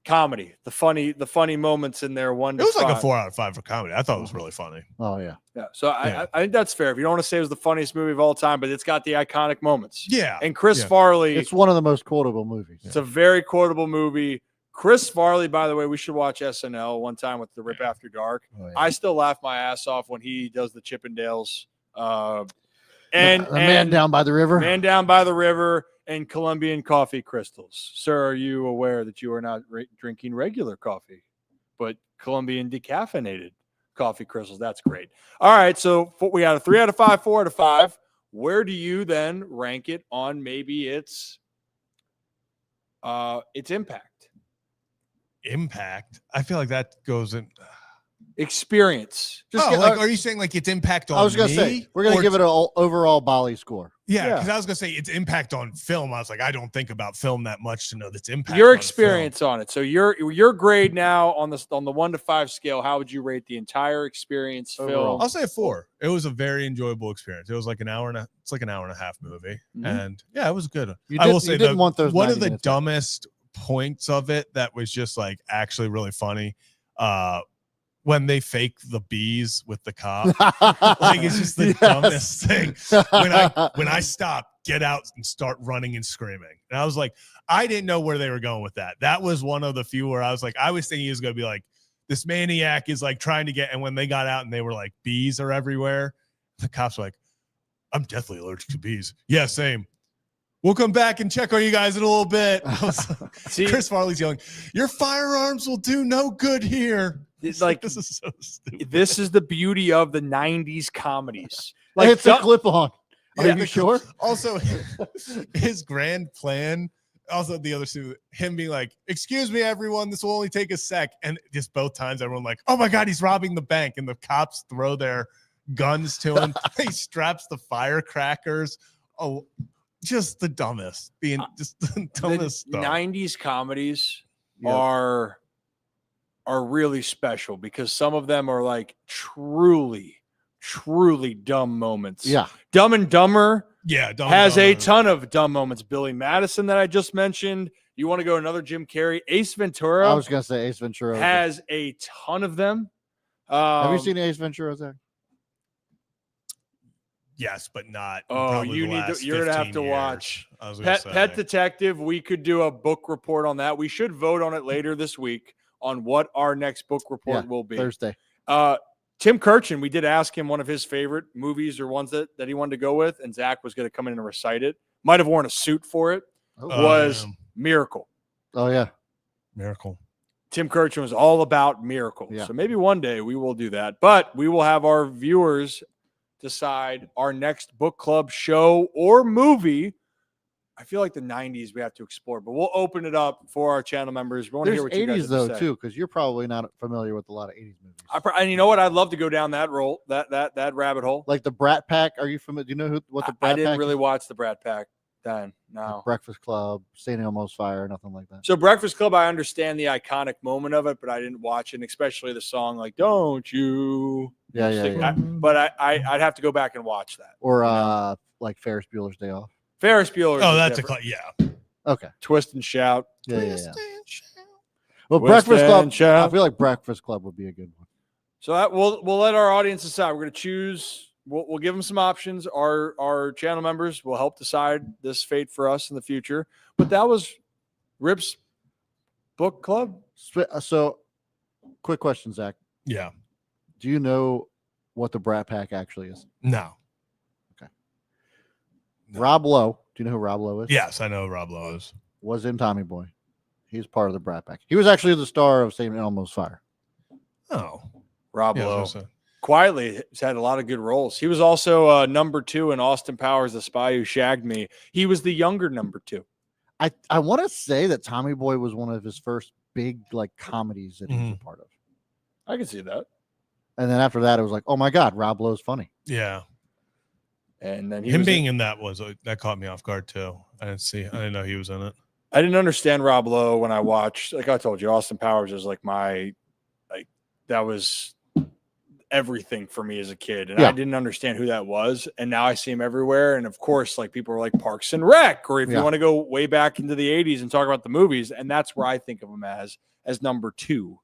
Speaker 1: comedy? The funny moments in there.
Speaker 3: It was
Speaker 1: 5.
Speaker 3: like a 4 out of 5 for comedy. I thought it was really funny.
Speaker 2: Oh yeah.
Speaker 1: Yeah. So I think that's fair. If you don't want to say it was the funniest movie of all time, but it's got the iconic moments.
Speaker 3: Yeah.
Speaker 1: And Chris
Speaker 3: Yeah.
Speaker 1: Farley.
Speaker 2: It's one of the most quotable movies.
Speaker 1: It's a very quotable movie. Chris Farley, by the way, we should watch SNL one time with the Rip After Dark.
Speaker 2: Oh, yeah.
Speaker 1: I still laugh my ass off when he does the Chippendales. And
Speaker 2: the Man Down by the River.
Speaker 1: Man Down by the River and Colombian coffee crystals. Sir, are you aware that you are not drinking regular coffee, but Colombian decaffeinated coffee crystals? That's great. All right, so we had a 3 out of 5, 4 out of 5. Where do you then rank it on maybe its impact?
Speaker 3: Impact. I feel like that goes in.
Speaker 1: Experience.
Speaker 3: Are you saying like its impact on
Speaker 2: I was going to say, we're going to give it an overall Bali score.
Speaker 3: Yeah, because I was going to say its impact on film. I was like, I don't think about film that much to know its impact.
Speaker 1: Your
Speaker 3: on
Speaker 1: experience
Speaker 3: film.
Speaker 1: on it. So your grade now on the 1 to 5 scale, how would you rate the entire experience film?
Speaker 3: I'll say a 4. It was a very enjoyable experience. It was like an hour and a half movie.
Speaker 1: Mhm.
Speaker 3: And yeah, it was good.
Speaker 2: I will say
Speaker 3: that
Speaker 2: want those
Speaker 3: one of
Speaker 2: 90
Speaker 3: the
Speaker 2: minutes.
Speaker 3: dumbest points of it that was just like actually really funny. When they fake the bees with the cop, like it's just the dumbest thing. When I stop, get out and start running and screaming. And I was like, I didn't know where they were going with that. That was one of the few where I was like, I was thinking he was going to be like, this maniac is like trying to get, and when they got out and they were like, bees are everywhere, the cops were like, I'm definitely allergic to bees. Yeah, same. We'll come back and check on you guys in a little bit. See, Chris Farley's yelling, your firearms will do no good here.
Speaker 1: It's like
Speaker 3: this is so stupid.
Speaker 1: This is the beauty of the 90s comedies.
Speaker 2: Like
Speaker 1: Like
Speaker 2: it's a clip on. Are you sure?
Speaker 3: Also, his grand plan. Also, the other two, him being like, "Excuse me, everyone, this will only take a sec," and just both times, everyone like, "Oh my god, he's robbing the bank!" And the cops throw their guns to him. He straps the firecrackers. Oh, just the dumbest. Being just the dumbest
Speaker 1: the
Speaker 3: stuff.
Speaker 1: 90s comedies are really special because some of them are like truly dumb moments.
Speaker 2: Yeah.
Speaker 1: Dumb and Dumber has a
Speaker 3: Dumber.
Speaker 1: ton of dumb moments. Billy Madison that I just mentioned. You want to go another Jim Carrey? Ace Ventura.
Speaker 2: I was going to say Ace Ventura.
Speaker 1: Has a ton of them.
Speaker 2: Have you seen Ace Ventura, Zach?
Speaker 3: Yes, but not.
Speaker 1: Oh,
Speaker 3: probably
Speaker 1: you
Speaker 3: the
Speaker 1: need to.
Speaker 3: last
Speaker 1: You're gonna have
Speaker 3: 15
Speaker 1: to
Speaker 3: years,
Speaker 1: watch
Speaker 3: I was gonna
Speaker 1: Pet
Speaker 3: say.
Speaker 1: Detective. We could do a book report on that. We should vote on it later this week on what our next book report will be.
Speaker 2: Thursday.
Speaker 1: Tim Kirchin, we did ask him one of his favorite movies or ones that he wanted to go with, and Zach was going to come in and recite it. Might have worn a suit for it. Was Miracle.
Speaker 2: Oh yeah,
Speaker 3: Miracle.
Speaker 1: Tim Kirchin was all about miracles.
Speaker 2: Yeah.
Speaker 1: So maybe one day we will do that. But we will have our viewers decide our next book club show or movie. I feel like the 90s we have to explore, but we'll open it up for our channel members. We want to
Speaker 2: there's
Speaker 1: hear what you guys
Speaker 2: 80s
Speaker 1: have to
Speaker 2: though
Speaker 1: say.
Speaker 2: too, because you're probably not familiar with a lot of 80s movies.
Speaker 1: And you know what? I'd love to go down that that rabbit hole.
Speaker 2: Like the Brat Pack. Are you familiar? Do you know what the Brat Pack?
Speaker 1: I didn't really
Speaker 2: is?
Speaker 1: watch the Brat Pack then. No.
Speaker 2: Like Breakfast Club, St. Elmo's Fire, nothing like that.
Speaker 1: So Breakfast Club, I understand the iconic moment of it, but I didn't watch it, and especially the song like "Don't You."
Speaker 2: Yeah.
Speaker 1: But I'd have to go back and watch that.
Speaker 2: Or like Ferris Bueller's Day Off.
Speaker 1: Ferris Bueller.
Speaker 3: Oh, that's yeah.
Speaker 2: Okay.
Speaker 1: Twist and Shout.
Speaker 2: Yeah. Well,
Speaker 1: Twist
Speaker 2: Breakfast Club.
Speaker 1: and Shout.
Speaker 2: I feel like Breakfast Club would be a good one.
Speaker 1: So that we'll let our audience decide. We're going to choose. We'll give them some options. Our channel members will help decide this fate for us in the future. But that was Rip's book club.
Speaker 2: So, quick question, Zach.
Speaker 3: Yeah.
Speaker 2: Do you know what the Brat Pack actually is?
Speaker 3: No.
Speaker 2: Okay. No. Rob Lowe. Do you know who Rob Lowe is?
Speaker 3: Yes, I know who Rob Lowe is.
Speaker 2: Was in Tommy Boy. He's part of the Brat Pack. He was actually the star of St. Elmo's Fire.
Speaker 3: Oh.
Speaker 1: Rob
Speaker 3: Yeah,
Speaker 1: Lowe. Quietly has had a lot of good roles. He was also number 2 in Austin Powers, The Spy Who Shagged Me. He was the younger number 2.
Speaker 2: I want to say that Tommy Boy was one of his first big like comedies that he's a part of.
Speaker 1: I can see that.
Speaker 2: And then after that, it was like, oh my God, Rob Lowe's funny.
Speaker 3: Yeah.
Speaker 1: And then
Speaker 3: Him being in that that caught me off guard too. I didn't know he was in it.
Speaker 1: I didn't understand Rob Lowe when I watched, like I told you, Austin Powers was like that was everything for me as a kid. And I didn't understand who that was. And now I see him everywhere. And of course, like people are like Parks and Rec, or if you want to go way back into the 80s and talk about the movies. And that's where I think of him as number 2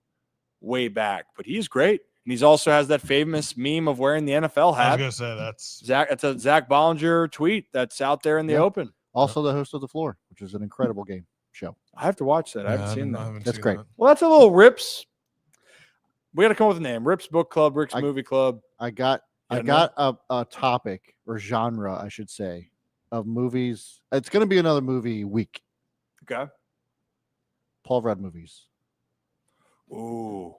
Speaker 1: way back. But he's great. And he's also has that famous meme of wearing the NFL hat.
Speaker 3: I was going to say
Speaker 1: that's a Zach Bollinger tweet that's out there in the open.
Speaker 2: Also the host of The Floor, which is an incredible game show.
Speaker 1: I have to watch that. I haven't seen that.
Speaker 2: That's great.
Speaker 1: Well, that's a little Rips. We got to come up with a name. Rips Book Club, Rips Movie Club.
Speaker 2: I got a topic or genre, I should say, of movies. It's going to be another movie week.
Speaker 1: Okay.
Speaker 2: Paul Rudd movies.
Speaker 1: Ooh.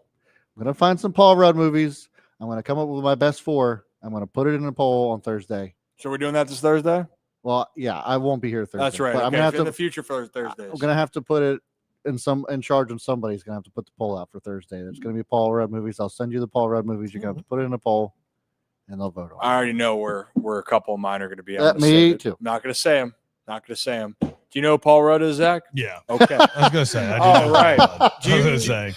Speaker 2: I'm going to find some Paul Rudd movies. I'm going to come up with my best 4. I'm going to put it in a poll on Thursday.
Speaker 1: So we're doing that this Thursday?
Speaker 2: Well, yeah, I won't be here Thursday.
Speaker 1: That's right.
Speaker 2: But
Speaker 1: Okay.
Speaker 2: I'm gonna have
Speaker 1: in
Speaker 2: to,
Speaker 1: the future for Thursdays.
Speaker 2: I'm going to have to put it in charge of somebody's going to have to put the poll out for Thursday. There's going to be Paul Rudd movies. I'll send you the Paul Rudd movies. You're going to have to put it in a poll, and they'll vote on it.
Speaker 1: I already know where a couple of mine are going to be on.
Speaker 2: Me too.
Speaker 1: Not going to say them. Not going to say them. Do you know who Paul Rudd is, Zach?
Speaker 3: Yeah.
Speaker 1: Okay.
Speaker 3: I was going to say.
Speaker 1: All right.
Speaker 3: I was going to say.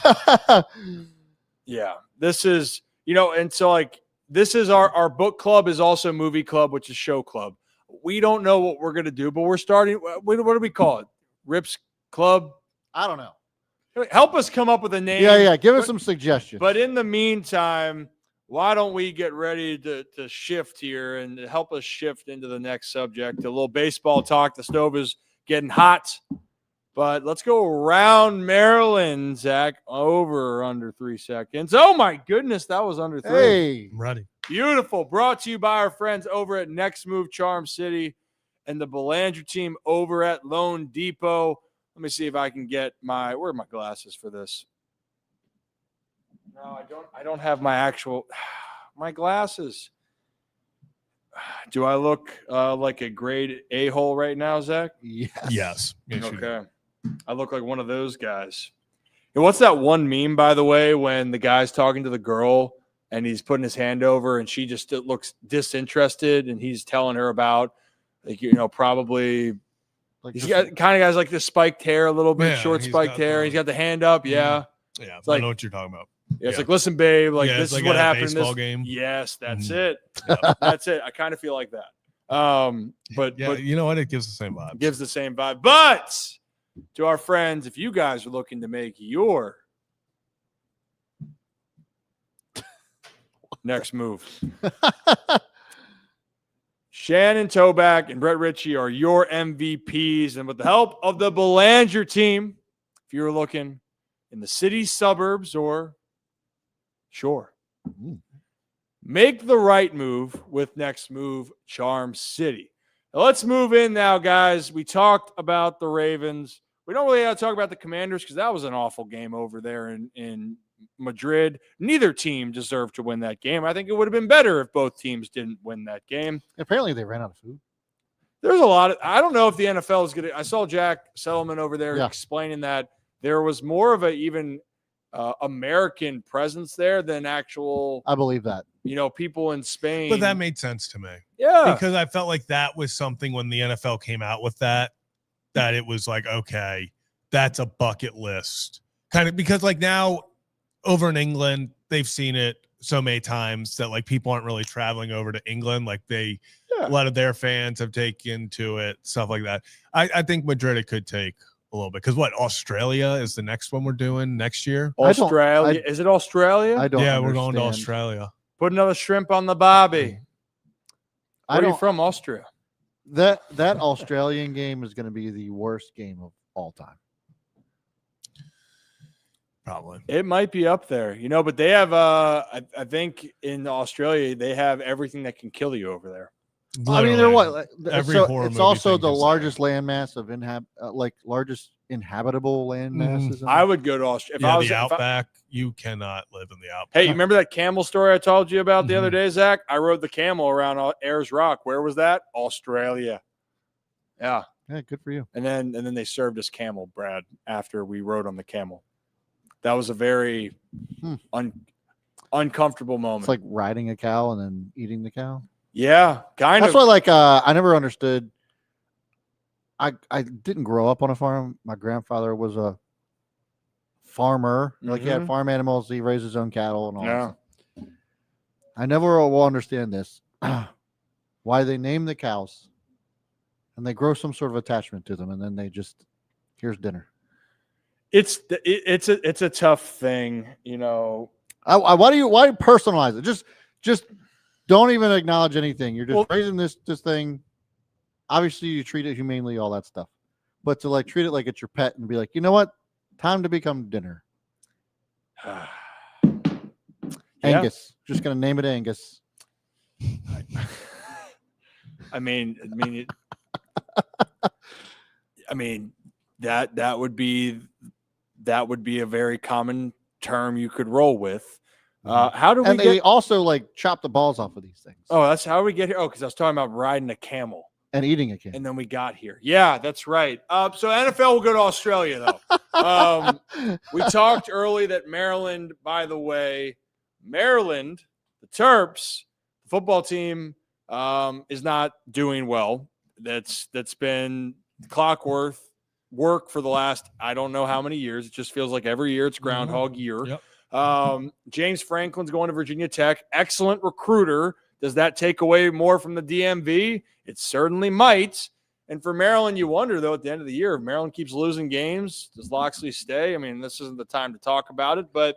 Speaker 1: Yeah. This is, and so like this is our book club is also movie club, which is show club. We don't know what we're going to do, but we're starting. What do we call it? Rips Club?
Speaker 2: I don't know.
Speaker 1: Help us come up with a name.
Speaker 2: Yeah. Give us some suggestions.
Speaker 1: But in the meantime, why don't we get ready to shift here and help us shift into the next subject? A little baseball talk. The stove is getting hot. But let's go around Maryland, Zach. Over or under 3 seconds. Oh, my goodness. That was under 3.
Speaker 2: Hey.
Speaker 3: I'm ready.
Speaker 1: Beautiful. Brought to you by our friends over at Next Move Charm City and the Belanger team over at Lone Depot. Let me see if I can get where are my glasses for this? No, I don't have my glasses. Do I look like a grade A-hole right now, Zach?
Speaker 2: Yes.
Speaker 1: Okay. I look like one of those guys. And what's that one meme, by the way, when the guy's talking to the girl and he's putting his hand over and she just looks disinterested and he's telling her about, probably
Speaker 2: like
Speaker 1: he's got kind of guys like this spiked hair, a little bit short spiked hair. He's got the hand up. Yeah.
Speaker 3: Yeah.
Speaker 1: It's like,
Speaker 3: I know what you're talking about.
Speaker 1: Yeah, it's like, listen, babe, like this is what happened in this
Speaker 3: game.
Speaker 1: Yes, that's it. Yep. That's it. I kind of feel like that. But
Speaker 3: you know what? It gives the same vibe.
Speaker 1: Gives the same vibe. But to our friends, if you guys are looking to make your next move, Shannon Toback and Brett Ritchie are your MVPs. And with the help of the Belanger team, if you're looking in the city, suburbs, or shore, make the right move with Next Move Charm City. Now let's move in now, guys. We talked about the Ravens. We don't really have to talk about the Commanders because that was an awful game over there in Madrid. Neither team deserved to win that game. I think it would have been better if both teams didn't win that game.
Speaker 2: Apparently they ran out of food.
Speaker 1: There's a lot of – I don't know if the NFL is going to – I saw Jack Settleman over there explaining that there was more of a even American presence there than actual –
Speaker 2: I believe that.
Speaker 1: People in Spain.
Speaker 3: But that made sense to me.
Speaker 1: Yeah.
Speaker 3: Because I felt like that was something when the NFL came out with that it was like, okay, that's a bucket list. Kind of because like now over in England, they've seen it so many times that like people aren't really traveling over to England. Like a lot of their fans have taken to it, stuff like that. I think Madrid it could take a little bit because Australia is the next one we're doing next year.
Speaker 1: Australia. Is it Australia?
Speaker 2: I don't understand.
Speaker 3: We're going to Australia.
Speaker 1: Put another shrimp on the bobby. Where are you from? Austria.
Speaker 2: That Australian game is going to be the worst game of all time.
Speaker 3: Probably.
Speaker 1: It might be up there, but they have I think in Australia they have everything that can kill you over there.
Speaker 2: I mean, they're what?
Speaker 3: Every horror
Speaker 2: it's
Speaker 3: movie
Speaker 2: also
Speaker 3: thing
Speaker 2: the
Speaker 3: is
Speaker 2: largest landmass of largest inhabitable land masses.
Speaker 1: I would go to Australia. If I was
Speaker 3: the outback, you cannot live in the outback.
Speaker 1: Hey, you remember that camel story I told you about the other day, Zach? I rode the camel around Ayers Rock. Where was that? Australia. Yeah.
Speaker 2: Yeah, good for you.
Speaker 1: And then they served us camel, Brad, after we rode on the camel. That was a very uncomfortable moment.
Speaker 2: It's like riding a cow and then eating the cow.
Speaker 1: Yeah, kind
Speaker 2: That's
Speaker 1: of.
Speaker 2: why, like, I never understood. I didn't grow up on a farm. My grandfather was a farmer. Like, he had farm animals. He raised his own cattle and all that. I never will understand this. Why they name the cows and they grow some sort of attachment to them, and then they just, here's dinner.
Speaker 1: It's a tough thing, you know.
Speaker 2: Why personalize it? Just don't even acknowledge anything. You're just raising this thing. Obviously, you treat it humanely, all that stuff. But to like treat it like it's your pet and be like, you know what? Time to become dinner. Angus. Just gonna name it Angus.
Speaker 1: I mean, that would be a very common term you could roll with. How do we?
Speaker 2: And they also like chop the balls off of these things.
Speaker 1: Oh, that's how we get here. Oh, because I was talking about riding a camel
Speaker 2: and eating a camel,
Speaker 1: and then we got here. Yeah, that's right. So NFL will go to Australia though. We talked early that Maryland, by the way, the Terps, the football team, is not doing well. That's been clockwork work for the last, I don't know how many years. It just feels like every year it's Groundhog Year.
Speaker 3: Yep.
Speaker 1: James Franklin's going to Virginia Tech. Excellent recruiter. Does that take away more from the DMV? It certainly might. And for Maryland, you wonder, though, at the end of the year, if Maryland keeps losing games, does Loxley stay? I mean, this isn't the time to talk about it, but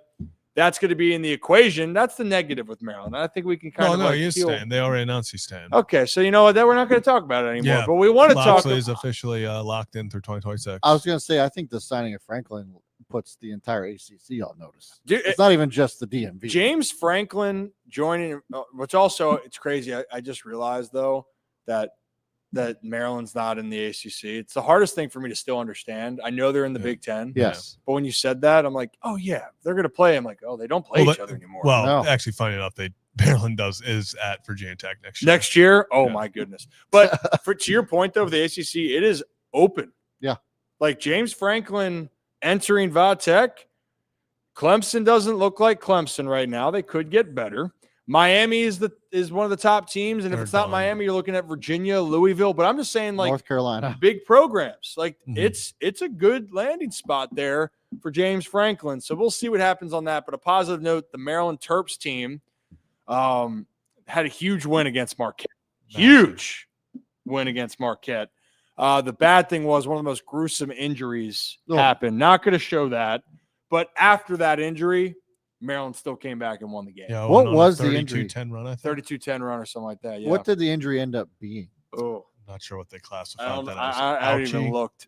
Speaker 1: that's going to be in the equation. That's the negative with Maryland. I think we can kind of
Speaker 3: he is staying. They already announced he's staying.
Speaker 1: Okay, so you know what? We're not going to talk about it anymore.
Speaker 3: Yeah,
Speaker 1: but we want to talk.
Speaker 3: Loxley is officially locked in through 2026.
Speaker 2: I was going to say, I think the signing of Franklin puts the entire ACC on notice.
Speaker 1: Dude,
Speaker 2: it's not even just the DMV.
Speaker 1: James Franklin joining, which also it's crazy. I just realized though that Maryland's not in the ACC. It's the hardest thing for me to still understand. I know they're in the Big Ten.
Speaker 2: Yes.
Speaker 1: But when you said that, I'm like, oh yeah, they're going to play. I'm like, oh, they don't play each other anymore.
Speaker 3: Well, actually, funny enough, Maryland is at Virginia Tech next year.
Speaker 1: Next year? Oh my goodness. But to your point though, the ACC, it is open.
Speaker 2: Yeah.
Speaker 1: Like James Franklin entering Va Tech. Clemson doesn't look like Clemson right now. They could get better. Miami is one of the top teams, and if it's not Miami, you're looking at Virginia, Louisville. But I'm just saying, like,
Speaker 2: North Carolina,
Speaker 1: big programs. Like it's a good landing spot there for James Franklin. So we'll see what happens on that. But a positive note: the Maryland Terps team had a huge win against Marquette. Huge win against Marquette. The bad thing was one of the most gruesome injuries happened. Not going to show that, but after that injury, Maryland still came back and won the game.
Speaker 3: Yeah,
Speaker 2: what was the injury?
Speaker 3: 32-10 run, I think.
Speaker 1: 32-10 run or something like that. Yeah.
Speaker 2: What did the injury end up being?
Speaker 1: Oh,
Speaker 3: not sure what they classified that as.
Speaker 1: I haven't even looked.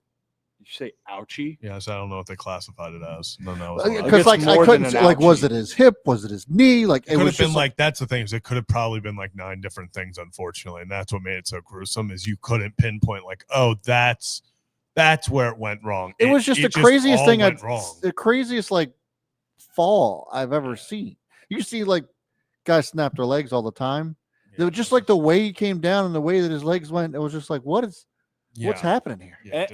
Speaker 1: Did you say ouchie?
Speaker 3: Yes, I don't know what they classified it as. No,
Speaker 2: because like I couldn't see, like, was it his hip? Was it his knee? Like
Speaker 3: it was just like that's the thing. Is it could have probably been like 9 different things, unfortunately, and that's what made it so gruesome. Is you couldn't pinpoint like, oh, that's where it went wrrong.
Speaker 2: It was just the craziest thing. The craziest like fall I've ever seen. You see like guys snap their legs all the time. They were just like the way he came down and the way that his legs went. It was just like, what's happening here?
Speaker 1: Yeah,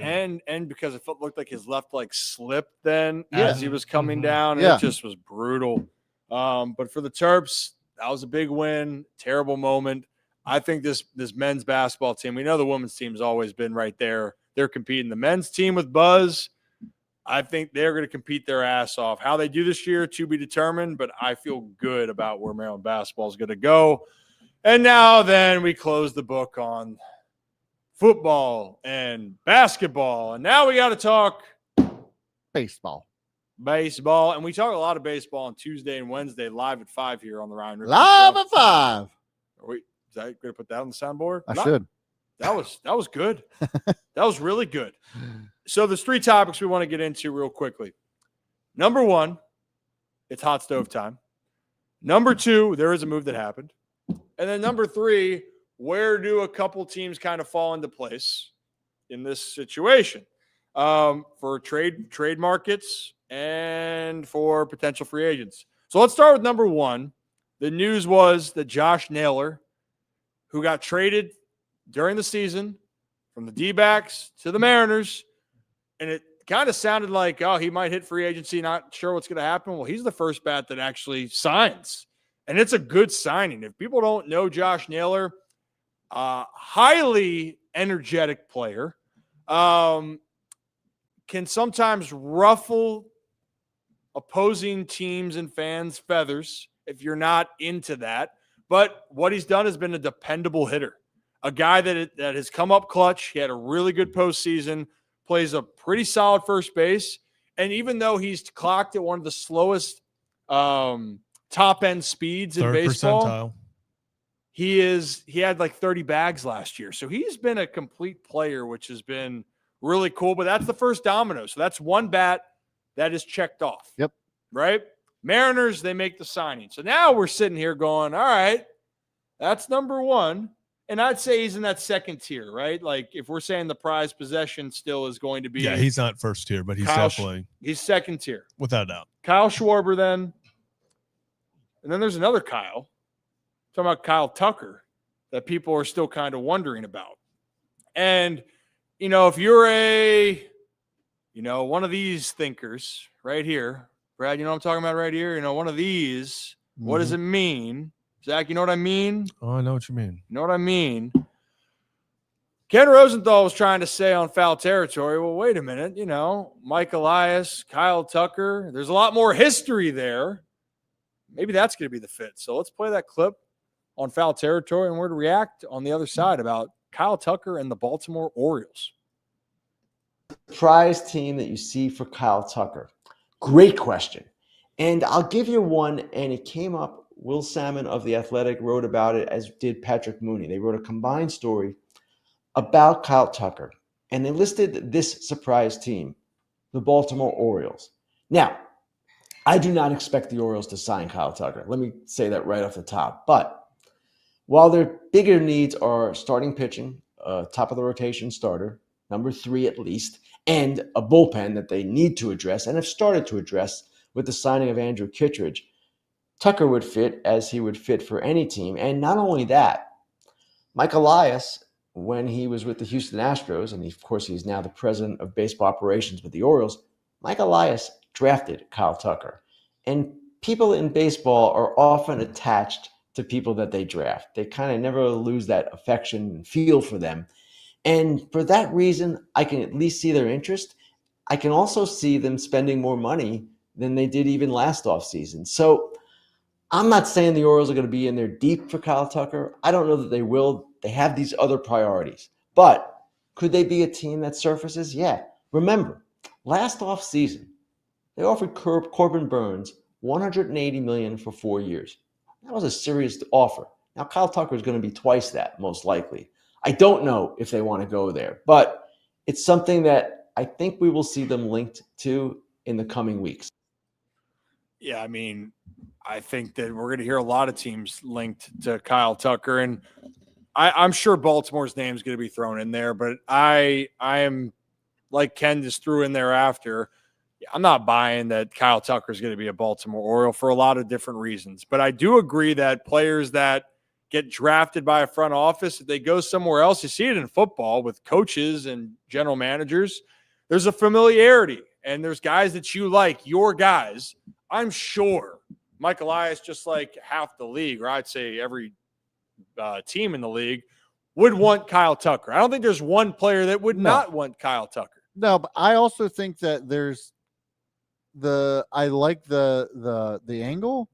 Speaker 1: and because it looked like his left leg slipped then as he was coming down. And it just was brutal. But for the Terps, that was a big win. Terrible moment. I think this men's basketball team, we know the women's team has always been right there. They're competing. The men's team with Buzz, I think they're going to compete their ass off. How they do this year, to be determined, but I feel good about where Maryland basketball is going to go. And now then we close the book on football and basketball. And now we got to talk
Speaker 2: baseball.
Speaker 1: And we talk a lot of baseball on Tuesday and Wednesday live at 5 here on the Ryan Ripken
Speaker 2: Live
Speaker 1: Show.
Speaker 2: at 5.
Speaker 1: Is that going to put that on the soundboard?
Speaker 2: I should.
Speaker 1: That was good. That was really good. So there's 3 topics we want to get into real quickly. Number 1, it's hot stove time. Number 2, there is a move that happened. And then number 3, where do a couple teams kind of fall into place in this situation for trade markets and for potential free agents? So let's start with number 1. The news was that Josh Naylor, who got traded during the season from the D-backs to the Mariners, and it kind of sounded like, oh, he might hit free agency, not sure what's going to happen. Well, he's the first bat that actually signs, and it's a good signing. If people don't know Josh Naylor, highly energetic player, can sometimes ruffle opposing teams and fans' feathers if you're not into that. But what he's done has been a dependable hitter, a guy that has come up clutch. He had a really good postseason, plays a pretty solid first base. And even though he's clocked at one of the slowest top-end speeds in baseball,
Speaker 3: percentile.
Speaker 1: he had like 30 bags last year. So he's been a complete player, which has been really cool. But that's the first domino. So that's one bat that is checked off.
Speaker 2: Yep.
Speaker 1: Right? Mariners, they make the signing. So now we're sitting here going, all right, that's number one. And I'd say he's in that second tier, right? Like if we're saying the prize possession still is going to be.
Speaker 3: Yeah, he's not first tier, but he's definitely.
Speaker 1: He's second tier.
Speaker 3: Without a doubt.
Speaker 1: Kyle Schwarber then. And then there's another Kyle. Talking about Kyle Tucker that people are still kind of wondering about. And, if you're one of these thinkers right here, Brad, you know what I'm talking about right here? One of these, what does it mean? Zach, you know what I mean?
Speaker 3: Oh, I know what you mean.
Speaker 1: You know what I mean? Ken Rosenthal was trying to say on Foul Territory, well, wait a minute, Mike Elias, Kyle Tucker, there's a lot more history there. Maybe that's going to be the fit. So let's play that clip on Foul Territory, and we're to react on the other side about Kyle Tucker and the Baltimore Orioles.
Speaker 11: Surprise team that you see for Kyle Tucker? Great question. And I'll give you one, and it came up. Will Salmon of The Athletic wrote about it, as did Patrick Mooney. They wrote a combined story about Kyle Tucker, and they listed this surprise team, the Baltimore Orioles. Now, I do not expect the Orioles to sign Kyle Tucker. Let me say that right off the top. But while their bigger needs are starting pitching, top of the rotation starter, number 3 at least, and a bullpen that they need to address and have started to address with the signing of Andrew Kittredge, Tucker would fit as he would fit for any team. And not only that, Mike Elias, when he was with the Houston Astros, and of course he's now the president of baseball operations with the Orioles, Mike Elias drafted Kyle Tucker. And people in baseball are often attached to people that they draft. They kind of never lose that affection and feel for them. And for that reason, I can at least see their interest. I can also see them spending more money than they did even last offseason. So I'm not saying the Orioles are going to be in there deep for Kyle Tucker. I don't know that they will. They have these other priorities. But could they be a team that surfaces? Yeah. Remember, last offseason, they offered Corbin Burns $180 million for 4 years. That was a serious offer. Now, Kyle Tucker is going to be twice that, most likely. I don't know if they want to go there, but it's something that I think we will see them linked to in the coming weeks.
Speaker 1: Yeah, I mean, I think that we're going to hear a lot of teams linked to Kyle Tucker, and I'm sure Baltimore's name is going to be thrown in there, but I am, like Ken just threw in there after, I'm not buying that Kyle Tucker is going to be a Baltimore Oriole for a lot of different reasons. But I do agree that players that get drafted by a front office, if they go somewhere else, you see it in football with coaches and general managers, there's a familiarity, and there's guys that you like, your guys. I'm sure Mike Elias, just like half the league, or I'd say every team in the league, would want Kyle Tucker. I don't think there's one player that would not want Kyle Tucker.
Speaker 2: No, but I also think that I like the angle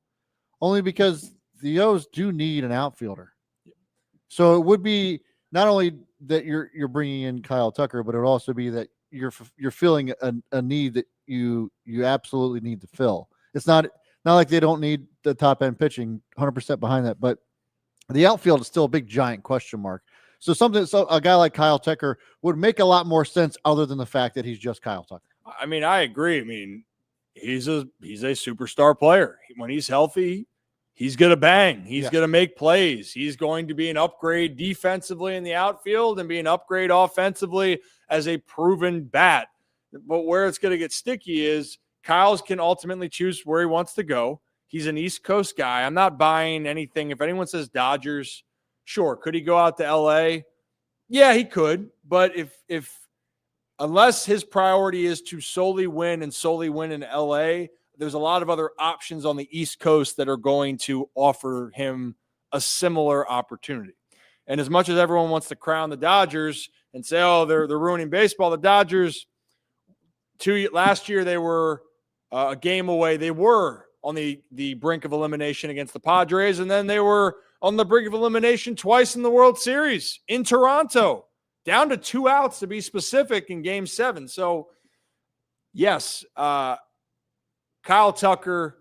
Speaker 2: only because the O's do need an outfielder. So it would be not only that you're bringing in Kyle Tucker, but it would also be that you're filling a need that you absolutely need to fill. It's not like they don't need the top end pitching, 100% behind that, but the outfield is still a big giant question mark. So a guy like Kyle Tucker would make a lot more sense other than the fact that he's just Kyle Tucker.
Speaker 1: I mean, I agree. I mean, he's a superstar player. When he's healthy, he's going to bang. He's going to make plays. He's going to be an upgrade defensively in the outfield and be an upgrade offensively as a proven bat. But where it's going to get sticky is Kyle's can ultimately choose where he wants to go. He's an East Coast guy. I'm not buying anything. If anyone says Dodgers, sure. Could he go out to LA? Yeah, he could. But if unless his priority is to solely win in LA, there's a lot of other options on the East Coast that are going to offer him a similar opportunity. And as much as everyone wants to crown the Dodgers and say, oh, they're ruining baseball, the Dodgers, last year they were a game away. They were on the brink of elimination against the Padres, and then they were on the brink of elimination twice in the World Series in Toronto, down to 2 outs to be specific in Game 7. So, yes, Kyle Tucker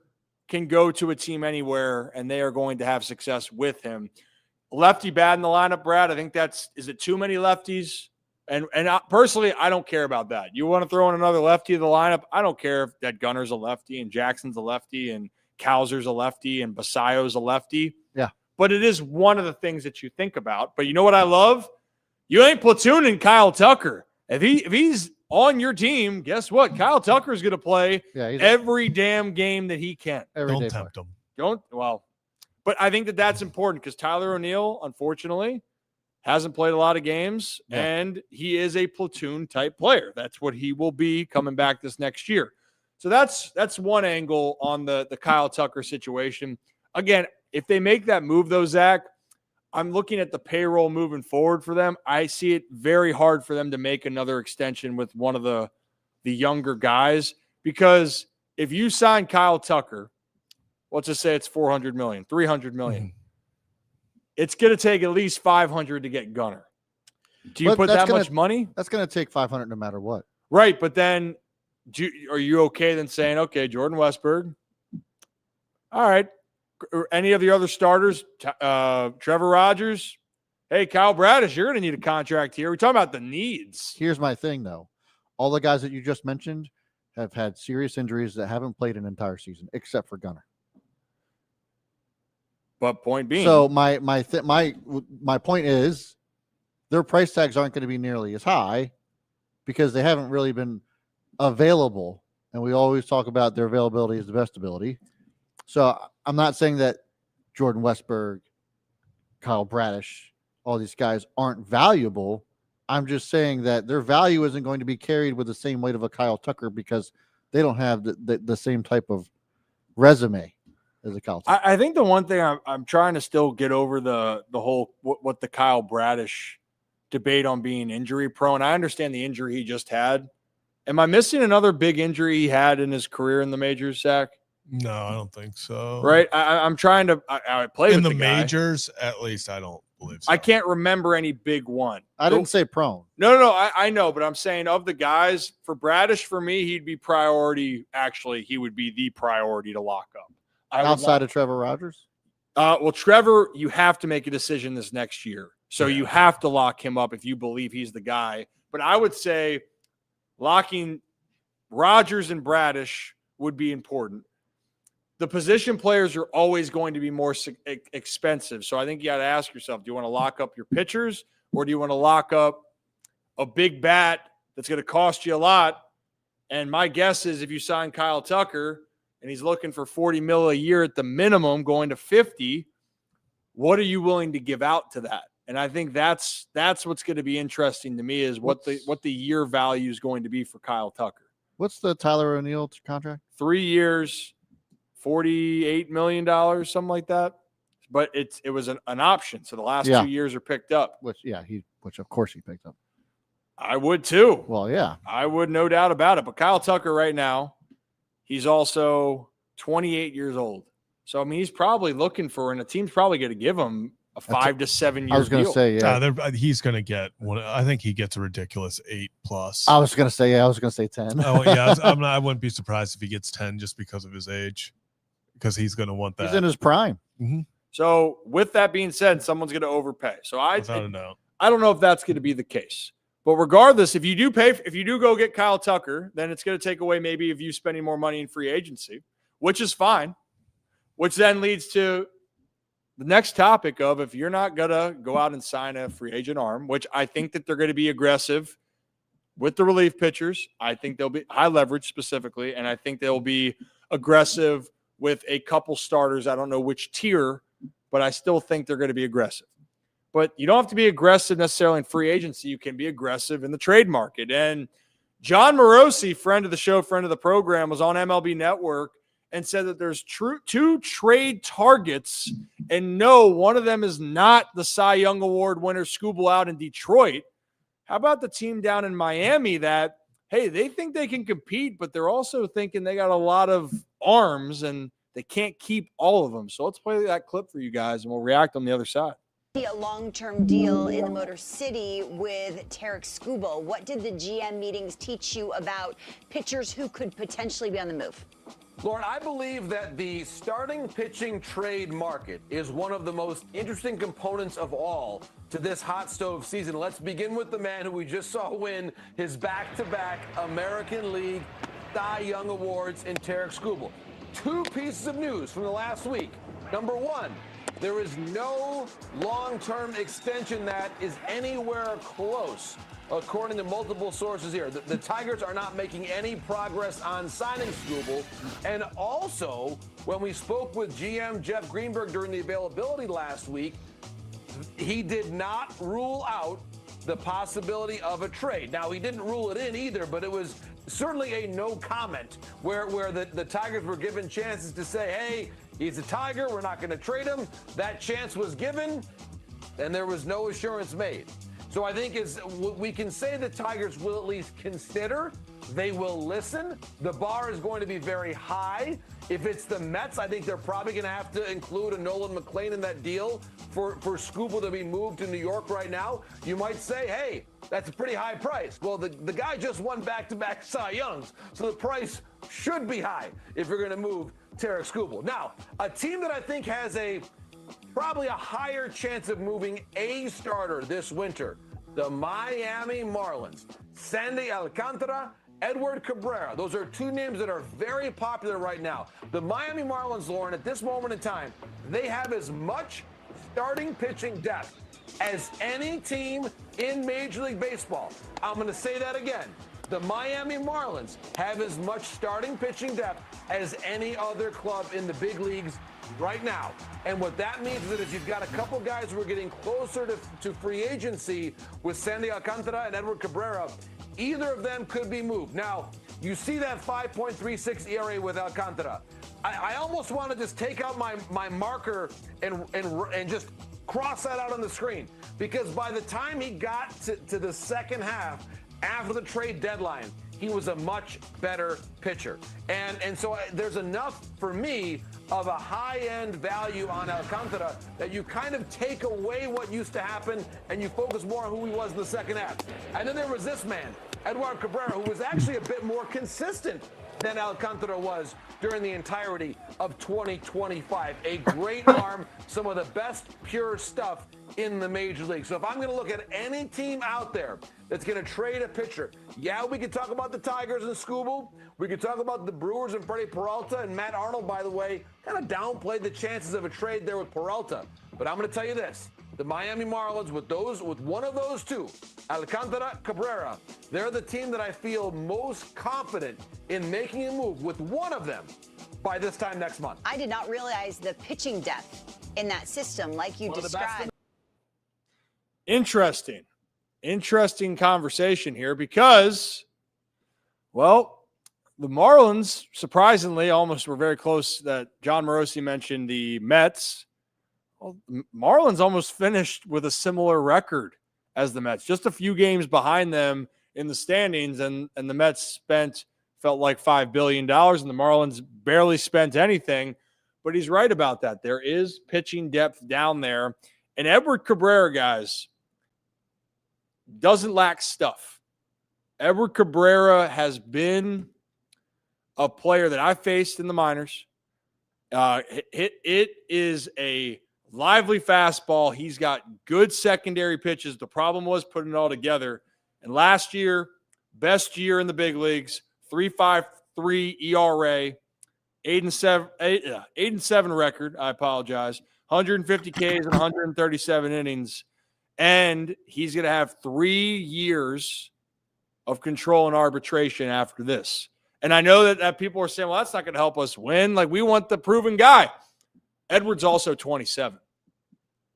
Speaker 1: can go to a team anywhere, and they are going to have success with him. Lefty bad in the lineup, Brad. I think is it too many lefties? And personally, I don't care about that. You want to throw in another lefty to the lineup? I don't care if that Gunner's a lefty and Jackson's a lefty and Kowser's a lefty and Basayo's a lefty.
Speaker 2: Yeah.
Speaker 1: But it is one of the things that you think about. But you know what I love? You ain't platooning Kyle Tucker. If he's on your team, guess what? Kyle Tucker's going to play every damn game that he can.
Speaker 3: Don't tempt him.
Speaker 1: But I think that's important because Tyler O'Neill, unfortunately, hasn't played a lot of games, and he is a platoon-type player. That's what he will be coming back this next year. So that's one angle on the Kyle Tucker situation. Again, if they make that move, though, Zach, I'm looking at the payroll moving forward for them. I see it very hard for them to make another extension with one of the younger guys because if you sign Kyle Tucker, let's just say it's $400 million, $300 million. It's going to take at least $500 to get Gunner. Do you put that much money?
Speaker 2: That's going to take $500 no matter what.
Speaker 1: Right, but then are you okay then saying, okay, Jordan Westburg, all right, any of the other starters, Trevor Rogers, hey, Kyle Bradish, you're going to need a contract here. We're talking about the needs.
Speaker 2: Here's my thing, though. All the guys that you just mentioned have had serious injuries that haven't played an entire season, except for Gunner.
Speaker 1: But point being,
Speaker 2: so my point is, their price tags aren't going to be nearly as high because they haven't really been available, and we always talk about their availability is the best ability. So I'm not saying that Jordan Westburg, Kyle Bradish, all these guys aren't valuable. I'm just saying that their value isn't going to be carried with the same weight of a Kyle Tucker because they don't have the same type of resume as a Kyle Tucker.
Speaker 1: I think the one thing I'm trying to still get over the whole what the Kyle Bradish debate on being injury prone. I understand the injury he just had. Am I missing another big injury he had in his career in the majors, Zach?
Speaker 3: No, I don't think so.
Speaker 1: Right? I'm trying to I play
Speaker 3: in
Speaker 1: with
Speaker 3: the
Speaker 1: guy.
Speaker 3: Majors, at least I don't believe so.
Speaker 1: I can't remember any big one.
Speaker 2: I didn't say prone.
Speaker 1: No. I know, but I'm saying of the guys, for Bradish, for me, he'd be priority. Actually, he would be the priority to lock up.
Speaker 2: Outside of Trevor Rogers?
Speaker 1: Well, Trevor, you have to make a decision this next year. So you have to lock him up if you believe he's the guy. But I would say locking Rogers and Bradish would be important. The position players are always going to be more expensive. So I think you got to ask yourself, do you want to lock up your pitchers or do you want to lock up a big bat that's going to cost you a lot? And my guess is if you sign Kyle Tucker and he's looking for $40 million a year at the minimum, going to 50, what are you willing to give out to that? And I think that's what's going to be interesting to me is what the year value is going to be for Kyle Tucker.
Speaker 2: What's the Tyler O'Neill contract?
Speaker 1: 3 years, $48 million, something like that. But it was an option. So the last 2 years are picked up.
Speaker 2: Which of course he picked up.
Speaker 1: I would too.
Speaker 2: Well, yeah.
Speaker 1: I would, no doubt about it. But Kyle Tucker right now, he's also 28 years old. So, I mean, he's probably looking for, and the team's probably going to give him a 5 to 7 year deal.
Speaker 2: I was going to say,
Speaker 3: he's going to get one. I think he gets a ridiculous 8+.
Speaker 2: I was going to say 10.
Speaker 3: Oh, yeah. I wouldn't be surprised if he gets 10 just because of his age, because he's going to want that.
Speaker 2: He's in his prime.
Speaker 3: Mm-hmm.
Speaker 1: So, with that being said, someone's going to overpay. So, I don't know if that's going to be the case. But regardless, if you do go get Kyle Tucker, then it's going to take away maybe of you spending more money in free agency, which is fine, which then leads to the next topic of if you're not going to go out and sign a free agent arm, which I think that they're going to be aggressive with the relief pitchers. I think they'll be high leverage specifically, and I think they'll be aggressive with a couple starters. I don't know which tier, but I still think they're going to be aggressive. But you don't have to be aggressive necessarily in free agency. You can be aggressive in the trade market. And John Morosi, friend of the show, friend of the program, was on MLB Network and said that there's two trade targets, and no, one of them is not the Cy Young Award winner Skubal out in Detroit. How about the team down in Miami that, hey, they think they can compete, but they're also thinking they got a lot of arms and they can't keep all of them. So let's play that clip for you guys, and we'll react on the other side.
Speaker 12: A long-term deal in the Motor City with Tarik Skubal. What did the GM meetings teach you about pitchers who could potentially be on the move?
Speaker 13: Lauren, I believe that the starting pitching trade market is one of the most interesting components of all to this hot stove season. Let's begin with the man who we just saw win his back-to-back American League Cy Young Awards in Tarik Skubal. Two pieces of news from the last week. Number one, there is no long-term extension that is anywhere close, according to multiple sources here. The Tigers are not making any progress on signing Skubal. And also, when we spoke with GM Jeff Greenberg during the availability last week, he did not rule out the possibility of a trade. Now, he didn't rule it in either, but it was certainly a no comment where the Tigers were given chances to say, hey, he's a Tiger, we're not going to trade him. That chance was given, and there was no assurance made. So I think we can say the Tigers will at least consider. They will listen. The bar is going to be very high. If it's the Mets, I think they're probably going to have to include a Nolan McLean in that deal for Skubal to be moved to New York right now. You might say, hey, that's a pretty high price. Well, the guy just won back-to-back Cy Youngs, so the price should be high if you're going to move Tarik Skubal. Now, a team that I think has probably a higher chance of moving a starter this winter, the Miami Marlins. Sandy Alcantara, Edward Cabrera. Those are two names that are very popular right now. The Miami Marlins, Lauren, at this moment in time, they have as much starting pitching depth as any team in Major League Baseball. I'm going to say that again. The Miami Marlins have as much starting pitching depth as any other club in the big leagues right now. And what that means is that if you've got a couple guys who are getting closer to free agency with Sandy Alcantara and Edward Cabrera, either of them could be moved. Now, you see that 5.36 ERA with Alcantara. I almost want to just take out my marker and just cross that out on the screen, because by the time he got to the second half after the trade deadline, he was a much better pitcher. And so there's enough for me of a high-end value on Alcantara that you kind of take away what used to happen and you focus more on who he was in the second half. And then there was this man, Edward Cabrera, who was actually a bit more consistent than Alcantara was during the entirety of 2025. A great arm, some of the best pure stuff in the major league. So if I'm going to look at any team out there that's going to trade a pitcher, yeah, we could talk about the Tigers and Skubal. We could talk about the Brewers and Freddie Peralta, and Matt Arnold, by the way, kind of downplayed the chances of a trade there with Peralta. But I'm going to tell you this. The Miami Marlins, with one of those two, Alcantara, Cabrera, they're the team that I feel most confident in making a move with one of them by this time next month.
Speaker 12: I did not realize the pitching depth in that system like you described.
Speaker 1: Interesting conversation here because, well, the Marlins, surprisingly, almost were very close. That John Morosi mentioned the Mets. Well, Marlins almost finished with a similar record as the Mets, just a few games behind them in the standings, and the Mets felt like $5 billion, and the Marlins barely spent anything. But he's right about that. There is pitching depth down there. And Edward Cabrera, guys, doesn't lack stuff. Edward Cabrera has been a player that I faced in the minors. It is a lively fastball. He's got good secondary pitches. The problem was putting it all together. And last year, best year in the big leagues, 3.53 ERA, 8-7 record. I apologize. 150 Ks and 137 innings. And he's going to have 3 years of control and arbitration after this. And I know that people are saying, well, that's not going to help us win. Like, we want the proven guy. Edward's also 27.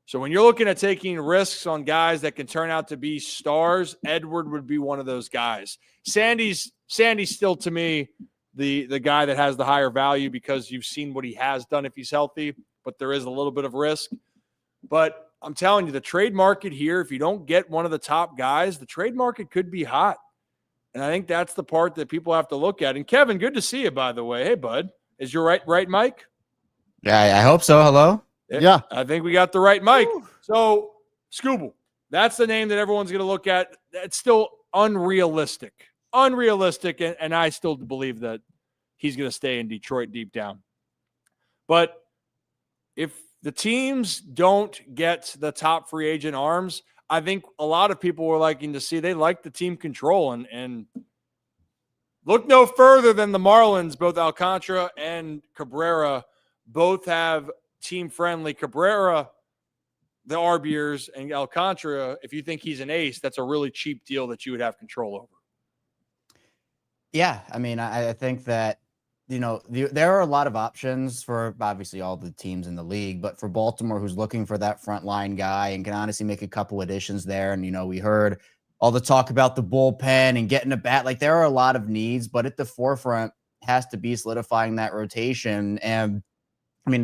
Speaker 1: So when you're looking at taking risks on guys that can turn out to be stars, Edward would be one of those guys. Sandy's still, to me, the guy that has the higher value because you've seen what he has done if he's healthy, but there is a little bit of risk. But I'm telling you, the trade market here, if you don't get one of the top guys, the trade market could be hot. And I think that's the part that people have to look at. And Kevin, good to see you, by the way. Hey, bud. Is your right mic?
Speaker 14: Yeah, I hope so. Hello?
Speaker 2: Yeah.
Speaker 1: I think we got the right mic. So, Scooble, that's the name that everyone's going to look at. It's still unrealistic. And I still believe that he's going to stay in Detroit deep down. But if the teams don't get the top free agent arms, I think a lot of people were liking to see they like the team control. And look no further than the Marlins. Both Alcantara and Cabrera both have team-friendly. Cabrera, the RBers, and Alcantara, if you think he's an ace, that's a really cheap deal that you would have control over.
Speaker 14: Yeah, I mean, I think that, there are a lot of options for obviously all the teams in the league, but for Baltimore, who's looking for that frontline guy and can honestly make a couple additions there. And, we heard all the talk about the bullpen and getting a bat. Like, there are a lot of needs, but at the forefront has to be solidifying that rotation. And, I mean,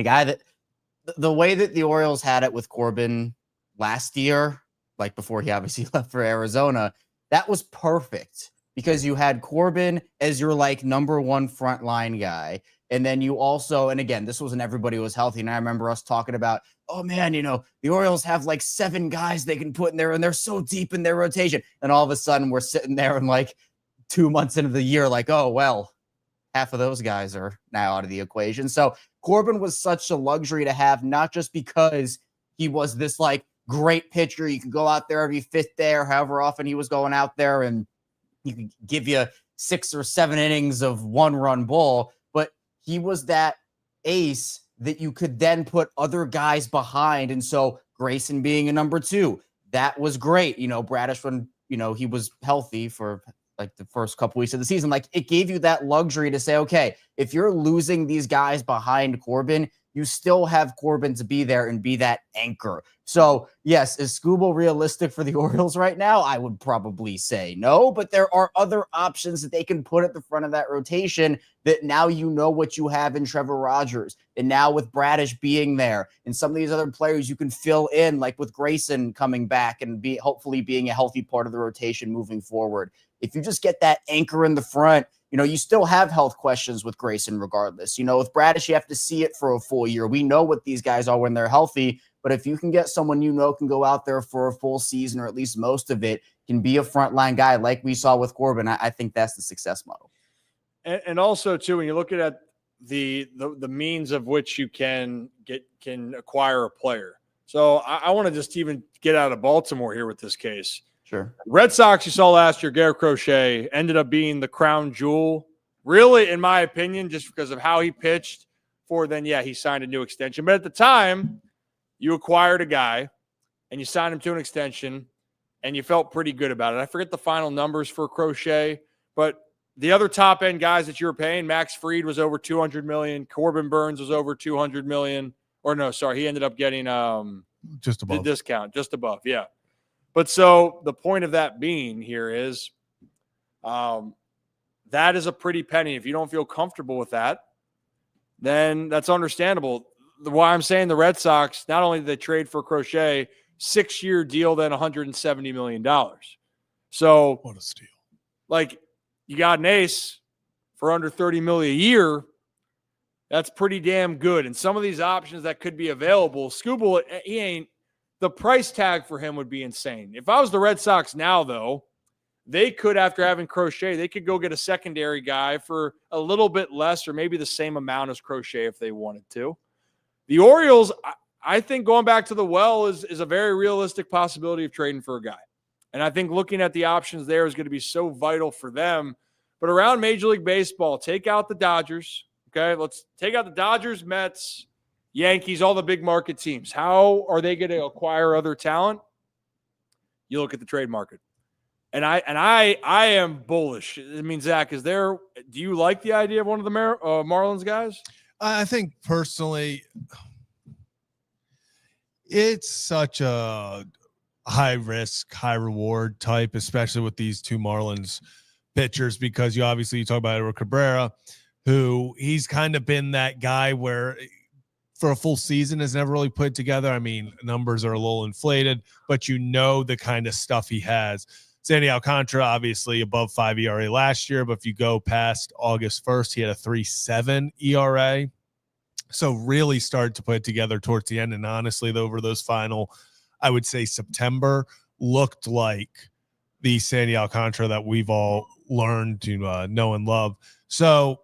Speaker 14: the way that the Orioles had it with Corbin last year, like before he obviously left for Arizona, that was perfect because you had Corbin as your like number one frontline guy. And then you also, and again, this wasn't everybody was healthy. And I remember us talking about, oh man, the Orioles have like 7 guys they can put in there and they're so deep in their rotation. And all of a sudden we're sitting there and like 2 months into the year, like, oh, well, half of those guys are now out of the equation. So Corbin was such a luxury to have, not just because he was this like great pitcher. You can go out there every 5th day or however often he was going out there and he could give you 6 or 7 innings of 1-run ball, but he was that ace that you could then put other guys behind. And so Grayson being a number 2, that was great. Bradish, when, he was healthy for like the first couple weeks of the season, like it gave you that luxury to say, okay, if you're losing these guys behind Corbin, you still have Corbin to be there and be that anchor. So yes, is Scooble realistic for the Orioles right now? I would probably say no, but there are other options that they can put at the front of that rotation that now what you have in Trevor Rogers. And now with Bradish being there and some of these other players you can fill in, like with Grayson coming back and hopefully being a healthy part of the rotation moving forward. If you just get that anchor in the front, you still have health questions with Grayson regardless. With Bradish, you have to see it for a full year. We know what these guys are when they're healthy, but if you can get someone can go out there for a full season or at least most of it, can be a frontline guy like we saw with Corbin, I think that's the success model.
Speaker 1: And also, too, when you're looking at the means of which you can acquire a player. So I want to just even get out of Baltimore here with this case.
Speaker 14: Sure.
Speaker 1: Red Sox, you saw last year, Garrett Crochet ended up being the crown jewel. Really, in my opinion, just because of how he pitched he signed a new extension. But at the time, you acquired a guy and you signed him to an extension and you felt pretty good about it. I forget the final numbers for Crochet, but the other top end guys that you were paying, Max Fried was over $200 million. Corbin Burns was over $200 million. Or no, sorry, he ended up getting
Speaker 3: just above
Speaker 1: the discount, just above. Yeah. But so the point of that being here is that is a pretty penny. If you don't feel comfortable with that, then that's understandable. Why I'm saying the Red Sox, not only did they trade for Crochet, 6-year deal, then $170 million. So
Speaker 3: what a steal.
Speaker 1: Like, you got an ace for under $30 million a year. That's pretty damn good. And some of these options that could be available, Scooble, the price tag for him would be insane. If I was the Red Sox now, though, they could, after having Crochet, they could go get a secondary guy for a little bit less or maybe the same amount as Crochet if they wanted to. The Orioles, I think going back to the well is a very realistic possibility of trading for a guy. And I think looking at the options there is going to be so vital for them. But around Major League Baseball, take out the Dodgers. Okay, let's take out the Dodgers, Mets, Yankees, all the big market teams. How are they going to acquire other talent? You look at the trade market. And I am bullish. I mean, Zach, do you like the idea of one of the Marlins guys?
Speaker 3: I think personally, It's such a high risk, high reward type, especially with these two Marlins pitchers, because you talk about Edward Cabrera, who he's kind of been that guy where for a full season has never really put it together. I mean, numbers are a little inflated, but the kind of stuff he has. Sandy Alcantara, obviously above 5 ERA last year, but if you go past August 1st, he had a 3.7 ERA. So really started to put it together towards the end. And honestly, over those final, I would say September, looked like the Sandy Alcantara that we've all learned to know and love. So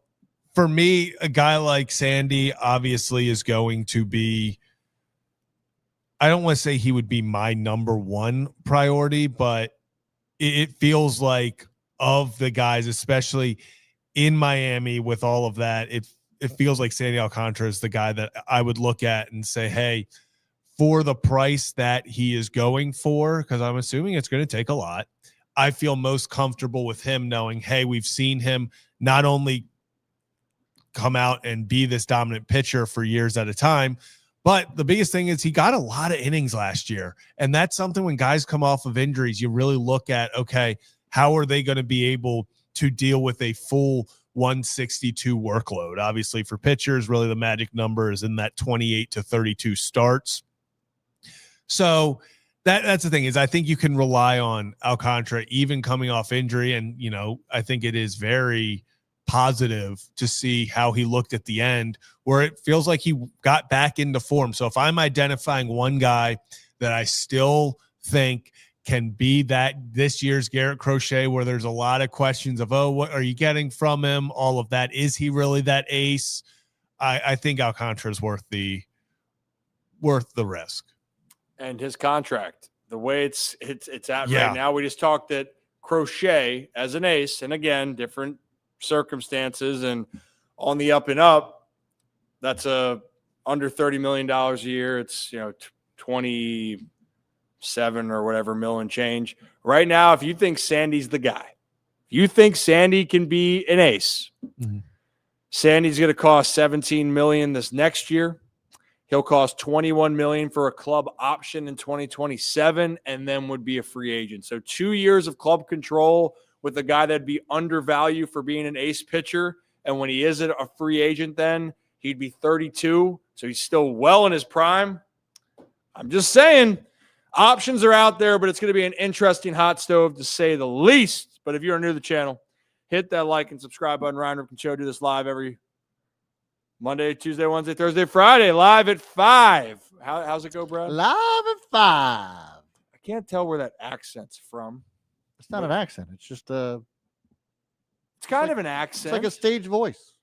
Speaker 3: for me, a guy like Sandy obviously is going to be, I don't want to say he would be my number one priority, but it feels like of the guys, especially in Miami with all of that, it feels like Sandy Alcantara is the guy that I would look at and say, hey, for the price that he is going for, because I'm assuming it's going to take a lot, I feel most comfortable with him knowing, hey, we've seen him not only come out and be this dominant pitcher for years at a time, but the biggest thing is he got a lot of innings last year. And that's something when guys come off of injuries, you really look at, okay, how are they going to be able to deal with a full 162 workload? Obviously for pitchers, really the magic number is in that 28 to 32 starts. So that's the thing, is I think you can rely on Alcantara even coming off injury. And, I think it is very positive to see how he looked at the end, where it feels like he got back into form. So if I'm identifying one guy that I still think can be that this year's Garrett Crochet, where there's a lot of questions of, what are you getting from him? All of that. Is he really that ace? I think Alcantara is worth the risk.
Speaker 1: And his contract, the way it's at
Speaker 3: Yeah.
Speaker 1: right now, we just talked that Crochet as an ace, and again, different circumstances and on the up and up, that's under $30 million a year. It's 27 or whatever million change right now. If you think Sandy's the guy, if you think Sandy can be an ace, Sandy's going to cost $17 million this next year. He'll cost $21 million for a club option in 2027, and then would be a free agent. So 2 years of club control with a guy that'd be undervalued for being an ace pitcher. And when he is a free agent, then he'd be 32. So he's still well in his prime. I'm just saying, options are out there, but it's going to be an interesting hot stove to say the least. But if you're new to the channel, hit that like and subscribe button. Ryan Ripken Show. Do this live every Monday, Tuesday, Wednesday, Thursday, Friday, live at 5. How's it go, Brad?
Speaker 2: Live at 5.
Speaker 1: I can't tell where that accent's from.
Speaker 2: It's not an accent. It's just
Speaker 1: it's kind of an accent.
Speaker 2: It's like a stage voice.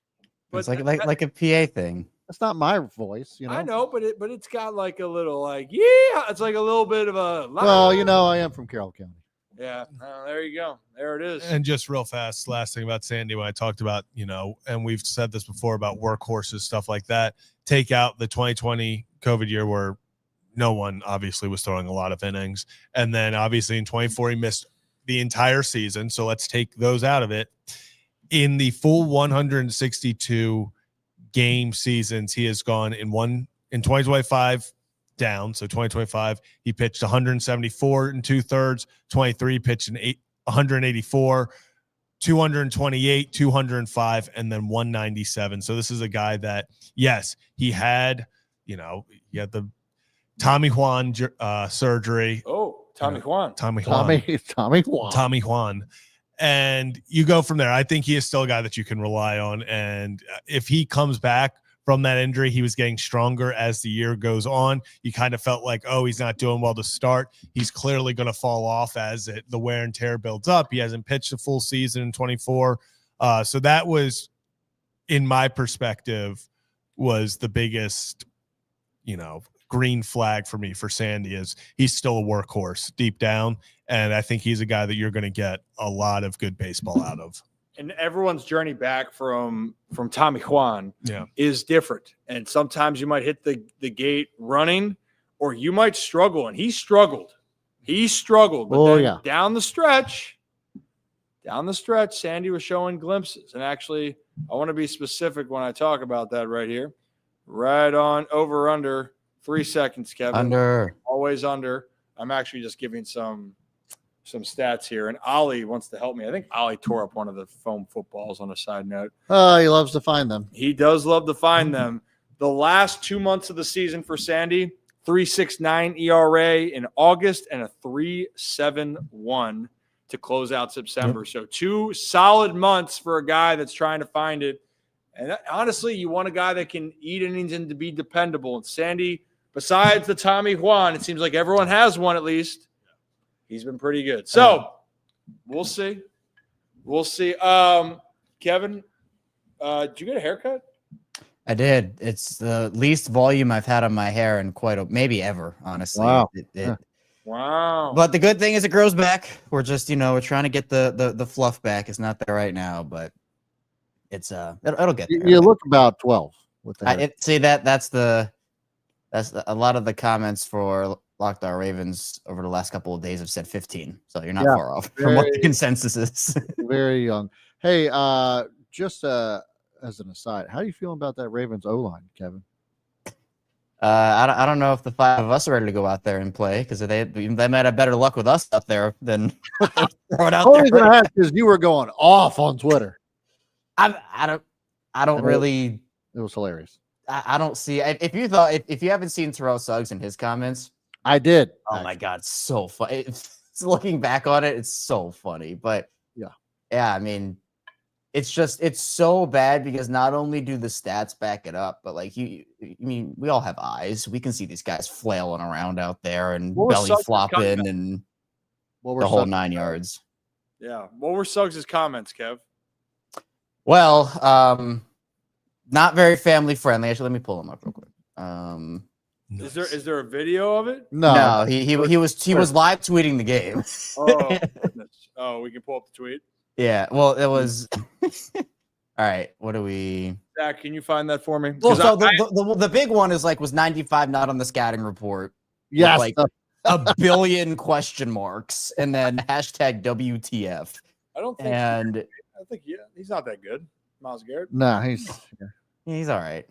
Speaker 14: It's like a PA thing.
Speaker 2: That's not my voice,
Speaker 1: I know, but it's got like a little it's like a little bit of a.
Speaker 2: Well, I am from Carroll County.
Speaker 1: Yeah, there you go. There it is.
Speaker 3: And just real fast, last thing about Sandy, when I talked about, and we've said this before about workhorses, stuff like that, take out the 2020 COVID year where no one obviously was throwing a lot of innings. And then obviously in 24, he missed the entire season. So let's take those out of it. In the full 162 game seasons, he has gone in 2025 down. So 2025, he pitched 174 and 2/3, 23 pitched 184, 228, 205, and then 197. So this is a guy that, yes, he had the Tommy Juan surgery.
Speaker 1: Oh, Tommy Juan.
Speaker 3: Tommy Juan. And you go from there. I think he is still a guy that you can rely on. And if he comes back from that injury, he was getting stronger as the year goes on. You kind of felt like, he's not doing well to start. He's clearly going to fall off as the wear and tear builds up. He hasn't pitched a full season in 24. So that was, in my perspective, was the biggest, green flag for me for Sandy. Is he's still a workhorse deep down. And I think he's a guy that you're going to get a lot of good baseball out of.
Speaker 1: And everyone's journey back from Tommy Juan is different. And sometimes you might hit the gate running, or you might struggle. And he struggled. But down the stretch, Sandy was showing glimpses. And actually, I want to be specific when I talk about that right here. Right on over under 3 seconds, Kevin.
Speaker 14: Under.
Speaker 1: Always under. I'm actually just giving some stats here. And Ollie wants to help me. I think Ollie tore up one of the foam footballs on a side note.
Speaker 2: Oh, he loves to find them.
Speaker 1: He does love to find them. The last 2 months of the season for Sandy, 3.69 ERA in August and a 3.71 to close out September.
Speaker 2: Yep.
Speaker 1: So 2 solid months for a guy that's trying to find it. And honestly, you want a guy that can eat innings and to be dependable. And Sandy, besides the Tommy Juan, it seems like everyone has one at least. He's been pretty good. So we'll see. We'll see. Kevin, did you get a haircut?
Speaker 14: I did. It's the least volume I've had on my hair in maybe ever, honestly.
Speaker 2: Wow.
Speaker 1: Wow.
Speaker 14: But the good thing is it grows back. We're just, we're trying to get the fluff back. It's not there right now, but it's it'll get there.
Speaker 2: You look about 12 with that.
Speaker 14: That's a lot of the comments for Locked On Ravens over the last couple of days have said 15. So you're not far off from what the consensus is.
Speaker 2: Very young. Hey, just as an aside, how are you feeling about that Ravens O-line, Kevin?
Speaker 14: I don't know if the 5 of us are ready to go out there and play because they might have better luck with us out there than throwing out
Speaker 2: Only going to ask because you were going off on Twitter.
Speaker 14: I don't really.
Speaker 2: It was hilarious.
Speaker 14: I don't see if you haven't seen Terrell Suggs and his comments.
Speaker 2: I did.
Speaker 14: Oh my God, so funny. Looking back on it, it's so funny. But yeah. I mean, it's so bad because not only do the stats back it up, but like we all have eyes. We can see these guys flailing around out there and belly flopping and the whole 9 yards.
Speaker 1: Yeah. What were Suggs' comments, Kev?
Speaker 14: Well, not very family friendly. Actually, let me pull them up real quick.
Speaker 1: Is there a video of it?
Speaker 14: No. He was live tweeting the game.
Speaker 1: Oh, goodness. We can pull up the tweet.
Speaker 14: Yeah. Well, it was. All right. What do we?
Speaker 1: Zach, can you find that for me?
Speaker 14: Well, so the big one was 95 not on the scouting report.
Speaker 2: Yes.
Speaker 14: Like a billion question marks and then hashtag WTF.
Speaker 1: I don't think.
Speaker 14: And
Speaker 1: I think he's not that good, Myles Garrett.
Speaker 2: No,
Speaker 14: he's all right.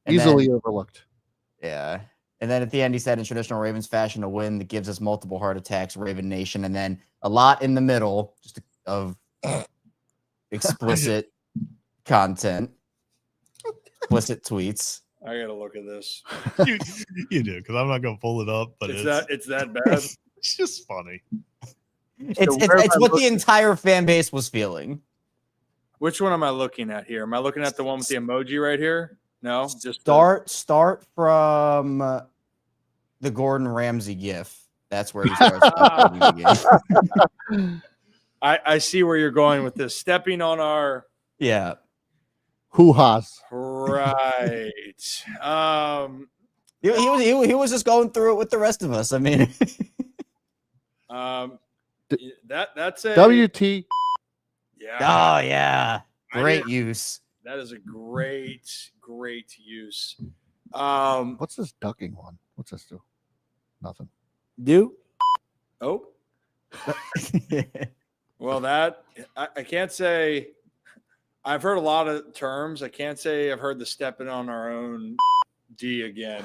Speaker 2: Easily overlooked.
Speaker 14: Yeah. And then at the end, he said, in traditional Ravens fashion, a win that gives us multiple heart attacks, Raven Nation. And then a lot in the middle just of explicit content, explicit tweets.
Speaker 1: I got to look at this.
Speaker 3: you do, because I'm not going to pull it up. But
Speaker 1: it's that bad.
Speaker 3: It's just funny.
Speaker 14: It's what the entire fan base was feeling.
Speaker 1: Which one am I looking at here? Am I looking at the one with the emoji right here? No, just
Speaker 14: start from the Gordon Ramsey gif. That's where he starts.
Speaker 1: I see where you're going with this. Stepping on our
Speaker 2: hoo-has.
Speaker 1: Right.
Speaker 14: He was just going through it with the rest of us. I mean,
Speaker 1: that's a
Speaker 2: WT.
Speaker 1: Yeah.
Speaker 14: Oh yeah. Great use.
Speaker 1: That is a great use.
Speaker 2: What's this ducking one? What's this do? Nothing.
Speaker 1: Oh. Well, that I can't say. I've heard a lot of terms. I can't say I've heard the stepping on our own D again.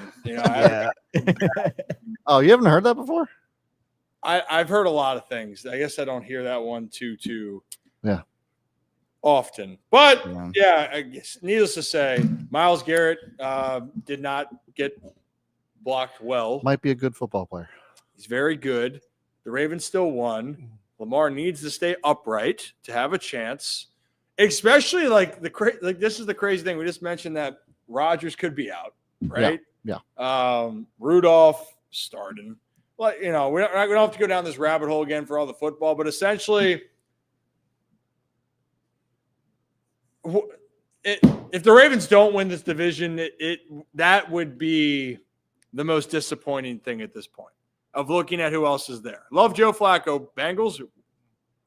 Speaker 2: Oh, you haven't heard that before?
Speaker 1: I've heard a lot of things. I guess I don't hear that one too often. But I guess needless to say, Myles Garrett did not get blocked well.
Speaker 2: Might be a good football player.
Speaker 1: He's very good. The Ravens still won. Lamar needs to stay upright to have a chance. Especially this is the crazy thing. We just mentioned that Rodgers could be out, right?
Speaker 2: Yeah.
Speaker 1: Rudolph starting. Well, we don't have to go down this rabbit hole again for all the football, but essentially, if the Ravens don't win this division, that would be the most disappointing thing at this point of looking at who else is there. Love Joe Flacco. Bengals,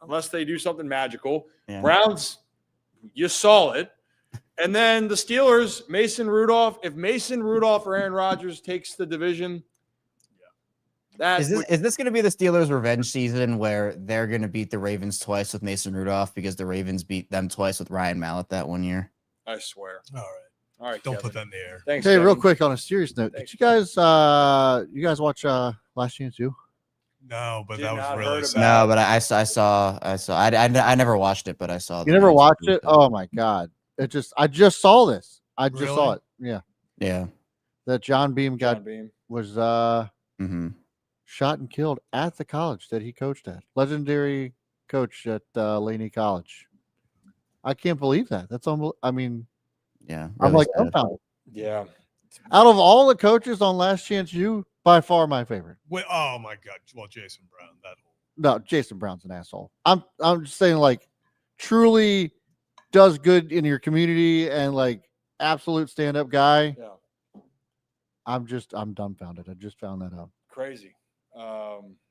Speaker 1: unless they do something magical. Yeah. Browns, you saw it. And then the Steelers, Mason Rudolph. If Mason Rudolph or Aaron Rodgers takes the division,
Speaker 14: is this going to be the Steelers' revenge season where they're going to beat the Ravens twice with Mason Rudolph because the Ravens beat them twice with Ryan Mallett that one year?
Speaker 1: I swear.
Speaker 3: All right.
Speaker 1: All right,
Speaker 3: Don't
Speaker 1: Kevin.
Speaker 3: put that in the air.
Speaker 1: Thanks.
Speaker 2: Hey,
Speaker 1: Kevin.
Speaker 2: real quick on a serious note, did you guys watch Last Chance U?
Speaker 3: No, but
Speaker 1: Did
Speaker 3: that
Speaker 1: not
Speaker 3: was really
Speaker 1: heard
Speaker 3: sad.
Speaker 14: No, but I saw. I never watched it, but I saw.
Speaker 2: You never watched it? Oh my god! I just saw this. I just
Speaker 3: Really?
Speaker 2: saw it. Yeah,
Speaker 14: Yeah.
Speaker 2: that John Beam was
Speaker 14: Mm-hmm.
Speaker 2: shot and killed at the college that he coached at. Legendary coach at Laney College. I can't believe that. That's almost. I mean,
Speaker 14: Yeah.
Speaker 2: I'm
Speaker 14: really
Speaker 2: like
Speaker 14: sad.
Speaker 2: dumbfounded.
Speaker 1: Yeah.
Speaker 2: Out of all the coaches on Last Chance U, by far my favorite.
Speaker 3: Wait, oh my God! Well, Jason Brown.
Speaker 2: No, Jason Brown's an asshole. I'm just saying, like, truly does good in your community and like absolute stand up guy.
Speaker 1: Yeah.
Speaker 2: I'm dumbfounded. I just found that out.
Speaker 1: Crazy.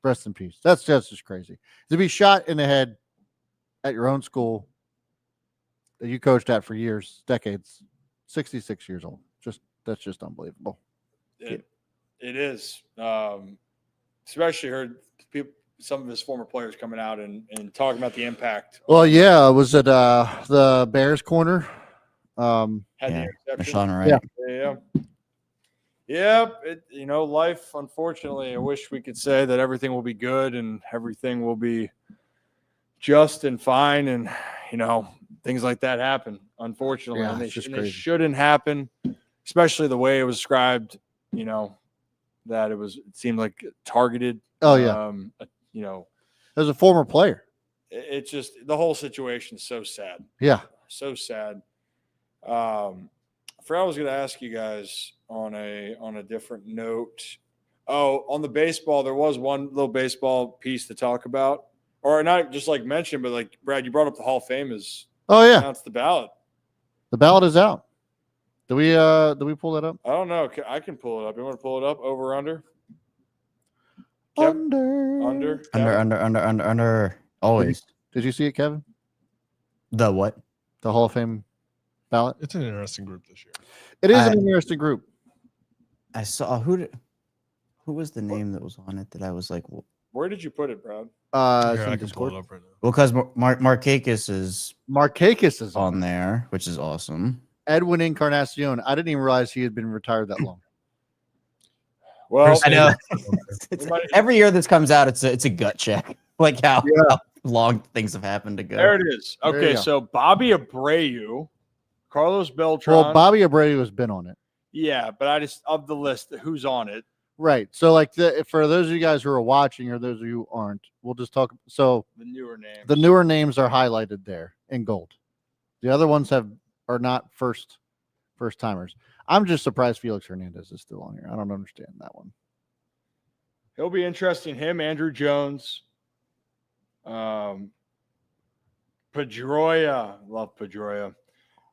Speaker 2: Rest in peace. That's just crazy. To be shot in the head at your own school that you coached at for years, decades, 66 years old. That's just unbelievable.
Speaker 1: It is. Especially heard some of his former players coming out and talking about the impact.
Speaker 2: Well, yeah, I was at the Bears corner.
Speaker 1: Had
Speaker 14: Yeah.
Speaker 1: the interception.
Speaker 14: Rashawn Wright.
Speaker 2: Yeah.
Speaker 1: Yeah. Life, unfortunately, I wish we could say that everything will be good and everything will be just and fine. And, things like that happen, unfortunately.
Speaker 2: Yeah,
Speaker 1: and
Speaker 2: it's just
Speaker 1: they
Speaker 2: crazy.
Speaker 1: shouldn't happen, especially the way it was described, that it seemed like targeted.
Speaker 2: Oh, yeah. As a former player.
Speaker 1: It's just the whole situation is so sad.
Speaker 2: Yeah.
Speaker 1: So sad. I forgot I was going to ask you guys on a different note. Oh, on the baseball, there was one little baseball piece to talk about, or not just like mention, but like Brad, you brought up the Hall of Fame is announced the ballot.
Speaker 2: The ballot is out. Do we pull that up?
Speaker 1: I don't know. I can pull it up. You want to pull it up? Over under?
Speaker 14: Under. Always.
Speaker 2: Did you see it, Kevin?
Speaker 14: The what?
Speaker 2: The Hall of Fame ballot?
Speaker 3: It's an interesting group this year.
Speaker 2: It is an interesting group.
Speaker 14: I saw who was the name that was on it that I was like,
Speaker 1: Where did you put it, Brad?
Speaker 2: It's in
Speaker 3: I can pull
Speaker 2: Discord.
Speaker 3: it up right now.
Speaker 14: well, because Markakis is
Speaker 2: on
Speaker 14: on there, which is awesome.
Speaker 2: Edwin Encarnacion. I didn't even realize he had been retired that long.
Speaker 1: Well,
Speaker 14: I know. Every year this comes out, it's a gut check, like how long things have happened to go.
Speaker 1: There it is.
Speaker 2: There you
Speaker 1: Okay,
Speaker 2: go.
Speaker 1: so Bobby Abreu, Carlos Beltran.
Speaker 2: Well, Bobby Abreu has been on it.
Speaker 1: Yeah, but I just of the list, who's on it?
Speaker 2: Right. So, like, for those of you guys who are watching or those of you who aren't, we'll just talk. So,
Speaker 1: The newer names.
Speaker 2: the newer names are highlighted there in gold. The other ones are not first timers. I'm just surprised Felix Hernandez is still on here. I don't understand that one.
Speaker 1: He'll be interesting. Him, Andrew Jones, Pedroia. Love Pedroia.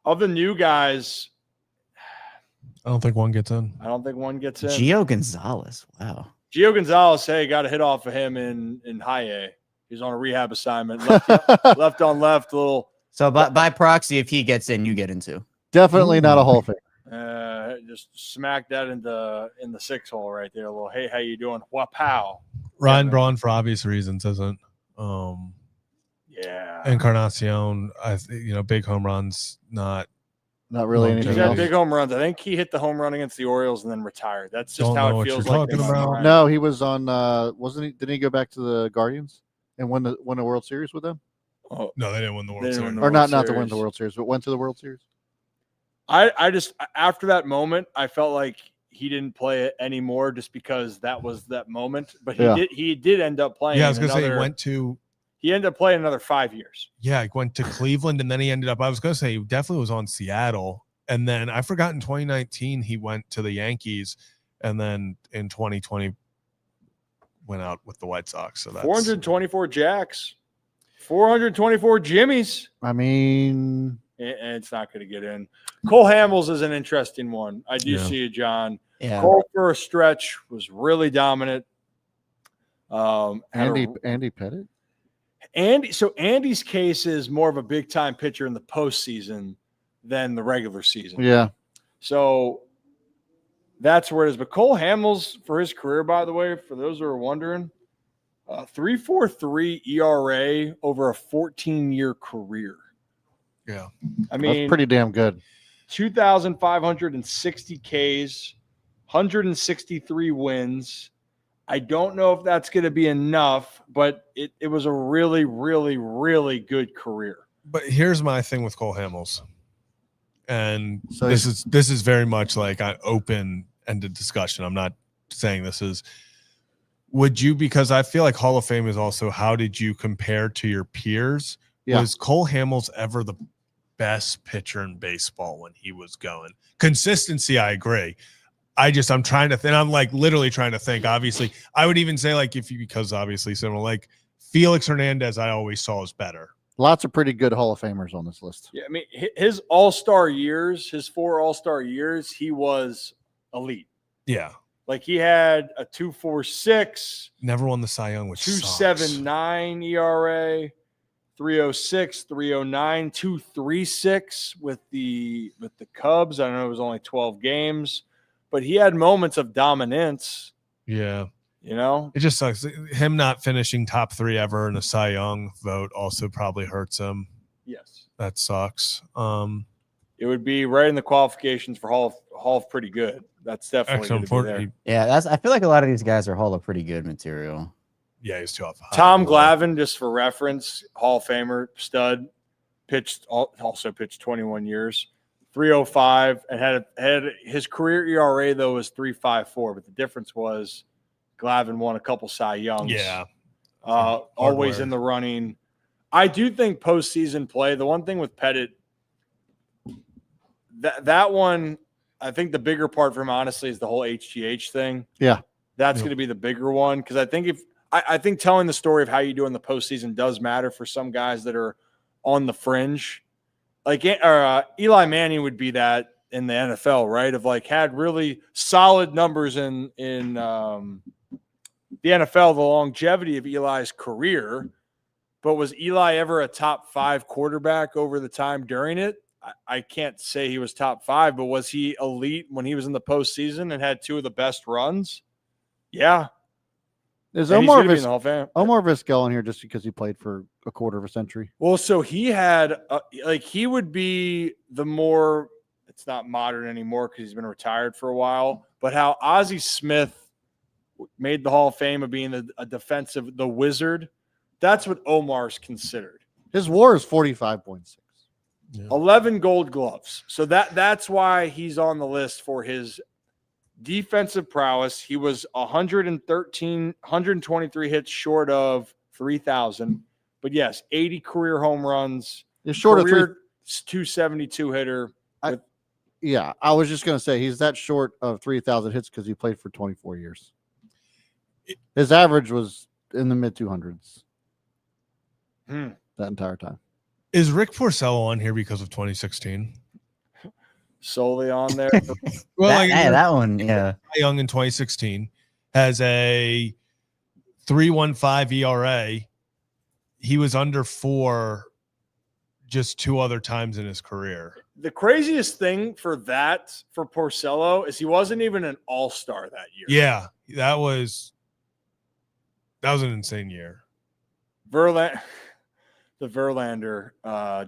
Speaker 1: Of the new guys,
Speaker 3: I don't think one gets in.
Speaker 1: I don't think one gets in.
Speaker 14: Gio Gonzalez. Wow.
Speaker 1: Gio Gonzalez, hey, got a hit off of him in high A. He's on a rehab assignment. Left on left, little.
Speaker 14: So by proxy, if he gets in, you get into.
Speaker 2: Definitely not a Hall of Fame.
Speaker 1: Just smack that in the 6 hole right there. A little, hey, how you doing? Wapow.
Speaker 3: Ryan Braun, for obvious reasons, isn't.
Speaker 1: Yeah.
Speaker 3: Encarnacion, big home runs, not
Speaker 2: really
Speaker 1: He's
Speaker 2: anything
Speaker 1: had
Speaker 2: else.
Speaker 1: big home runs. I think he hit the home run against the Orioles and then retired. That's just
Speaker 3: Don't know
Speaker 1: how it
Speaker 3: what
Speaker 1: feels
Speaker 3: you're
Speaker 1: like.
Speaker 3: talking about.
Speaker 2: No, he was on. Wasn't he? Didn't he go back to the Guardians and win the World Series with them?
Speaker 1: Oh,
Speaker 3: No, they didn't win the World
Speaker 1: They didn't
Speaker 3: Series.
Speaker 1: win
Speaker 2: Or not to win
Speaker 1: Series.
Speaker 2: the World Series, but went to the World Series.
Speaker 1: I just after that moment, I felt like he didn't play it anymore just because that was that moment. But he did end up playing.
Speaker 3: Yeah, I was gonna say
Speaker 1: he ended up playing another 5 years.
Speaker 3: Yeah, he went to Cleveland and then he ended up. I was gonna say he definitely was on Seattle, and then I forgot in 2019 he went to the Yankees, and then in 2020 went out with the White Sox. So that's
Speaker 1: 424 jacks, 424 jimmies.
Speaker 2: I mean,
Speaker 1: and it's not going to get in. Cole Hamels is an interesting one. I do see it, John.
Speaker 14: Yeah.
Speaker 1: Cole for a stretch was really dominant.
Speaker 2: Andy Pettit.
Speaker 1: So Andy's case is more of a big time pitcher in the postseason than the regular season.
Speaker 2: Yeah.
Speaker 1: So that's where it is. But Cole Hamels for his career, by the way, for those who are wondering, 3.43 ERA over a 14-year career.
Speaker 3: Yeah.
Speaker 1: I mean,
Speaker 2: that's pretty damn good.
Speaker 1: 2,560 Ks, 163 wins. I don't know if that's going to be enough, but it was a really, really, really good career.
Speaker 3: But here's my thing with Cole Hamels. And
Speaker 2: So
Speaker 3: this is very much like an open-ended discussion. I'm not saying this is would you, because I feel like Hall of Fame is also how did you compare to your peers?
Speaker 2: Yeah.
Speaker 3: Was Cole Hamels ever the best pitcher in baseball when he was going? Consistency, I agree. I'm trying to think. I'm like literally trying to think. Obviously, I would even say like because obviously similar, like Felix Hernandez, I always saw as better.
Speaker 2: Lots of pretty good Hall of Famers on this list.
Speaker 1: Yeah, I mean, his all-star years, his 4 all-star years, he was elite.
Speaker 3: Yeah.
Speaker 1: Like he had a 2.46,
Speaker 3: Never won the Cy Young, which
Speaker 1: 2.79 ERA, 3.06, 3.09, 2.36 with the Cubs. I know it was only 12 games, but he had moments of dominance.
Speaker 3: Yeah.
Speaker 1: You know,
Speaker 3: it just sucks. Him not finishing top 3 ever in a Cy Young vote also probably hurts him.
Speaker 1: Yes.
Speaker 3: That sucks.
Speaker 1: It would be right in the qualifications for Hall of Pretty Good. That's definitely going to be there.
Speaker 14: Yeah, I feel like a lot of these guys are Hall of Pretty Good material.
Speaker 3: Yeah, he's too off.
Speaker 1: Tom Glavine, just for reference, Hall of Famer, stud, also pitched 21 years, 3.05, and had his career ERA though was 3.54. But the difference was Glavine won a couple Cy Youngs.
Speaker 3: Yeah,
Speaker 1: always in the running. I do think postseason play. The one thing with Pettit, that one, I think the bigger part for him honestly is the whole HGH thing.
Speaker 2: Yeah,
Speaker 1: that's going to be the bigger one because I think telling the story of how you do in the postseason does matter for some guys that are on the fringe. Like Eli Manning would be that in the NFL, right? Of like had really solid numbers in the NFL, the longevity of Eli's career. But was Eli ever a top 5 quarterback over the time during it? I can't say he was top 5, but was he elite when he was in the postseason and had 2 of the best runs? Yeah.
Speaker 2: Is
Speaker 1: And
Speaker 2: Omar
Speaker 1: he's gonna be in the Hall of Fame.
Speaker 2: Omar Vizquel in here just because he played for a quarter of a century?
Speaker 1: Well, so he had he would be the more, it's not modern anymore because he's been retired for a while, but how Ozzie Smith made the Hall of Fame of being the wizard, that's what Omar's considered.
Speaker 2: His WAR is 45.6.
Speaker 3: Yeah.
Speaker 1: 11 gold gloves. So that's why he's on the list for his defensive prowess. He was 123 hits short of 3,000. But yes, 80 career home runs.
Speaker 2: He's short of
Speaker 1: 272 hitter.
Speaker 2: Yeah, I was just going to say he's that short of 3,000 hits because he played for 24 years. His average was in the mid 200s that entire time.
Speaker 3: Is Rick Porcello on here because of 2016?
Speaker 1: Solely on there.
Speaker 3: Well,
Speaker 14: that one, yeah.
Speaker 3: Young in 2016 has a 3.15 ERA. He was under 4 just 2 other times in his career.
Speaker 1: The craziest thing for Porcello is he wasn't even an all-star that year.
Speaker 3: Yeah, that was an insane year.
Speaker 1: The Verlander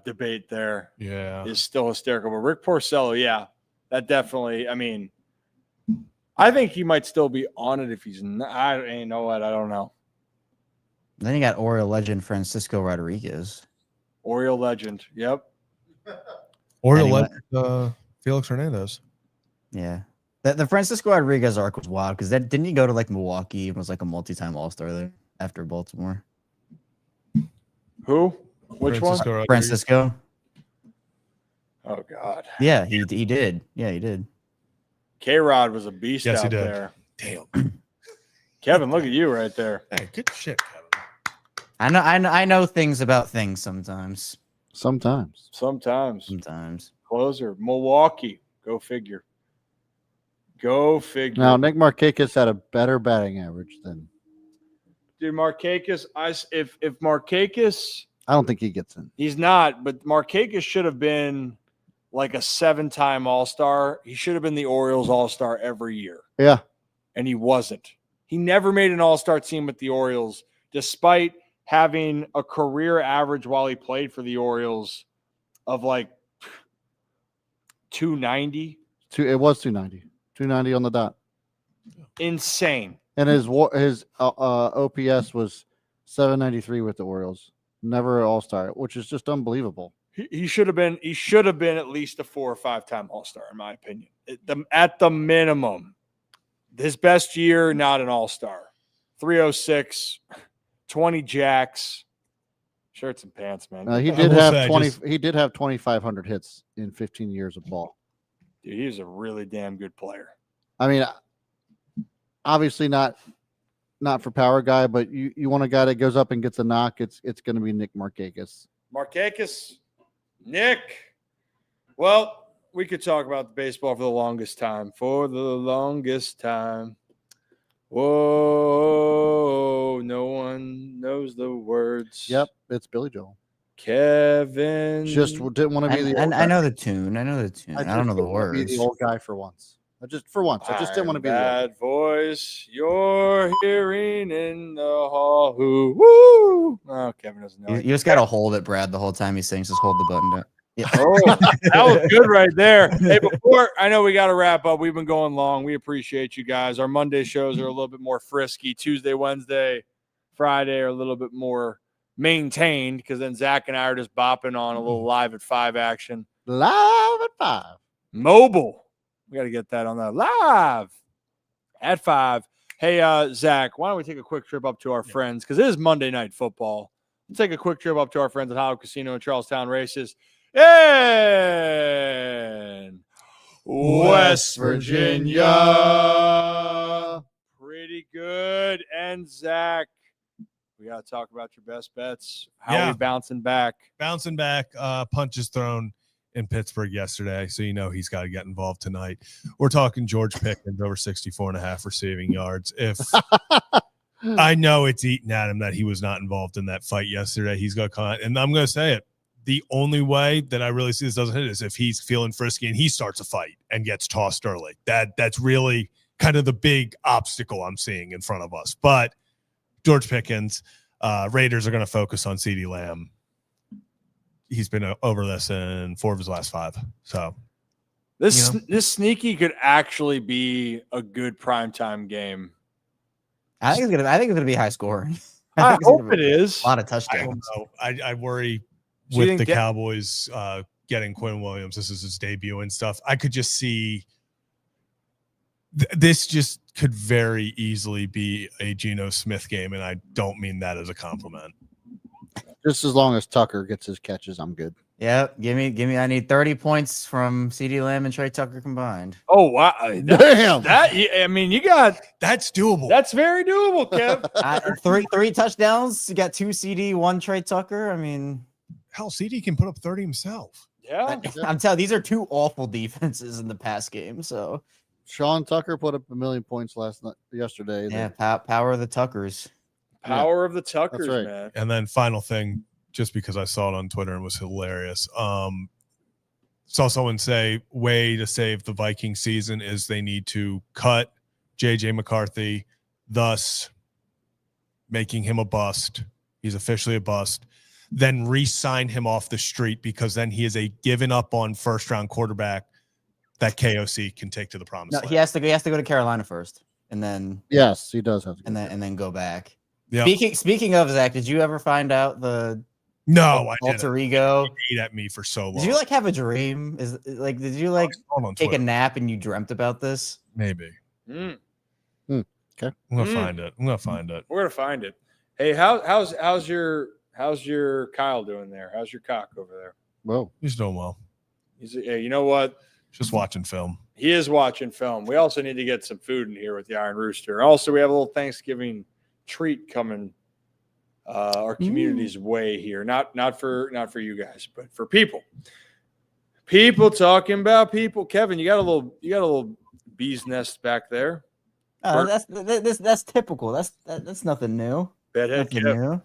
Speaker 1: debate there is still hysterical. But Rick Porcello, yeah, that definitely, I mean, I think he might still be on it if he's not. I don't know.
Speaker 14: Then you got Oriole legend Francisco Rodriguez.
Speaker 1: Oriole legend, yep.
Speaker 3: Oriole legend Felix Hernandez.
Speaker 14: Yeah. The Francisco Rodriguez arc was wild because didn't he go to like Milwaukee and was like a multi-time All-Star there after Baltimore?
Speaker 1: Who? Which
Speaker 3: Francisco
Speaker 1: one?
Speaker 3: Rodriguez.
Speaker 14: Francisco.
Speaker 1: Oh God.
Speaker 14: Yeah, he did. Yeah, he did.
Speaker 1: K-Rod was a beast
Speaker 3: Yes, he
Speaker 1: out
Speaker 3: did.
Speaker 1: there.
Speaker 3: Damn.
Speaker 1: Kevin, look at you right there.
Speaker 3: Hey, good shit, Kevin.
Speaker 14: I know things about things sometimes.
Speaker 2: Sometimes.
Speaker 1: Closer. Milwaukee. Go figure.
Speaker 2: Now, Nick Markakis had a better batting average than.
Speaker 1: Dude, Markakis, if Markakis,
Speaker 2: I don't think he gets in.
Speaker 1: He's not, but Markakis should have been like a 7-time All-Star. He should have been the Orioles All-Star every year.
Speaker 2: Yeah.
Speaker 1: And he wasn't. He never made an All-Star team with the Orioles, despite having a career average while he played for the Orioles of like 290.
Speaker 2: It was 290. 290 on the dot.
Speaker 1: Insane.
Speaker 2: And his OPS was 793 with the Orioles. Never an All-Star, which is just unbelievable.
Speaker 1: He should have been at least a 4 or 5 time All-Star, in my opinion. At the minimum. His best year, not an All-Star. 306, 20 jacks, shirts and pants, man.
Speaker 2: He did have 2,500 hits in 15 years of ball.
Speaker 1: Dude, he was a really damn good player.
Speaker 2: I mean, obviously not for power guy, but you want a guy that goes up and gets a knock. It's going to be Nick Markakis.
Speaker 1: Nick. Well, we could talk about the baseball for the longest time. Whoa, no one knows the words.
Speaker 2: Yep, it's Billy Joel.
Speaker 1: Kevin
Speaker 2: just didn't want to be the old guy.
Speaker 14: I know the tune. I don't know the words.
Speaker 2: Be the old guy for once. I just didn't want to be
Speaker 1: that voice you're hearing in the hall. Woo! Oh, Kevin doesn't know.
Speaker 14: You just got to hold it, Brad, the whole time he sings. Just hold the button down. Yeah.
Speaker 1: Oh, that was good right there. Hey, before I know we got to wrap up. We've been going long. We appreciate you guys. Our Monday shows are a little bit more frisky. Tuesday, Wednesday, Friday are a little bit more maintained because then Zach and I are just bopping on a little live at 5 action.
Speaker 2: Live at 5.
Speaker 1: Mobile. We got to get that on that live at 5. Hey, Zach, why don't we take a quick trip up to our friends because it is Monday Night Football. Let's take a quick trip up to our friends at Hollow Casino in Charlestown Races in West Virginia. Pretty good. And Zach, we got to talk about your best bets. How are we bouncing back?
Speaker 3: Bouncing back. Punches thrown in Pittsburgh yesterday, so you know he's got to get involved tonight. We're talking George Pickens over 64.5 receiving yards. If I know it's eating at him that he was not involved in that fight yesterday, he's got caught. And I'm going to say it. The only way that I really see this doesn't hit is if he's feeling frisky and he starts a fight and gets tossed early. That's really kind of the big obstacle I'm seeing in front of us. But George Pickens, Raiders are going to focus on CeeDee Lamb. He's been over this in 4 of his last 5. So
Speaker 1: this sneaky could actually be a good primetime game.
Speaker 14: I think it's gonna be high scoring.
Speaker 1: I hope it is.
Speaker 14: A lot of touchdowns.
Speaker 3: I worry with the Cowboys getting Quinn Williams. This is his debut and stuff. I could just see this just could very easily be a Geno Smith game, and I don't mean that as a compliment.
Speaker 2: Just as long as Tucker gets his catches, I'm good.
Speaker 14: Yeah, give me. I need 30 points from CeeDee Lamb and Trey Tucker combined.
Speaker 1: Oh wow!
Speaker 2: Damn.
Speaker 1: I mean, you got
Speaker 3: that's doable.
Speaker 1: That's very doable, Kev.
Speaker 14: Three touchdowns. You got 2 CeeDee, 1 Trey Tucker. I mean,
Speaker 3: hell, CeeDee can put up 30 himself.
Speaker 1: Yeah,
Speaker 14: I'm telling. These are 2 awful defenses in the past game. So
Speaker 2: Sean Tucker put up 1 million points yesterday.
Speaker 14: Yeah, power of the Tuckers.
Speaker 1: Power of the Tuckers,
Speaker 2: right,
Speaker 1: man.
Speaker 3: And then final thing, just because I saw it on Twitter and was hilarious. Saw someone say way to save the Viking season is they need to cut JJ McCarthy, thus making him a bust. He's officially a bust. Then re-sign him off the street because then he is a given up on first-round quarterback that KOC can take to the promised land.
Speaker 14: He has to go to Carolina first, and then
Speaker 2: yes, he does have to,
Speaker 14: and then go back.
Speaker 3: Yep.
Speaker 14: Speaking of Zach, did you ever find out the
Speaker 3: I
Speaker 14: alter
Speaker 3: didn't.
Speaker 14: He
Speaker 3: ate at me for so long.
Speaker 14: Did you have a dream? Did you take a nap and you dreamt about this?
Speaker 3: Maybe.
Speaker 2: Okay.
Speaker 3: I'm gonna find it.
Speaker 1: We're gonna find it. Hey, how's your Kyle doing there? How's your cock over there?
Speaker 2: Well,
Speaker 3: he's doing well.
Speaker 1: You know what?
Speaker 3: Just watching film.
Speaker 1: He is watching film. We also need to get some food in here with the Iron Rooster. Also, we have a little Thanksgiving treat coming our community's way here. Not for you guys, but for people talking about people. Kevin, you got a little bee's nest back there.
Speaker 14: That's typical. That's nothing new.
Speaker 1: Bedhead
Speaker 14: nothing
Speaker 1: Kev.
Speaker 14: New.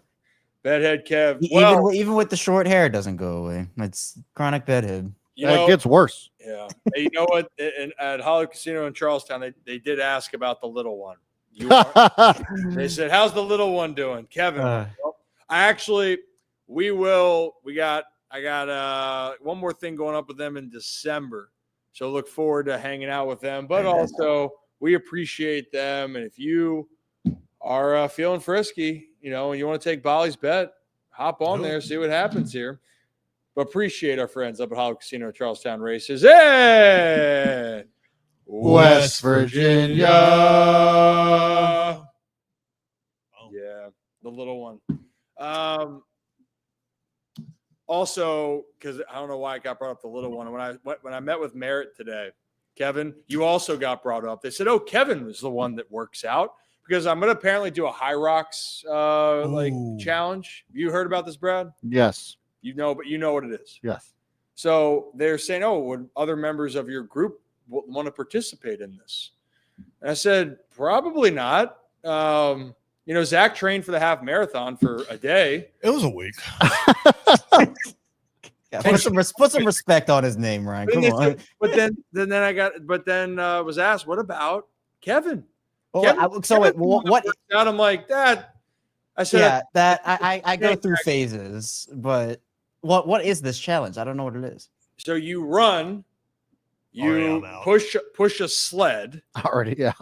Speaker 1: Bedhead Kev.
Speaker 14: Even with the short hair, it doesn't go away. It's chronic bedhead.
Speaker 2: It gets worse.
Speaker 1: Yeah. Hey, you know what? At Hollow Casino in Charlestown, they did ask about the little one. They said, "How's the little one doing, Kevin?" I got one more thing going up with them in December. So look forward to hanging out with them. But also, we appreciate them. And if you are feeling frisky, and you want to take Bolly's bet, hop on there, see what happens here. But appreciate our friends up at Hollywood Casino, Charlestown Races, and
Speaker 2: West Virginia.
Speaker 1: Yeah, the little one. Also, because I don't know why I got brought up the little one. When I met with Merritt today, Kevin, you also got brought up. They said, "Oh, Kevin was the one that works out," because I'm going to apparently do a High Rocks challenge. You heard about this, Brad?
Speaker 2: Yes.
Speaker 1: But you know what it is.
Speaker 2: Yes.
Speaker 1: So they're saying, "Oh, would other members of your group want to participate in this?" And I said, "Probably not." Zach trained for the half marathon for a day.
Speaker 3: It was a week.
Speaker 14: Yeah, put some respect on his name, Ryan. Come on.
Speaker 1: But then was asked, "What about Kevin?"
Speaker 14: Well,
Speaker 1: Kevin,
Speaker 14: what?
Speaker 1: I'm like that. I said,
Speaker 14: I go through phases, but what is this challenge? I don't know what it is.
Speaker 1: So you run, you push a sled.
Speaker 2: Already, yeah.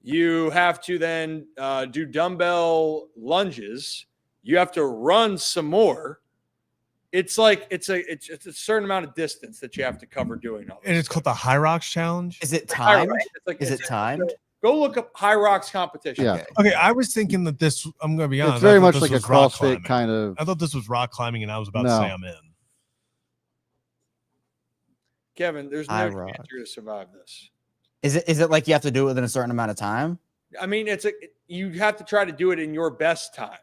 Speaker 1: You have to then do dumbbell lunges. You have to run some more. It's like it's a certain amount of distance that you have to cover doing all this.
Speaker 3: And it's called the High Rocks Challenge.
Speaker 14: Is it timed? Is it timed?
Speaker 1: Go look up High Rocks competition.
Speaker 2: Yeah.
Speaker 3: Okay, I was thinking that this. I'm going to be honest.
Speaker 2: It's very
Speaker 3: I thought
Speaker 2: much
Speaker 3: this
Speaker 2: like a
Speaker 3: was rock
Speaker 2: CrossFit
Speaker 3: climbing.
Speaker 2: kind of.
Speaker 3: I thought this was rock climbing, and I was about to say I'm in.
Speaker 1: Kevin, there's
Speaker 14: High
Speaker 1: no
Speaker 14: Rocks.
Speaker 1: chance you're to survive this.
Speaker 14: Is it like you have to do it within a certain amount of time?
Speaker 1: I mean, you have to try to do it in your best time.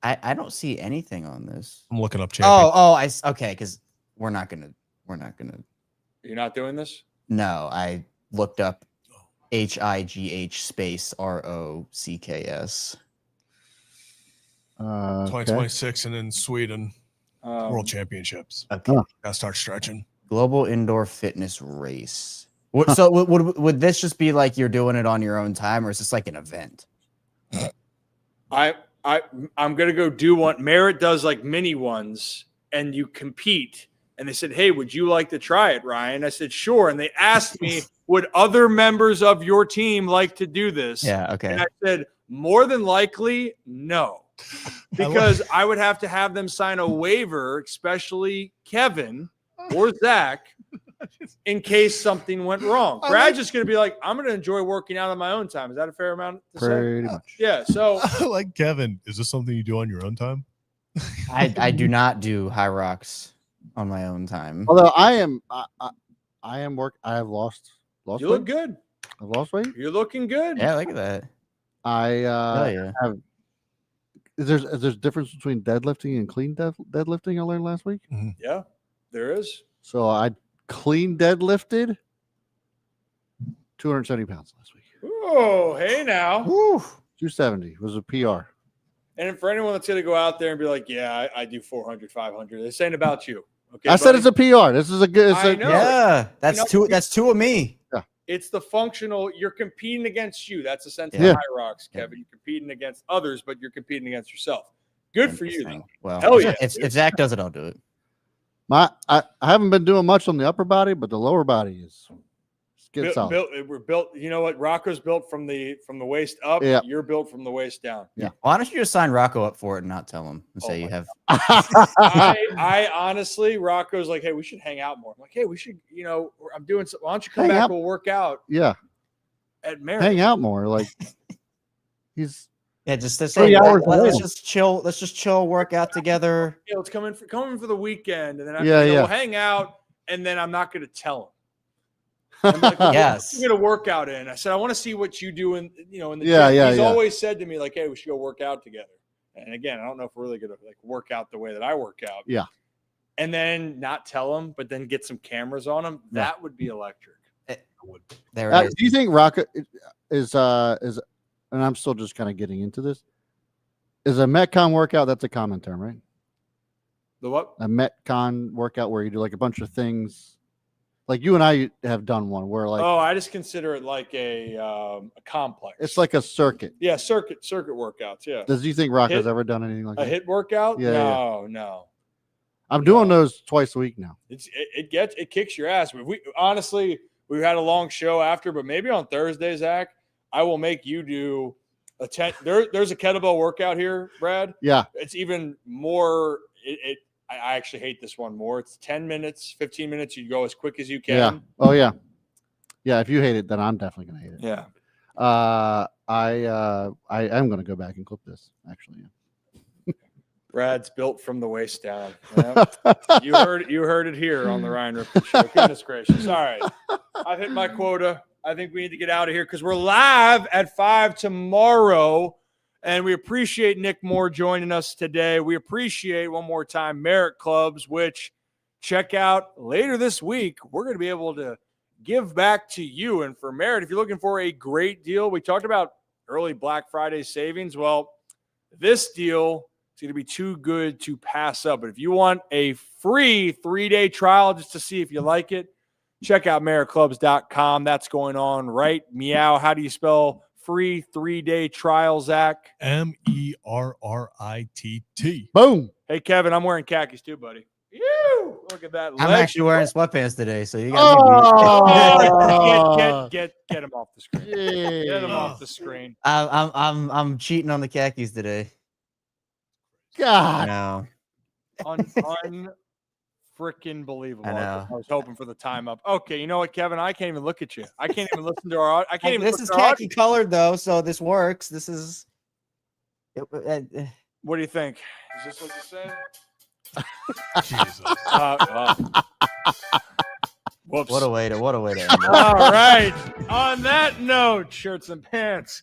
Speaker 14: I don't see anything on this.
Speaker 3: I'm looking up champion.
Speaker 14: Okay, because we're not gonna.
Speaker 1: You're not doing this?
Speaker 14: No, I looked up HIGH space ROCKS.
Speaker 3: 2026 and in Sweden, World Championships.
Speaker 14: Okay,
Speaker 3: gotta start stretching.
Speaker 14: Global Indoor Fitness Race. So would this just be like you're doing it on your own time, or is this like an event?
Speaker 1: I'm gonna go do one. Merritt does like mini ones, and you compete. And they said, "Hey, would you like to try it, Ryan?" I said, "Sure." And they asked me, "Would other members of your team like to do this?"
Speaker 14: Yeah, okay.
Speaker 1: And I said, "More than likely, no." Because I would have to have them sign a waiver, especially Kevin or Zach, in case something went wrong. Brad's just going to be like, "I'm going to enjoy working out on my own time." Is that a fair amount to say?
Speaker 2: Pretty much.
Speaker 1: Yeah. So,
Speaker 3: like Kevin, is this something you do on your own time?
Speaker 14: I do not do High Rocks on my own time.
Speaker 2: Although I have lost
Speaker 1: you
Speaker 2: weight.
Speaker 1: look good.
Speaker 2: I've lost weight.
Speaker 1: You're looking good.
Speaker 14: Yeah, look at that.
Speaker 2: I have. Is there a difference between deadlifting and clean deadlifting? I learned last week.
Speaker 3: Mm-hmm.
Speaker 1: Yeah, there is.
Speaker 2: So I clean deadlifted 270 pounds last week.
Speaker 1: Oh, hey now.
Speaker 2: 270 was a PR.
Speaker 1: And for anyone that's going to go out there and be like, "Yeah, I do 400, 500," they're saying about you. Okay,
Speaker 2: I said it's a PR. This is a good.
Speaker 1: I know.
Speaker 14: Yeah, that's two of me.
Speaker 2: Yeah.
Speaker 1: It's the functional. You're competing against you. That's the sense of
Speaker 2: Yeah.
Speaker 1: High Rocks, Kevin. You're competing against others, but you're competing against yourself. Good for you, though.
Speaker 14: Well,
Speaker 1: hell yeah.
Speaker 14: If Zach does it, I'll do it.
Speaker 2: I haven't been doing much on the upper body, but the lower body is getting solid.
Speaker 1: We're built. You know what? Rocco's built from the waist up.
Speaker 2: Yeah.
Speaker 1: You're built from the waist down.
Speaker 2: Yeah.
Speaker 14: Why don't you just sign Rocco up for it and not tell him and say you have?
Speaker 1: I honestly, Rocco's like, "Hey, we should hang out more." I'm like, "Hey, we should. I'm doing. Why don't you come
Speaker 2: Hang
Speaker 1: back?
Speaker 2: out.
Speaker 1: We'll work out."
Speaker 2: Yeah.
Speaker 1: At Merritt.
Speaker 2: Hang out more. Like he's.
Speaker 14: Yeah, just to
Speaker 2: 3
Speaker 14: say,
Speaker 2: hours
Speaker 14: let's
Speaker 2: away.
Speaker 14: just chill. Let's just chill, work out together.
Speaker 1: Let's come in for the weekend, and then
Speaker 2: Yeah.
Speaker 1: we'll hang out, and then I'm not going to tell him. I'm like,
Speaker 14: Yes.
Speaker 1: "We're going to work out in." I said, "I want to see what you do in the gym." He's always said to me like, "Hey, we should go work out together." And again, I don't know if we're really going to like work out the way that I work out.
Speaker 2: Yeah.
Speaker 1: And then not tell him, but then get some cameras on him.
Speaker 2: Yeah.
Speaker 1: That would be electric.
Speaker 14: There it is.
Speaker 2: Do you think Rocket is and I'm still just kind of getting into this. Is a Metcon workout? That's a common term, right?
Speaker 1: The what?
Speaker 2: A Metcon workout where you do like a bunch of things. Like you and I have done one where like
Speaker 1: I just consider it like a complex.
Speaker 2: it's like a circuit.
Speaker 1: Yeah, circuit workouts. Yeah.
Speaker 2: Do you think Rocco's ever done anything like
Speaker 1: A
Speaker 2: that?
Speaker 1: hit workout?
Speaker 2: Yeah,
Speaker 1: No.
Speaker 2: I'm doing those twice a week now.
Speaker 1: It kicks your ass. We honestly, we had a long show after, but maybe on Thursday, Zach, I will make you do a 10. There's a kettlebell workout here, Brad.
Speaker 2: Yeah.
Speaker 1: It's even more. I actually hate this one more. It's 10 minutes, 15 minutes. You go as quick as you can.
Speaker 2: Yeah. Oh yeah. Yeah. If you hate it, then I'm definitely gonna hate it.
Speaker 1: Yeah.
Speaker 2: I am gonna go back and clip this actually.
Speaker 1: Brad's built from the waist down. Yep. You heard it here on the Ryan Ripken Show. Goodness gracious. All right. I've hit my quota. I think we need to get out of here because we're live at 5 tomorrow. And we appreciate Nick Moore joining us today. We appreciate, one more time, Merit Clubs, which check out later this week. We're going to be able to give back to you. And for Merit, if you're looking for a great deal, we talked about early Black Friday savings. Well, this deal, it's going to be too good to pass up. But if you want a free 3-day trial just to see if you like it, check out meritclubs.com. That's going on right. Meow. How do you spell free 3-day trial, Zach?
Speaker 3: MERRITT.
Speaker 2: Boom.
Speaker 1: Hey, Kevin, I'm wearing khakis too, buddy. You look at that.
Speaker 14: I'm actually wearing sweatpants today, so you got
Speaker 1: get him off the screen. Get him off the screen.
Speaker 14: I'm cheating on the khakis today.
Speaker 2: God.
Speaker 14: No.
Speaker 1: Freaking believable.
Speaker 14: I know.
Speaker 1: I was hoping for the time up. Okay, you know what, Kevin? I can't even look at you. I can't even listen to our. I can't even.
Speaker 14: This is khaki colored though, so this works. This is.
Speaker 1: What do you think? Is this what you're saying?
Speaker 3: Jesus.
Speaker 1: Whoops.
Speaker 14: What a way to end it.
Speaker 1: All right. On that note, shirts and pants.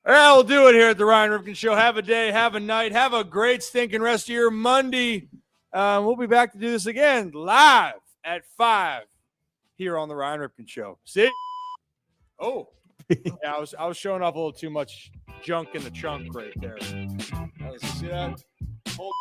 Speaker 1: Yeah, we'll do it here at the Ryan Ripken Show. Have a day, have a night, have a great stinking rest of your Monday. We'll be back to do this again live at 5 here on the Ryan Ripken Show. See? Oh, yeah, I was showing off a little too much junk in the trunk right there. See that? Hold.